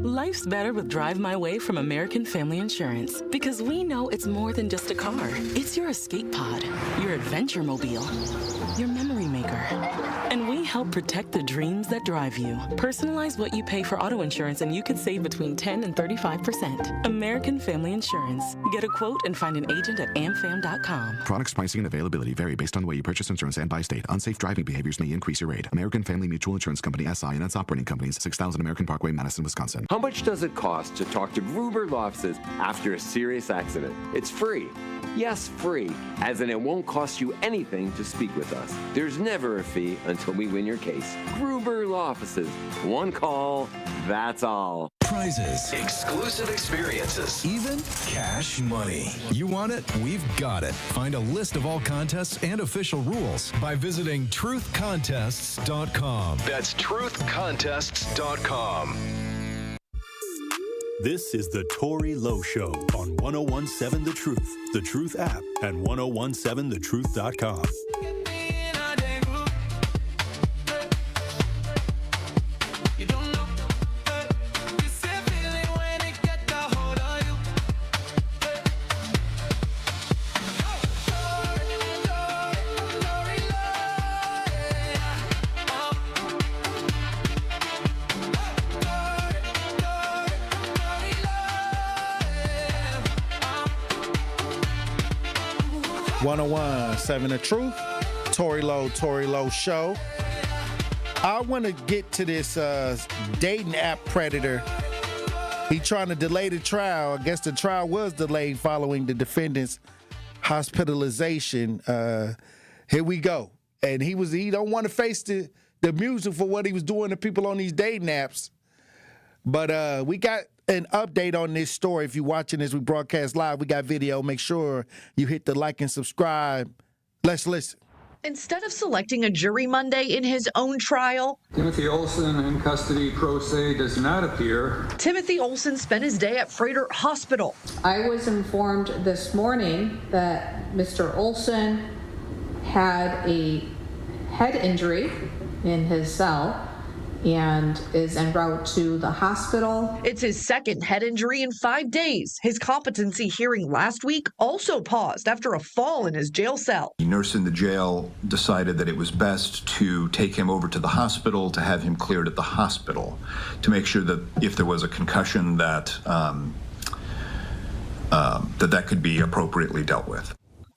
Life's better with Drive My Way from American Family Insurance, because we know it's more than just a car. It's your escape pod, your adventure mobile, your memory maker. And we help protect the dreams that drive you. Personalize what you pay for auto insurance and you could save between 10 and 35%. American Family Insurance. Get a quote and find an agent at amfam.com. Products, pricing, and availability vary based on the way you purchase insurance and by state. Unsafe driving behaviors may increase your rate. American Family Mutual Insurance Company, SI, and its operating companies, 6000 American Parkway, Madison, Wisconsin. How much does it cost to talk to Gruber's offices after a serious accident? It's free. Yes, free, as in it won't cost you anything to speak with us. There's never a fee until we win your case. Gruber Law Offices. One call, that's all. Prizes, exclusive experiences, even cash money. You want it? We've got it. Find a list of all contests and official rules by visiting truthcontests.com. That's truthcontests.com. This is The Tory Lowe Show on 1017 The Truth app, and 1017thetruth.com. Seven The Truth, Tory Lowe Show. I want to get to this dating app predator. He trying to delay the trial. I guess the trial was delayed following the defendant's hospitalization. Here we go. And he don't want to face the music for what he was doing to people on these dating apps. But we got an update on this story. If you're watching this, we broadcast live. We got video. Make sure you hit the like and subscribe. Let's listen. Instead of selecting a jury Monday in his own trial, Timothy Olson in custody pro se does not appear. Timothy Olson spent his day at Freighter Hospital. I was informed this morning that Mr. Olson had a head injury in his cell and is en route to the hospital. It's his second head injury in 5 days. His competency hearing last week also paused after a fall in his jail cell. The nurse in the jail decided that it was best to take him over to the hospital, to have him cleared at the hospital, to make sure that if there was a concussion that that could be appropriately dealt with.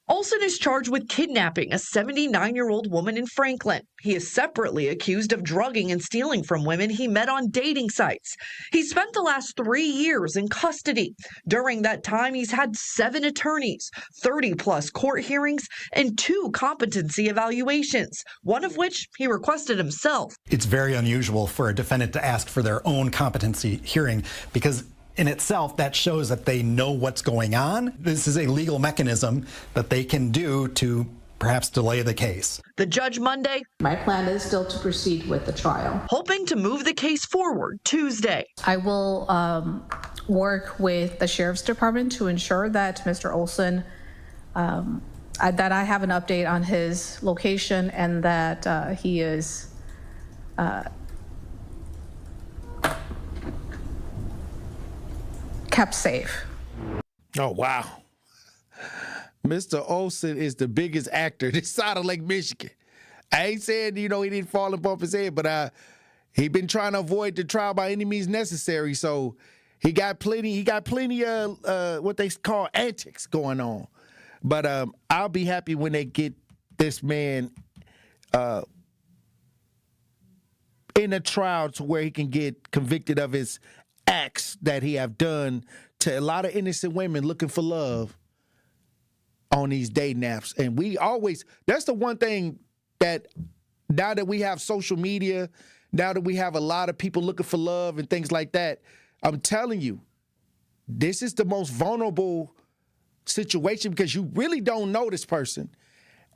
Olson is charged with kidnapping a 79-year-old woman in Franklin. He is separately accused of drugging and stealing from women he met on dating sites. He spent the last 3 years in custody. During that time, he's had 7 attorneys, 30-plus court hearings, and 2 competency evaluations, one of which he requested himself. It's very unusual for a defendant to ask for their own competency hearing because in itself, that shows that they know what's going on. This is a legal mechanism that they can do to perhaps delay the case. The judge Monday. My plan is still to proceed with the trial. Hoping to move the case forward Tuesday. I will work with the Sheriff's Department to ensure that Mr. Olson, that I have an update on his location and that he is kept safe. Oh, wow. Mr. Olson is the biggest actor this side of Lake Michigan. I ain't saying, he didn't fall and bump his head, but he been trying to avoid the trial by any means necessary. So he got plenty of what they call antics going on. But I'll be happy when they get this man in a trial to where he can get convicted of his acts that he have done to a lot of innocent women looking for love on these dating apps. And that's the one thing that now that we have social media, now that we have a lot of people looking for love and things like that, I'm telling you, this is the most vulnerable situation because you really don't know this person.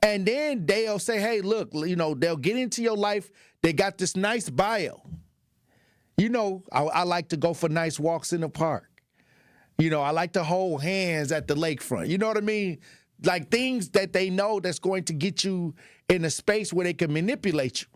And then they'll say, hey, look, they'll get into your life. They got this nice bio. I like to go for nice walks in the park. I like to hold hands at the lakefront. You know what I mean? Like things that they know that's going to get you in a space where they can manipulate you.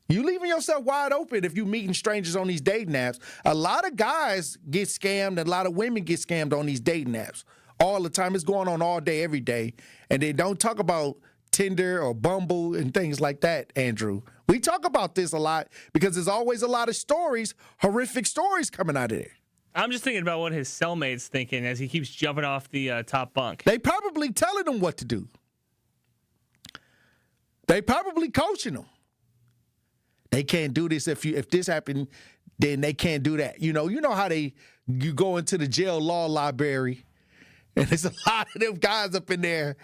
You leaving yourself wide open if you meeting strangers on these dating apps. A lot of guys get scammed and a lot of women get scammed on these dating apps all the time. It's going on all day, every day. And they don't talk about Tinder or Bumble and things like that, Andrew. We talk about this a lot because there's always a lot of stories, horrific stories coming out of there. I'm just thinking about what his cellmate's thinking as he keeps jumping off the top bunk. They probably telling him what to do. They probably coaching him. They can't do this if this happened, then they can't do that. You know how you go into the jail law library and there's a lot of them guys up in there.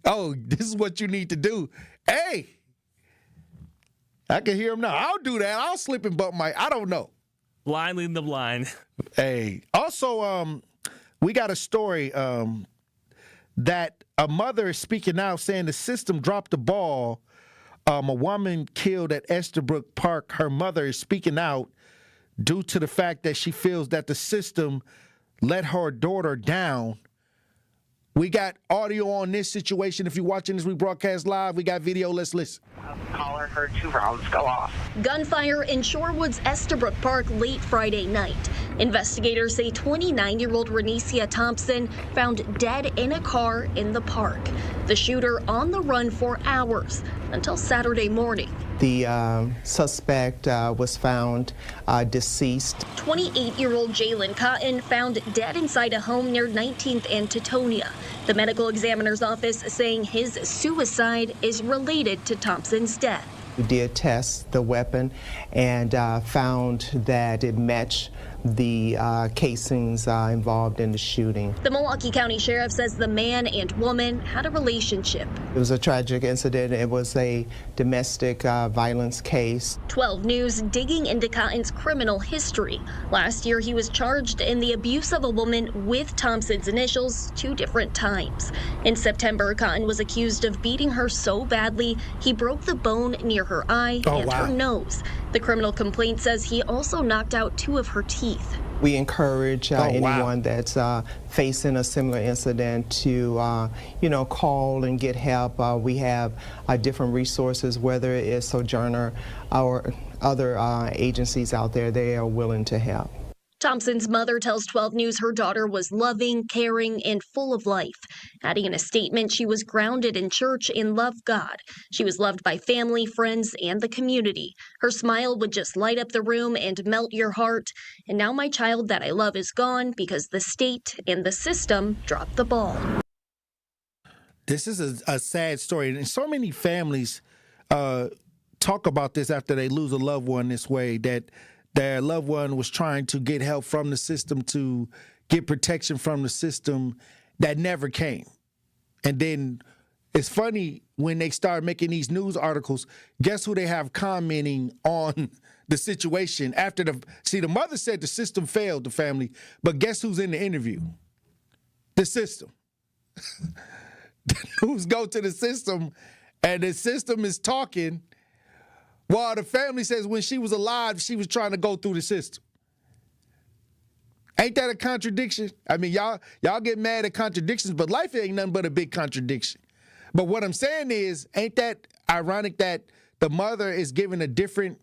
Oh, this is what you need to do. Hey, I can hear him now. I'll do that. I'll slip and bump I don't know. Blind leading the blind. Hey, also, we got a story that a mother is speaking out saying the system dropped the ball. A woman killed at Estabrook Park. Her mother is speaking out due to the fact that she feels that the system let her daughter down. We got audio on this situation. If you're watching this rebroadcast live, we got video. Let's listen. Caller heard 2 rounds go off. Gunfire in Shorewood's Estabrook Park late Friday night. Investigators say 29-year-old Renesia Thompson found dead in a car in the park. The shooter on the run for hours until Saturday morning. The suspect was found deceased. 28-year-old Jalen Cotton found dead inside a home near 19th and Teutonia. The medical examiner's office saying his suicide is related to Thompson's death. We did test the weapon and found that it matched the casings involved in the shooting. The Milwaukee County Sheriff says the man and woman had a relationship. It was a tragic incident. It was a domestic violence case. 12 News digging into Cotton's criminal history. Last year, he was charged in the abuse of a woman with Thompson's initials 2 different times. In September, Cotton was accused of beating her so badly he broke the bone near her eye and her nose. The criminal complaint says he also knocked out 2 of her teeth. We encourage anyone that's facing a similar incident to, call and get help. We have different resources, whether it's Sojourner or other agencies out there. They are willing to help. Thompson's mother tells 12 News her daughter was loving, caring, and full of life. Adding in a statement, she was grounded in church and loved God. She was loved by family, friends, and the community. Her smile would just light up the room and melt your heart. And now my child that I love is gone because the state and the system dropped the ball. This is a sad story. And so many families talk about this after they lose a loved one this way, that their loved one was trying to get help from the system, to get protection from the system that never came. And then it's funny when they start making these news articles, guess who they have commenting on the situation after the mother said the system failed the family, but guess who's in the interview? The system. Who's go to the system and the system is talking while the family says when she was alive, she was trying to go through the system. Ain't that a contradiction? I mean, y'all get mad at contradictions, but life ain't nothing but a big contradiction. But what I'm saying is, ain't that ironic that the mother is giving a different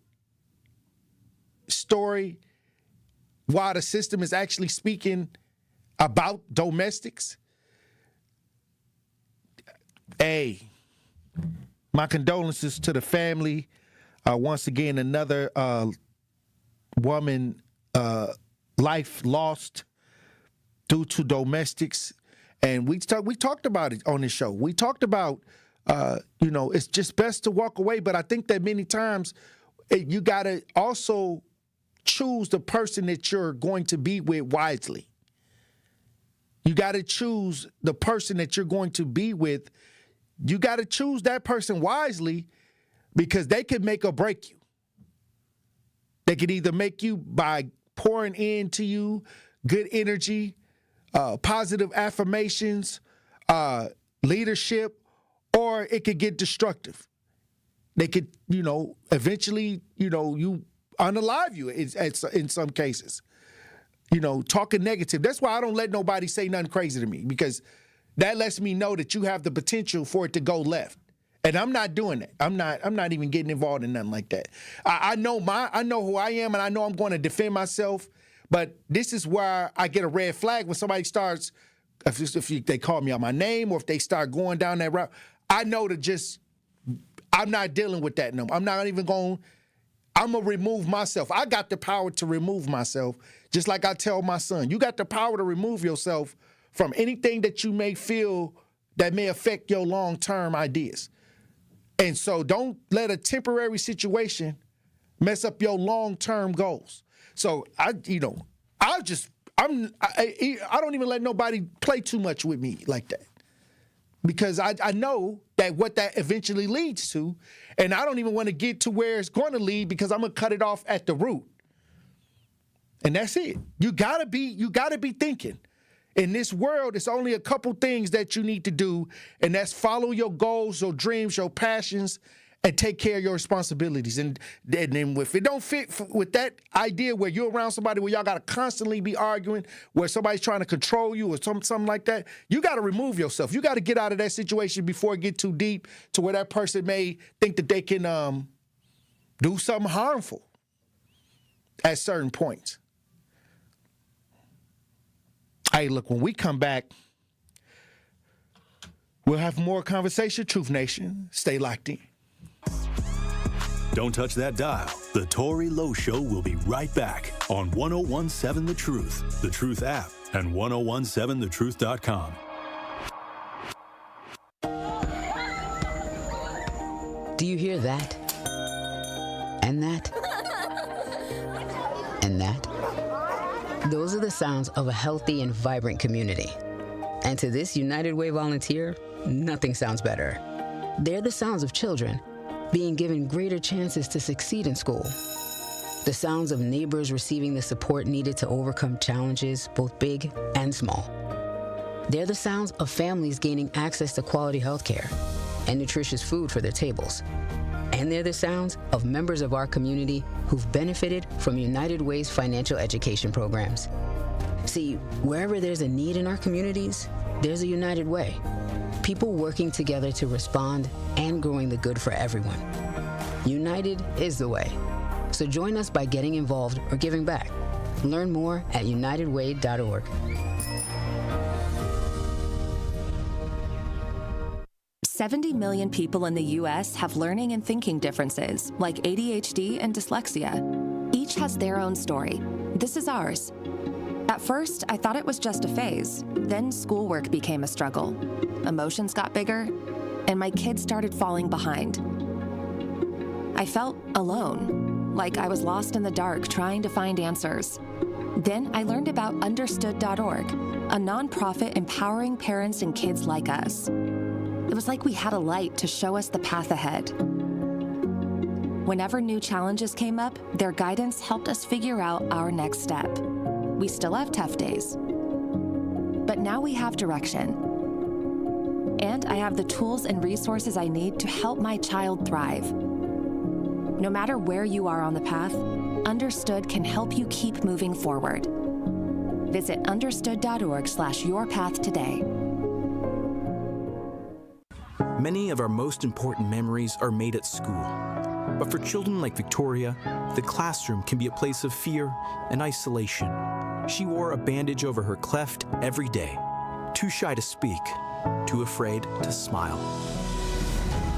story while the system is actually speaking about domestics? Hey, my condolences to the family. Once again, another woman life lost due to domestics. And we talked about it on this show. We talked about, it's just best to walk away. But I think that many times you got to also choose the person that you're going to be with wisely. You got to choose the person that you're going to be with. You got to choose that person wisely, because they could make or break you. They could either make you by pouring into you good energy, positive affirmations, leadership, or it could get destructive. They could, eventually, you unalive you in some cases. Talking negative. That's why I don't let nobody say nothing crazy to me, because that lets me know that you have the potential for it to go left. And I'm not doing that. I'm not even getting involved in nothing like that. I know who I am, and I know I'm going to defend myself. But this is where I get a red flag when somebody starts, if they call me out my name, or if they start going down that route. I know I'm not dealing with that no more. I'm going to remove myself. I got the power to remove myself, just like I tell my son. You got the power to remove yourself from anything that you may feel that may affect your long-term ideas. And so don't let a temporary situation mess up your long-term goals. So I don't even let nobody play too much with me like that, because I know that what that eventually leads to, and I don't even want to get to where it's going to lead, because I'm going to cut it off at the root. And that's it. You gotta be thinking. In this world, it's only a couple things that you need to do, and that's follow your goals, your dreams, your passions, and take care of your responsibilities. And then if it don't fit with that idea where you're around somebody where y'all got to constantly be arguing, where somebody's trying to control you or something like that, you got to remove yourself. You got to get out of that situation before it get too deep to where that person may think that they can do something harmful at certain points. Hey, look, when we come back, we'll have more conversation. Truth Nation, stay locked in. Don't touch that dial. The Tory Lowe Show will be right back on 1017 The Truth, The Truth app, and 1017thetruth.com. Do you hear that? And that? And that? Those are the sounds of a healthy and vibrant community. And to this United Way volunteer, nothing sounds better. They're the sounds of children being given greater chances to succeed in school. The sounds of neighbors receiving the support needed to overcome challenges, both big and small. They're the sounds of families gaining access to quality health care and nutritious food for their tables. And they're the sounds of members of our community who've benefited from United Way's financial education programs. See, wherever there's a need in our communities, there's a United Way. People working together to respond and growing the good for everyone. United is the way. So join us by getting involved or giving back. Learn more at unitedway.org. 70 million people in the U.S. have learning and thinking differences, like ADHD and dyslexia. Each has their own story. This is ours. At first, I thought it was just a phase. Then schoolwork became a struggle. Emotions got bigger, and my kids started falling behind. I felt alone, like I was lost in the dark trying to find answers. Then I learned about Understood.org, a nonprofit empowering parents and kids like us. It was like we had a light to show us the path ahead. Whenever new challenges came up, their guidance helped us figure out our next step. We still have tough days, but now we have direction. And I have the tools and resources I need to help my child thrive. No matter where you are on the path, Understood can help you keep moving forward. Visit understood.org/yourpath today. Many of our most important memories are made at school. But for children like Victoria, the classroom can be a place of fear and isolation. She wore a bandage over her cleft every day, too shy to speak, too afraid to smile.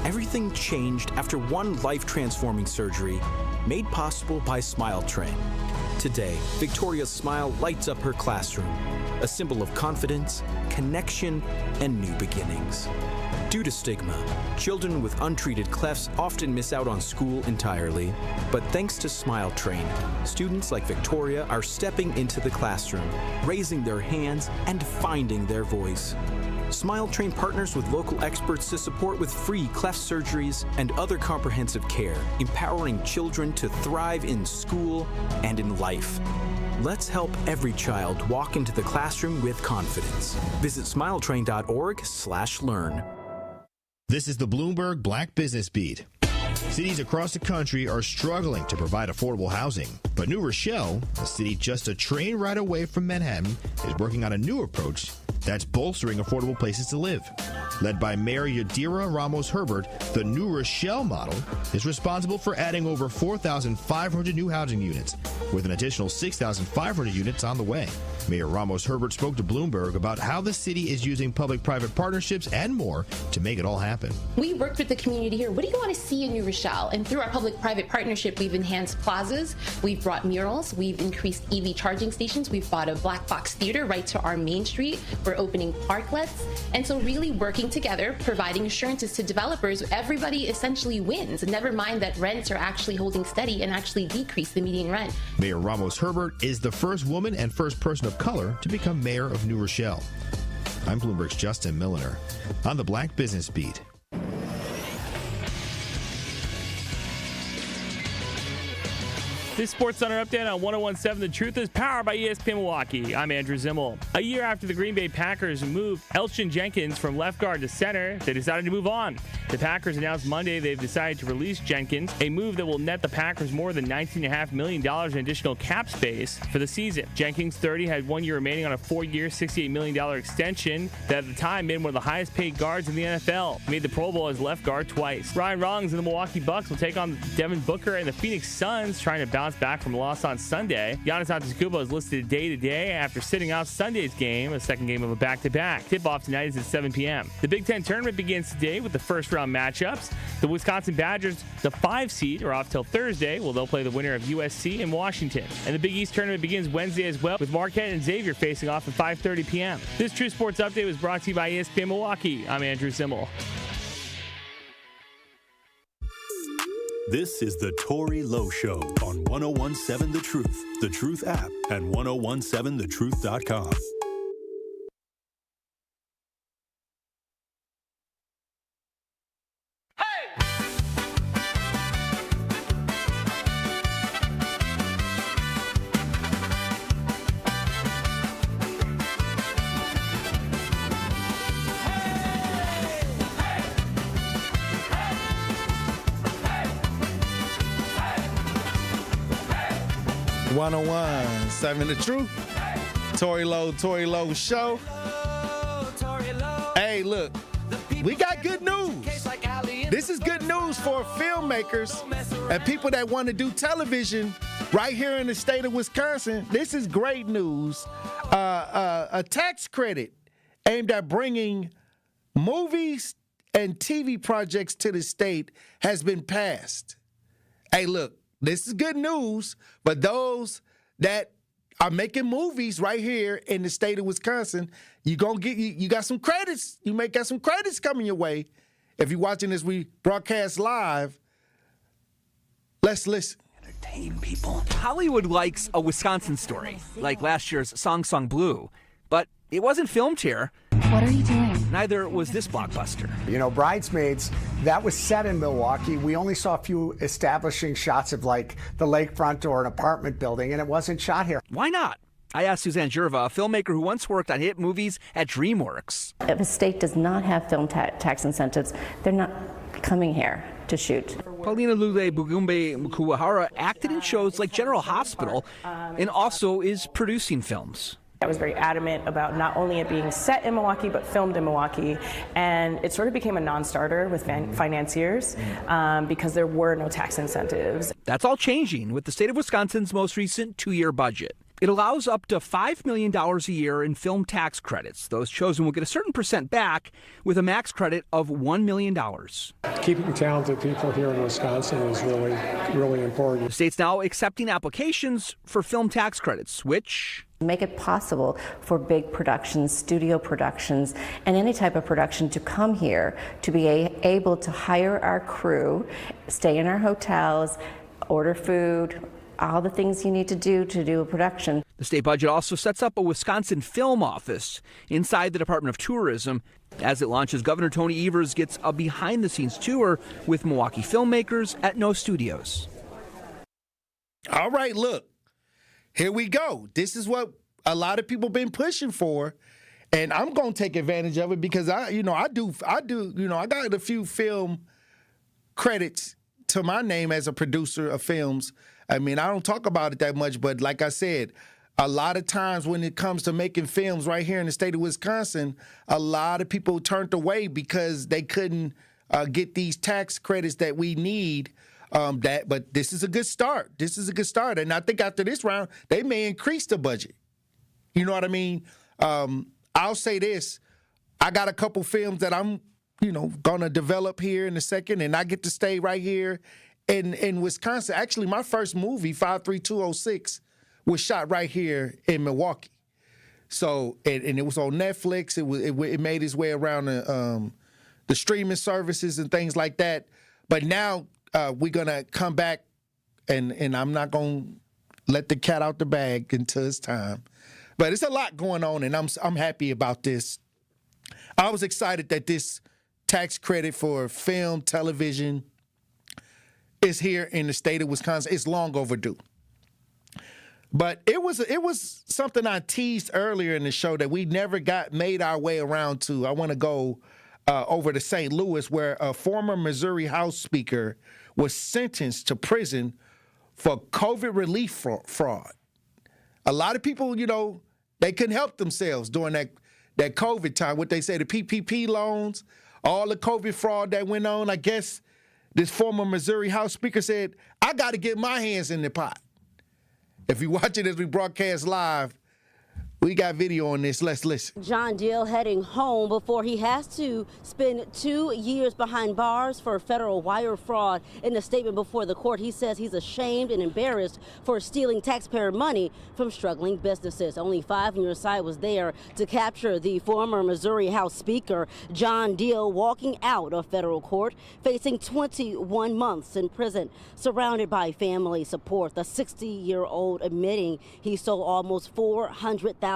Everything changed after one life-transforming surgery made possible by Smile Train. Today, Victoria's smile lights up her classroom, a symbol of confidence, connection, and new beginnings. Due to stigma, children with untreated clefts often miss out on school entirely. But thanks to Smile Train, students like Victoria are stepping into the classroom, raising their hands, and finding their voice. Smile Train partners with local experts to support with free cleft surgeries and other comprehensive care, empowering children to thrive in school and in life. Let's help every child walk into the classroom with confidence. Visit smiletrain.org/learn. This is the Bloomberg Black Business Beat. Cities across the country are struggling to provide affordable housing, but New Rochelle, a city just a train ride away from Manhattan, is working on a new approach that's bolstering affordable places to live. Led by Mayor Yadira Ramos-Herbert, the New Rochelle model is responsible for adding over 4,500 new housing units, with an additional 6,500 units on the way. Mayor Ramos-Herbert spoke to Bloomberg about how the city is using public-private partnerships and more to make it all happen. We worked with the community here. What do you want to see in New Rochelle? And through our public-private partnership, we've enhanced plazas, we've brought murals, we've increased EV charging stations, we've bought a black box theater right to our main street, we're opening parklets, and so really working together, providing assurances to developers, everybody essentially wins, never mind that rents are actually holding steady and actually decrease the median rent. Mayor Ramos-Herbert is the first woman and first person of color to become mayor of New Rochelle. I'm Bloomberg's Justin Milliner on the Black Business Beat. This Sports Center update on 101.7 The Truth is powered by ESPN Milwaukee. I'm Andrew Zimmel. A year after the Green Bay Packers moved Elgton Jenkins from left guard to center, they decided to move on. The Packers announced Monday they've decided to release Jenkins, a move that will net the Packers more than $19.5 million in additional cap space for the season. Jenkins, 30, had 1 year remaining on a 4-year, $68 million extension that at the time made one of the highest paid guards in the NFL. He made the Pro Bowl as left guard twice. Ryan Rongs and the Milwaukee Bucks will take on Devin Booker and the Phoenix Suns, trying to bounce back from a loss on Sunday. Giannis Antetokounmpo is listed day-to-day after sitting out Sunday's game, a second game of a back-to-back. Tip-off tonight is at 7 p.m. The Big Ten tournament begins today with the first-round matchups. The Wisconsin Badgers, the 5 seed, are off till Thursday. They'll play the winner of USC and Washington. And the Big East tournament begins Wednesday as well, with Marquette and Xavier facing off at 5:30 p.m. This True Sports Update was brought to you by ESPN Milwaukee. I'm Andrew Zimmel. This is the Tori Lowe Show on 1017 The Truth app, and 1017thetruth.com. Seven The Truth. Tori Lowe Show. Hey, look, we got good news. This is good news for filmmakers and people that want to do television right here in the state of Wisconsin. This is great news. A tax credit aimed at bringing movies and TV projects to the state has been passed. Hey, look, this is good news, but those that are making movies right here in the state of Wisconsin, you got some credits. You may got some credits coming your way. If you're watching this, we broadcast live. Let's listen. Entertain people. Hollywood likes a Wisconsin story, like last year's Song Song Blue, but it wasn't filmed here. What are you doing? Neither was this blockbuster. You know, Bridesmaids, that was set in Milwaukee. We only saw a few establishing shots of like the lakefront or an apartment building, and it wasn't shot here. Why not? I asked Suzanne Gerva, a filmmaker who once worked on hit movies at DreamWorks. If a state does not have film tax incentives, they're not coming here to shoot. Paulina Lule Bugumbe Mukuwahara acted in shows like General Hospital and also is producing films. I was very adamant about not only it being set in Milwaukee, but filmed in Milwaukee. And it sort of became a non-starter with financiers because there were no tax incentives. That's all changing with the state of Wisconsin's most recent 2-year budget. It allows up to $5 million a year in film tax credits. Those chosen will get a certain percent back with a max credit of $1 million. Keeping talented people here in Wisconsin is really, really important. The state's now accepting applications for film tax credits, which make it possible for big productions, studio productions, and any type of production to come here, to be able to hire our crew, stay in our hotels, order food, all the things you need to do a production. The state budget also sets up a Wisconsin film office inside the Department of Tourism. As it launches, Governor Tony Evers gets a behind-the-scenes tour with Milwaukee filmmakers at No Studios. All right, look, here we go. This is what a lot of people been pushing for, and I'm going to take advantage of it because I got a few film credits to my name as a producer of films. I mean, I don't talk about it that much, but like I said, a lot of times when it comes to making films right here in the state of Wisconsin, a lot of people turned away because they couldn't get these tax credits that we need. But this is a good start. This is a good start. And I think after this round, they may increase the budget. You know what I mean? I'll say this. I got a couple films that I'm, going to develop here in a second, and I get to stay right here in Wisconsin. Actually, my first movie, 53206, was shot right here in Milwaukee. So, and it was on Netflix. It made its way around the streaming services and things like that. But now we're going to come back, and I'm not going to let the cat out the bag until it's time. But it's a lot going on, and I'm happy about this. I was excited that this tax credit for film, television is here in the state of Wisconsin. It's long overdue. But it was something I teased earlier in the show that we never made our way around to. I want to go over to St. Louis, where a former Missouri House Speaker was sentenced to prison for COVID relief fraud. A lot of people, they couldn't help themselves during that COVID time. What they say, the PPP loans, all the COVID fraud that went on. I guess this former Missouri House Speaker said, I got to get my hands in the pot. If you watch it as we broadcast live, We got video on this. Let's listen. John Deal heading home before he has to spend 2 years behind bars for federal wire fraud. In a statement before the court, he says he's ashamed and embarrassed for stealing taxpayer money from struggling businesses. Only 5 News side was there to capture the former Missouri House Speaker, John Deal, walking out of federal court, facing 21 months in prison. Surrounded by family support, the 60-year-old admitting he stole almost $400,000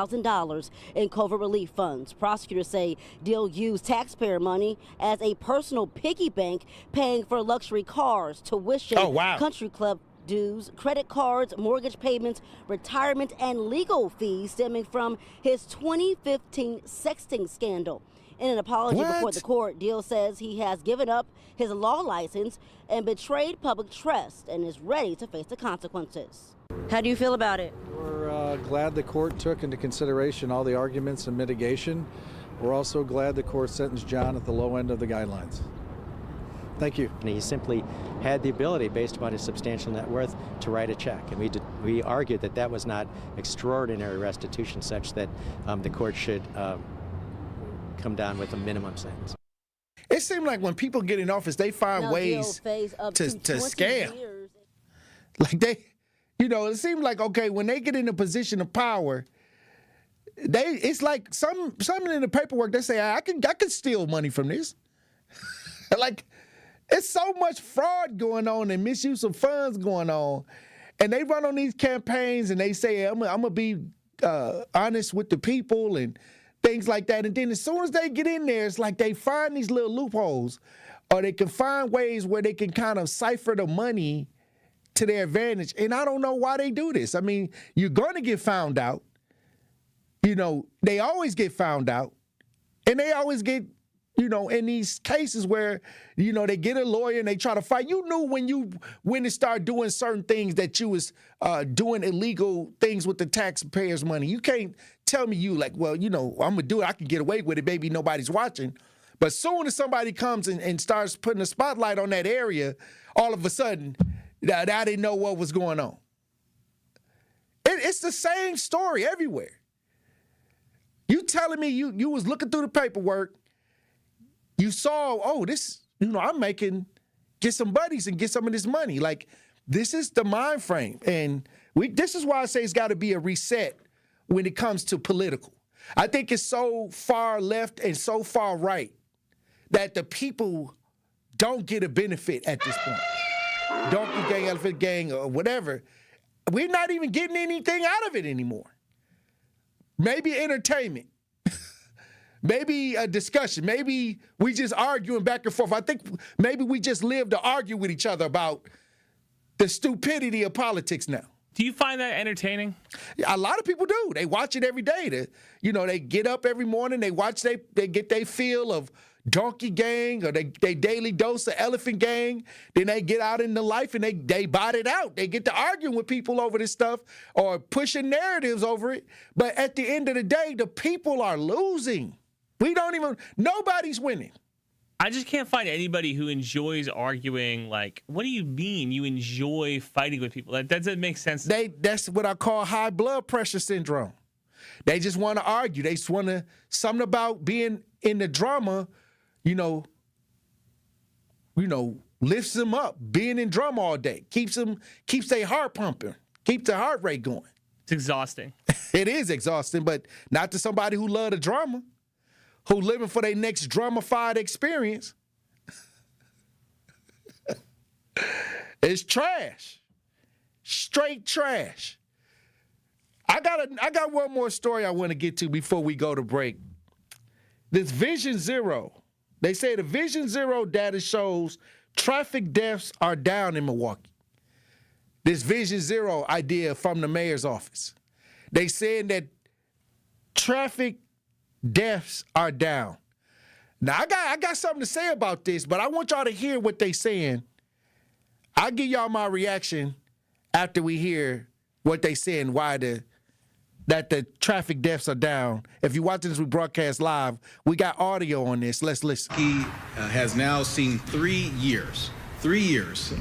in COVID relief funds. Prosecutors say Deal used taxpayer money as a personal piggy bank, paying for luxury cars, tuition, country club dues, credit cards, mortgage payments, retirement, and legal fees stemming from his 2015 sexting scandal. In an apology before the court, Deal says he has given up his law license and betrayed public trust and is ready to face the consequences. How do you feel about it? We're glad the court took into consideration all the arguments and mitigation. We're also glad the court sentenced John at the low end of the guidelines. Thank you. And he simply had the ability, based upon his substantial net worth, to write a check. And we argued that that was not extraordinary restitution such that the court should come down with a minimum sentence. It seemed like when people get in office, they find ways to scam. Like it seemed like, okay, when they get in a position of power, it's like something in the paperwork, they say, I could steal money from this. Like, it's so much fraud going on and misuse of funds going on. And they run on these campaigns and they say, I'm going to be honest with the people and things like that. And then as soon as they get in there, it's like they find these little loopholes, or they can find ways where they can kind of cipher the money to their advantage. And I don't know why they do this. I mean, you're going to get found out. They always get found out. And they always get, in these cases where, they get a lawyer and they try to fight. You knew when to start doing certain things that you was doing illegal things with the taxpayers' money. You can't tell me I'm going to do it. I can get away with it. Maybe nobody's watching. But as soon as somebody comes and starts putting a spotlight on that area, all of a sudden, I didn't know what was going on. It's the same story everywhere. You telling me you was looking through the paperwork, you saw, get some buddies and get some of this money. Like, this is the mind frame. And this is why I say it's got to be a reset when it comes to political. I think it's so far left and so far right that the people don't get a benefit at this point. Donkey gang, elephant gang, or whatever. We're not even getting anything out of it anymore. Maybe entertainment. Maybe a discussion. Maybe we just arguing back and forth. I think maybe we just live to argue with each other about the stupidity of politics now. Do you find that entertaining? A lot of people do. They watch it every day. They get up every morning. They watch. They get their feel of Donkey Gang or they daily dose of Elephant Gang. Then they get out into life and they bite it out. They get to arguing with people over this stuff or pushing narratives over it. But at the end of the day, the people are losing. Nobody's winning. I just can't find anybody who enjoys arguing. Like, what do you mean you enjoy fighting with people? That doesn't make sense. That's what I call high blood pressure syndrome. They just want to argue. They just want to, something about being in the drama, lifts them up. Being in drama all day keeps their heart pumping, keeps their heart rate going. It's exhausting. It is exhausting, but not to somebody who love the drama, who living for their next drama-fied experience. It's trash. Straight trash. I got one more story I want to get to before we go to break. This Vision Zero. They say the Vision Zero data shows traffic deaths are down in Milwaukee. This Vision Zero idea from the mayor's office. They saying that traffic deaths are down. Now, I got something to say about this, but I want y'all to hear what they saying. I'll give y'all my reaction after we hear what they saying, that the traffic deaths are down. If you're watching this, we broadcast live. We got audio on this. Let's listen. He has now seen 3 years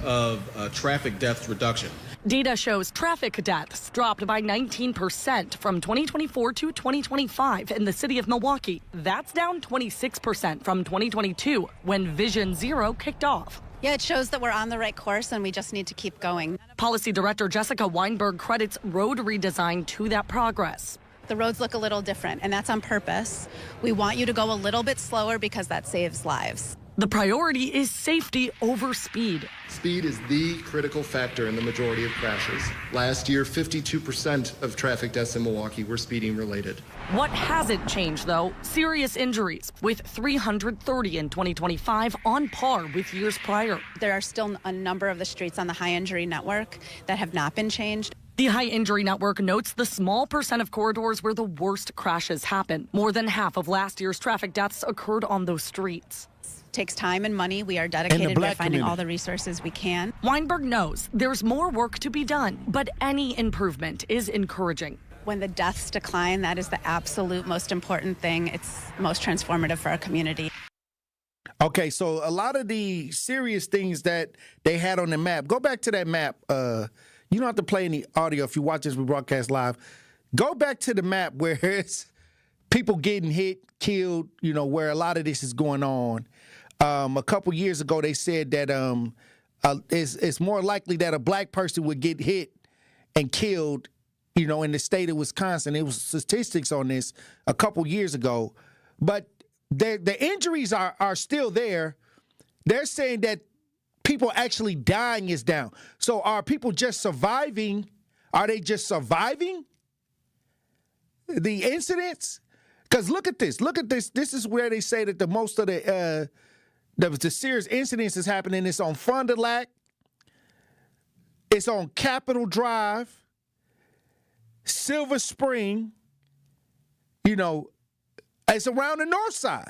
of traffic deaths reduction. Data shows traffic deaths dropped by 19% from 2024 to 2025 in the city of Milwaukee. That's down 26% from 2022 when Vision Zero kicked off. Yeah, it shows that we're on the right course and we just need to keep going. Policy Director Jessica Weinberg credits road redesign to that progress. The roads look a little different, and that's on purpose. We want you to go a little bit slower because that saves lives. The priority is safety over speed. Speed is the critical factor in the majority of crashes. Last year, 52% of traffic deaths in Milwaukee were speeding related. What hasn't changed, though? Serious injuries, with 330 in 2025, on par with years prior. There are still a number of the streets on the high injury network that have not been changed. The High Injury Network notes the small percent of corridors where the worst crashes happen. More than half of last year's traffic deaths occurred on those streets. It takes time and money. We are dedicated to finding all the resources we can. Weinberg knows there's more work to be done, but any improvement is encouraging. When the deaths decline, that is the absolute most important thing. It's most transformative for our community. Okay, so a lot of the serious things that they had on the map, go back to that map. You don't have to play any audio if you watch this rebroadcast live. Go back to the map where it's people getting hit, killed, where a lot of this is going on. A couple years ago, they said that it's more likely that a black person would get hit and killed, in the state of Wisconsin. It was statistics on this a couple years ago. But the injuries are still there. They're saying that people actually dying is down. So are people just surviving? Are they just surviving the incidents? Because look at this. Look at this. This is where they say that the most of the serious incidents is happening. It's on Fond du Lac. It's on Capitol Drive, Silver Spring. It's around the north side.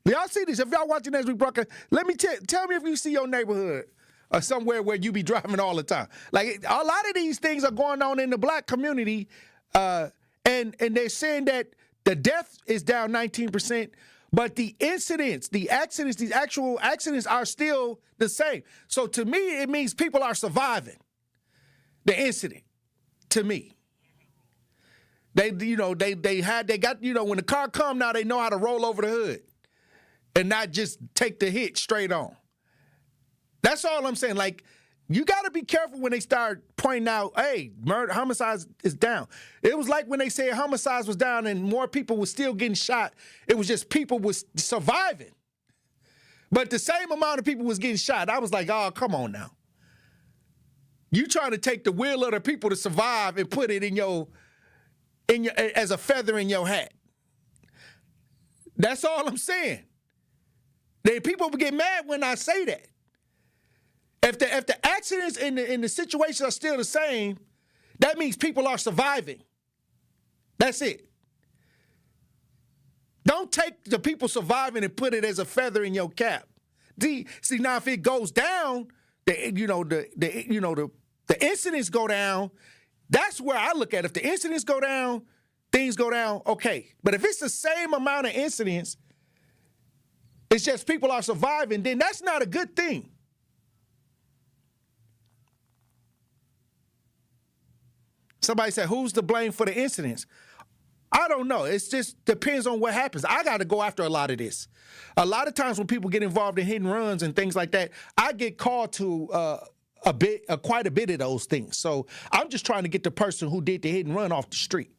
Y'all see this? If y'all watching this rebroadcast, let me tell me if you see your neighborhood or somewhere where you be driving all the time. Like, a lot of these things are going on in the black community, and they're saying that the death is down 19%, but the incidents, the accidents, these actual accidents are still the same. So to me, it means people are surviving the incident. To me, they got when the car come now, they know how to roll over the hood and not just take the hit straight on. That's all I'm saying. Like, you got to be careful when they start pointing out, hey, murder, homicides is down. It was like when they said homicides was down and more people were still getting shot. It was just people was surviving. But the same amount of people was getting shot. I was like, oh, come on now. You trying to take the will of the people to survive and put it in your as a feather in your hat. That's all I'm saying. People get mad when I say that. If the accidents and the situations are still the same, that means people are surviving. That's it. Don't take the people surviving and put it as a feather in your cap. See now if it goes down, the incidents go down. That's where I look at it. If the incidents go down, things go down, okay. But if it's the same amount of incidents, it's just people are surviving, then that's not a good thing. Somebody said, who's to blame for the incidents? I don't know. It just depends on what happens. I got to go after a lot of this. A lot of times when people get involved in hit and runs and things like that, I get called to quite a bit of those things. So I'm just trying to get the person who did the hit and run off the street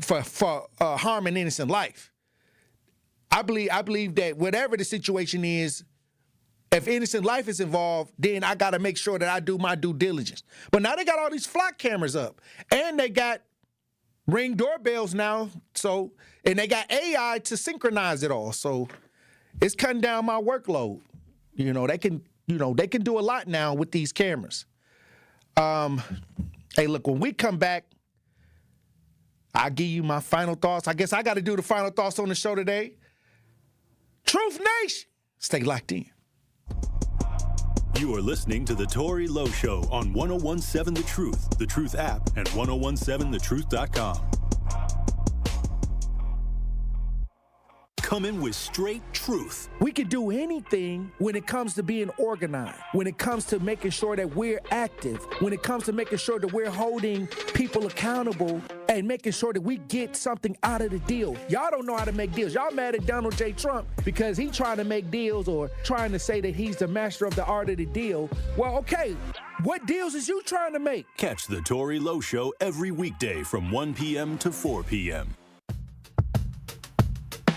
for harming innocent life. I believe that whatever the situation is, if innocent life is involved, then I got to make sure that I do my due diligence. But now they got all these flock cameras up, and they got Ring doorbells now, and they got AI to synchronize it all. So it's cutting down my workload. They can do a lot now with these cameras. Hey, look, when we come back, I'll give you my final thoughts. I guess I got to do the final thoughts on the show today. Truth Nation, stay locked in. You are listening to The Tory Lowe Show on 1017 The Truth app, and 1017thetruth.com. come in with straight truth. We can do anything when it comes to being organized, when it comes to making sure that we're active, when it comes to making sure that we're holding people accountable and making sure that we get something out of the deal. Y'all don't know how to make deals. Y'all mad at Donald J. Trump because he's trying to make deals or trying to say that he's the master of the art of the deal. Well, okay, what deals is you trying to make? Catch the Tory Lowe Show every weekday from 1 p.m. to 4 p.m.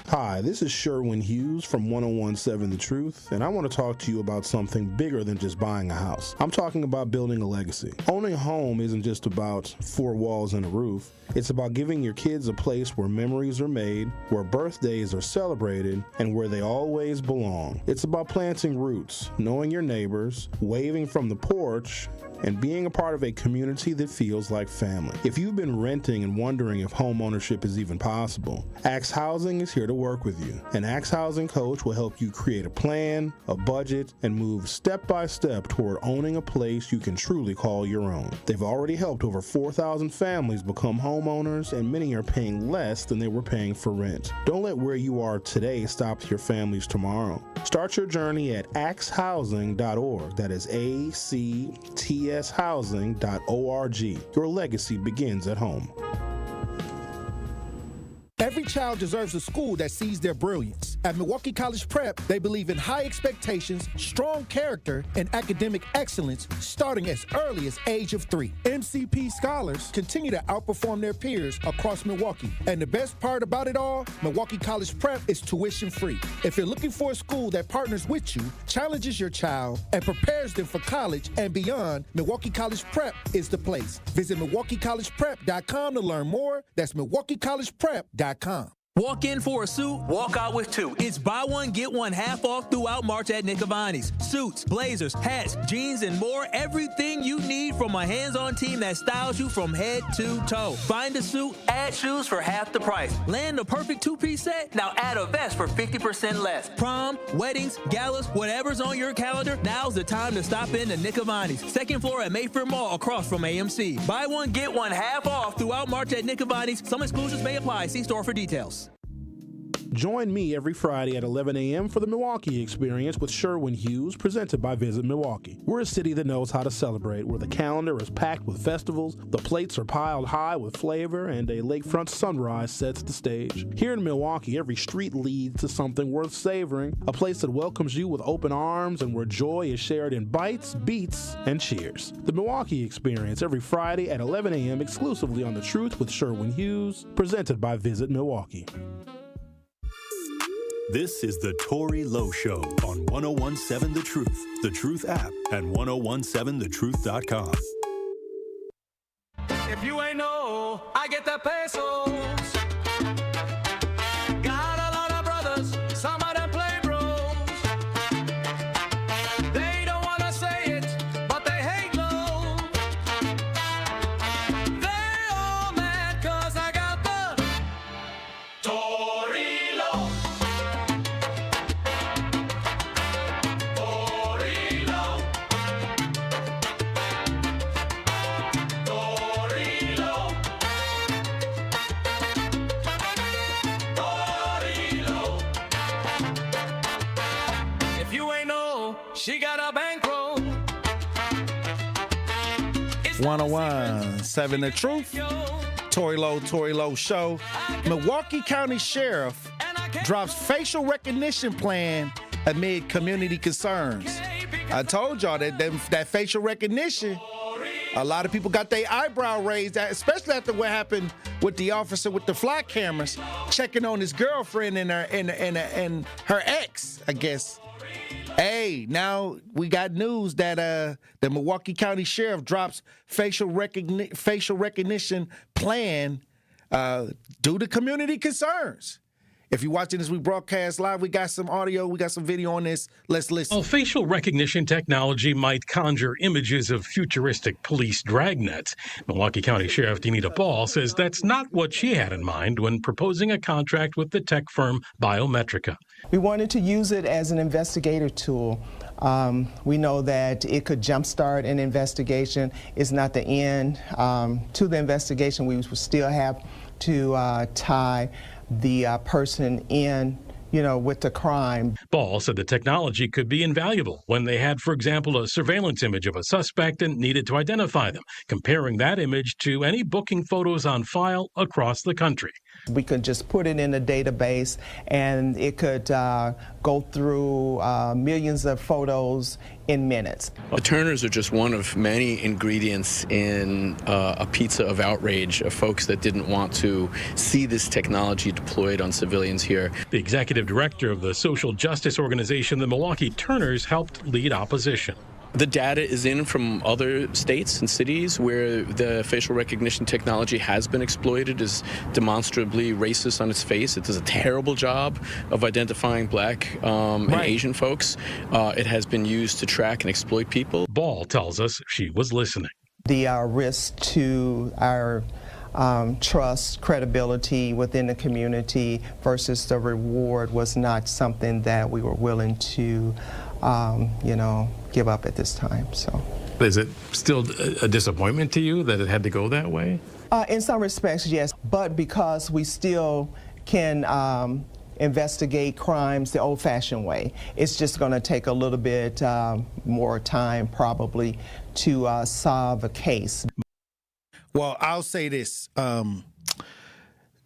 Hi, this is Sherwin Hughes from 1017 The Truth, and I want to talk to you about something bigger than just buying a house. I'm talking about building a legacy. Owning a home isn't just about four walls and a roof. It's about giving your kids a place where memories are made, where birthdays are celebrated, and where they always belong. It's about planting roots, knowing your neighbors, waving from the porch, and being a part of a community that feels like family. If you've been renting and wondering if home ownership is even possible, Axe Housing is here to work with you. An Axe Housing coach will help you create a plan, a budget, and move step by step toward owning a place you can truly call your own. They've already helped over 4,000 families become homeowners, and many are paying less than they were paying for rent. Don't let where you are today stop your family's tomorrow. Start your journey at axehousing.org. That is ACTShousing.org. Your legacy begins at home. Every child deserves a school that sees their brilliance. At Milwaukee College Prep, they believe in high expectations, strong character, and academic excellence starting as early as age of 3. MCP scholars continue to outperform their peers across Milwaukee. And the best part about it all, Milwaukee College Prep is tuition free. If you're looking for a school that partners with you, challenges your child, and prepares them for college and beyond, Milwaukee College Prep is the place. Visit MilwaukeeCollegePrep.com to learn more. That's MilwaukeeCollegePrep.com. Walk in for a suit, walk out with two. It's buy one, get one half off throughout March at Nick Avani's. Suits, blazers, hats, jeans, and more. Everything you need from a hands-on team that styles you from head to toe. Find a suit, add shoes for half the price. Land the perfect two-piece set? Now add a vest for 50% less. Prom, weddings, galas, whatever's on your calendar, now's the time to stop in to Nick Avani's. 2nd floor at Mayfair Mall across from AMC. Buy one, get one half off throughout March at Nick Avani's. Some exclusions may apply. See store for details. Join me every Friday at 11 a.m. for the Milwaukee Experience with Sherwin Hughes, presented by Visit Milwaukee. We're a city that knows how to celebrate, where the calendar is packed with festivals, the plates are piled high with flavor, and a lakefront sunrise sets the stage. Here in Milwaukee, every street leads to something worth savoring, a place that welcomes you with open arms and where joy is shared in bites, beats, and cheers. The Milwaukee Experience every Friday at 11 a.m. exclusively on The Truth with Sherwin Hughes, presented by Visit Milwaukee. This is the Tory Lowe Show on 1017 The Truth app, and 1017thetruth.com. If you ain't know, I get the pesos. Got a lot of brothers, some of them play bros. They don't want to say it, but they hate love. They all mad cause I got the Tory Lowe. She got a bankroll. 1017 The Truth. Tory Lowe Show. Milwaukee County Sheriff drops facial recognition plan amid community concerns. I told y'all that facial recognition, a lot of people got their eyebrow raised, especially after what happened with the officer with the fly cameras checking on his girlfriend and her ex, I guess. Hey, now we got news that the Milwaukee County Sheriff drops facial recognition plan due to community concerns. If you're watching this, we broadcast live. We got some audio. We got some video on this. Let's listen. While facial recognition technology might conjure images of futuristic police dragnets, Milwaukee County Sheriff Denita Ball says that's not what she had in mind when proposing a contract with the tech firm Biometrica. We wanted to use it as an investigative tool. We know that it could jumpstart an investigation. It's not the end to the investigation. We still have to tie the person in, with the crime. Ball said the technology could be invaluable when they had, for example, a surveillance image of a suspect and needed to identify them, comparing that image to any booking photos on file across the country. We could just put it in a database and it could go through millions of photos in minutes. The Turners are just one of many ingredients in a pizza of outrage of folks that didn't want to see this technology deployed on civilians here. The executive director of the social justice organization, the Milwaukee Turners, helped lead opposition. The data is in from other states and cities where the facial recognition technology has been exploited as demonstrably racist on its face. It does a terrible job of identifying black and Asian folks. It has been used to track and exploit people. Ball tells us she was listening. The risk to our trust, credibility within the community versus the reward was not something that we were willing to give up at this time. So, is it still a disappointment to you that it had to go that way? In some respects, yes, but because we still can investigate crimes the old-fashioned way, it's just going to take a little bit more time probably to solve a case. Well, I'll say this.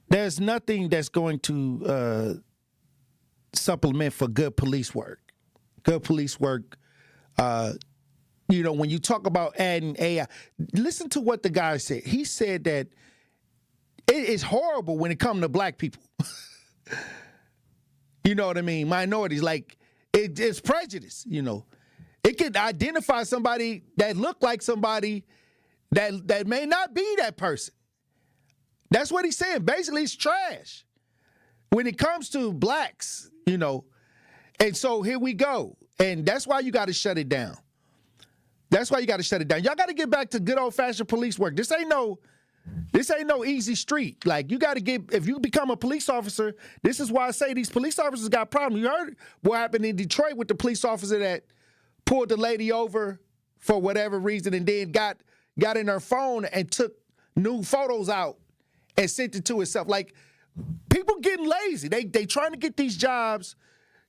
There's nothing that's going to supplement for good police work. Good police work, when you talk about adding AI, listen to what the guy said. He said that it is horrible when it comes to black people. You know what I mean? Minorities, like, it's prejudice, It could identify somebody that looked like somebody that may not be that person. That's what he's saying. Basically, it's trash when it comes to blacks, And so here we go. And that's why you got to shut it down. That's why you got to shut it down. Y'all got to get back to good old-fashioned police work. This ain't no easy street. Like, you got to if you become a police officer, this is why I say these police officers got problems. You heard what happened in Detroit with the police officer that pulled the lady over for whatever reason and then got in her phone and took new photos out and sent it to herself. Like, people getting lazy. They trying to get these jobs.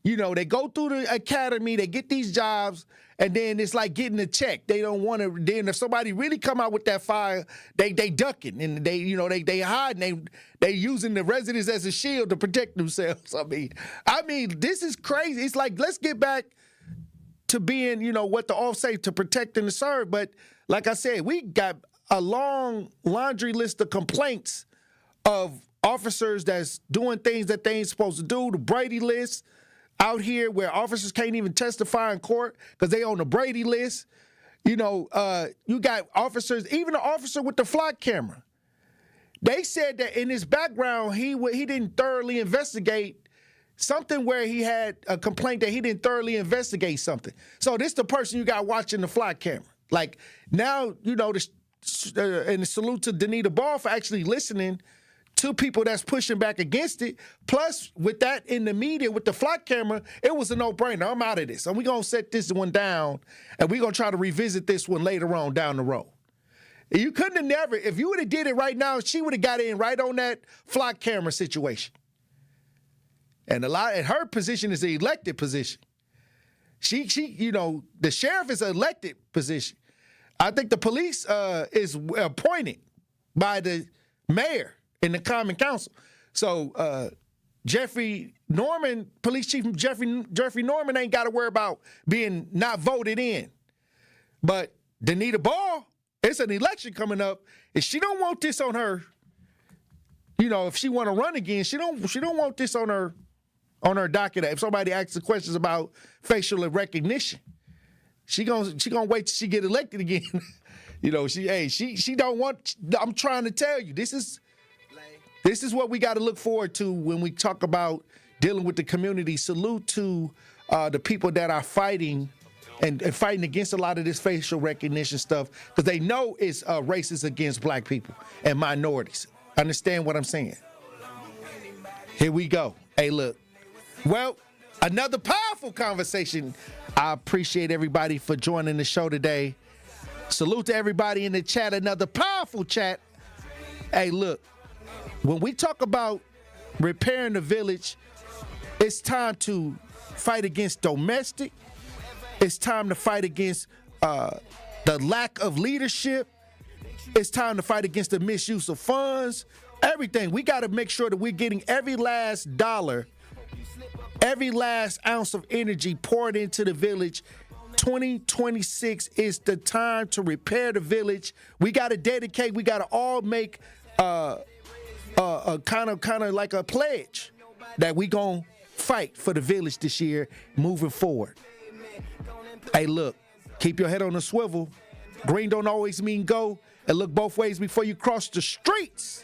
They go through the academy, they get these jobs, and then it's like getting a check. They don't want to. Then if somebody really come out with that fire, they ducking and they hiding. They using the residents as a shield to protect themselves. I mean, this is crazy. It's like, let's get back to being, what the off say, to protect and to serve. But like I said, we got a long laundry list of complaints of officers that's doing things that they ain't supposed to do. The Brady list out here where officers can't even testify in court because they on the Brady list. You got officers, even the officer with the flock camera. They said that in his background, he didn't thoroughly investigate something where he had a complaint that he didn't thoroughly investigate something. So this the person you got watching the flock camera. Like, now, and a salute to Danita Ball for actually listening to people that's pushing back against it. Plus, with that in the media, with the flock camera, it was a no-brainer. I'm out of this. And we're going to set this one down, and we're going to try to revisit this one later on down the road. You couldn't have never, if you would have did it right now, she would have got in right on that flock camera situation. And her position is an elected position. She, the sheriff is an elected position. I think the police is appointed by the mayor in the Common Council. So Jeffrey Norman, Police Chief Jeffrey Norman ain't got to worry about being not voted in. But Danita Ball, it's an election coming up. If she don't want this on her, if she want to run again, she don't want this on her docket. If somebody asks the questions about facial recognition, she gonna wait till she get elected again. She don't want. I'm trying to tell you, this is what we got to look forward to when we talk about dealing with the community. Salute to the people that are fighting and fighting against a lot of this facial recognition stuff because they know it's racist against black people and minorities. Understand what I'm saying? Here we go. Hey, look. Well, another powerful conversation. I appreciate everybody for joining the show today. Salute to everybody in the chat. Another powerful chat. Hey, look. When we talk about repairing the village, It's time to fight against domestic. It's time to fight against the lack of leadership. It's time to fight against the misuse of funds. Everything. We got to make sure that we're getting every last dollar, every last ounce of energy poured into the village. 2026 is the time to repair the village. We got to dedicate. We got to all make a kind of like a pledge that we gonna fight for the village this year, moving forward. Hey, look, keep your head on the swivel. Green don't always mean go, and look both ways before you cross the streets.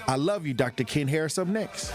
I love you, Dr. Ken Harris. Up next.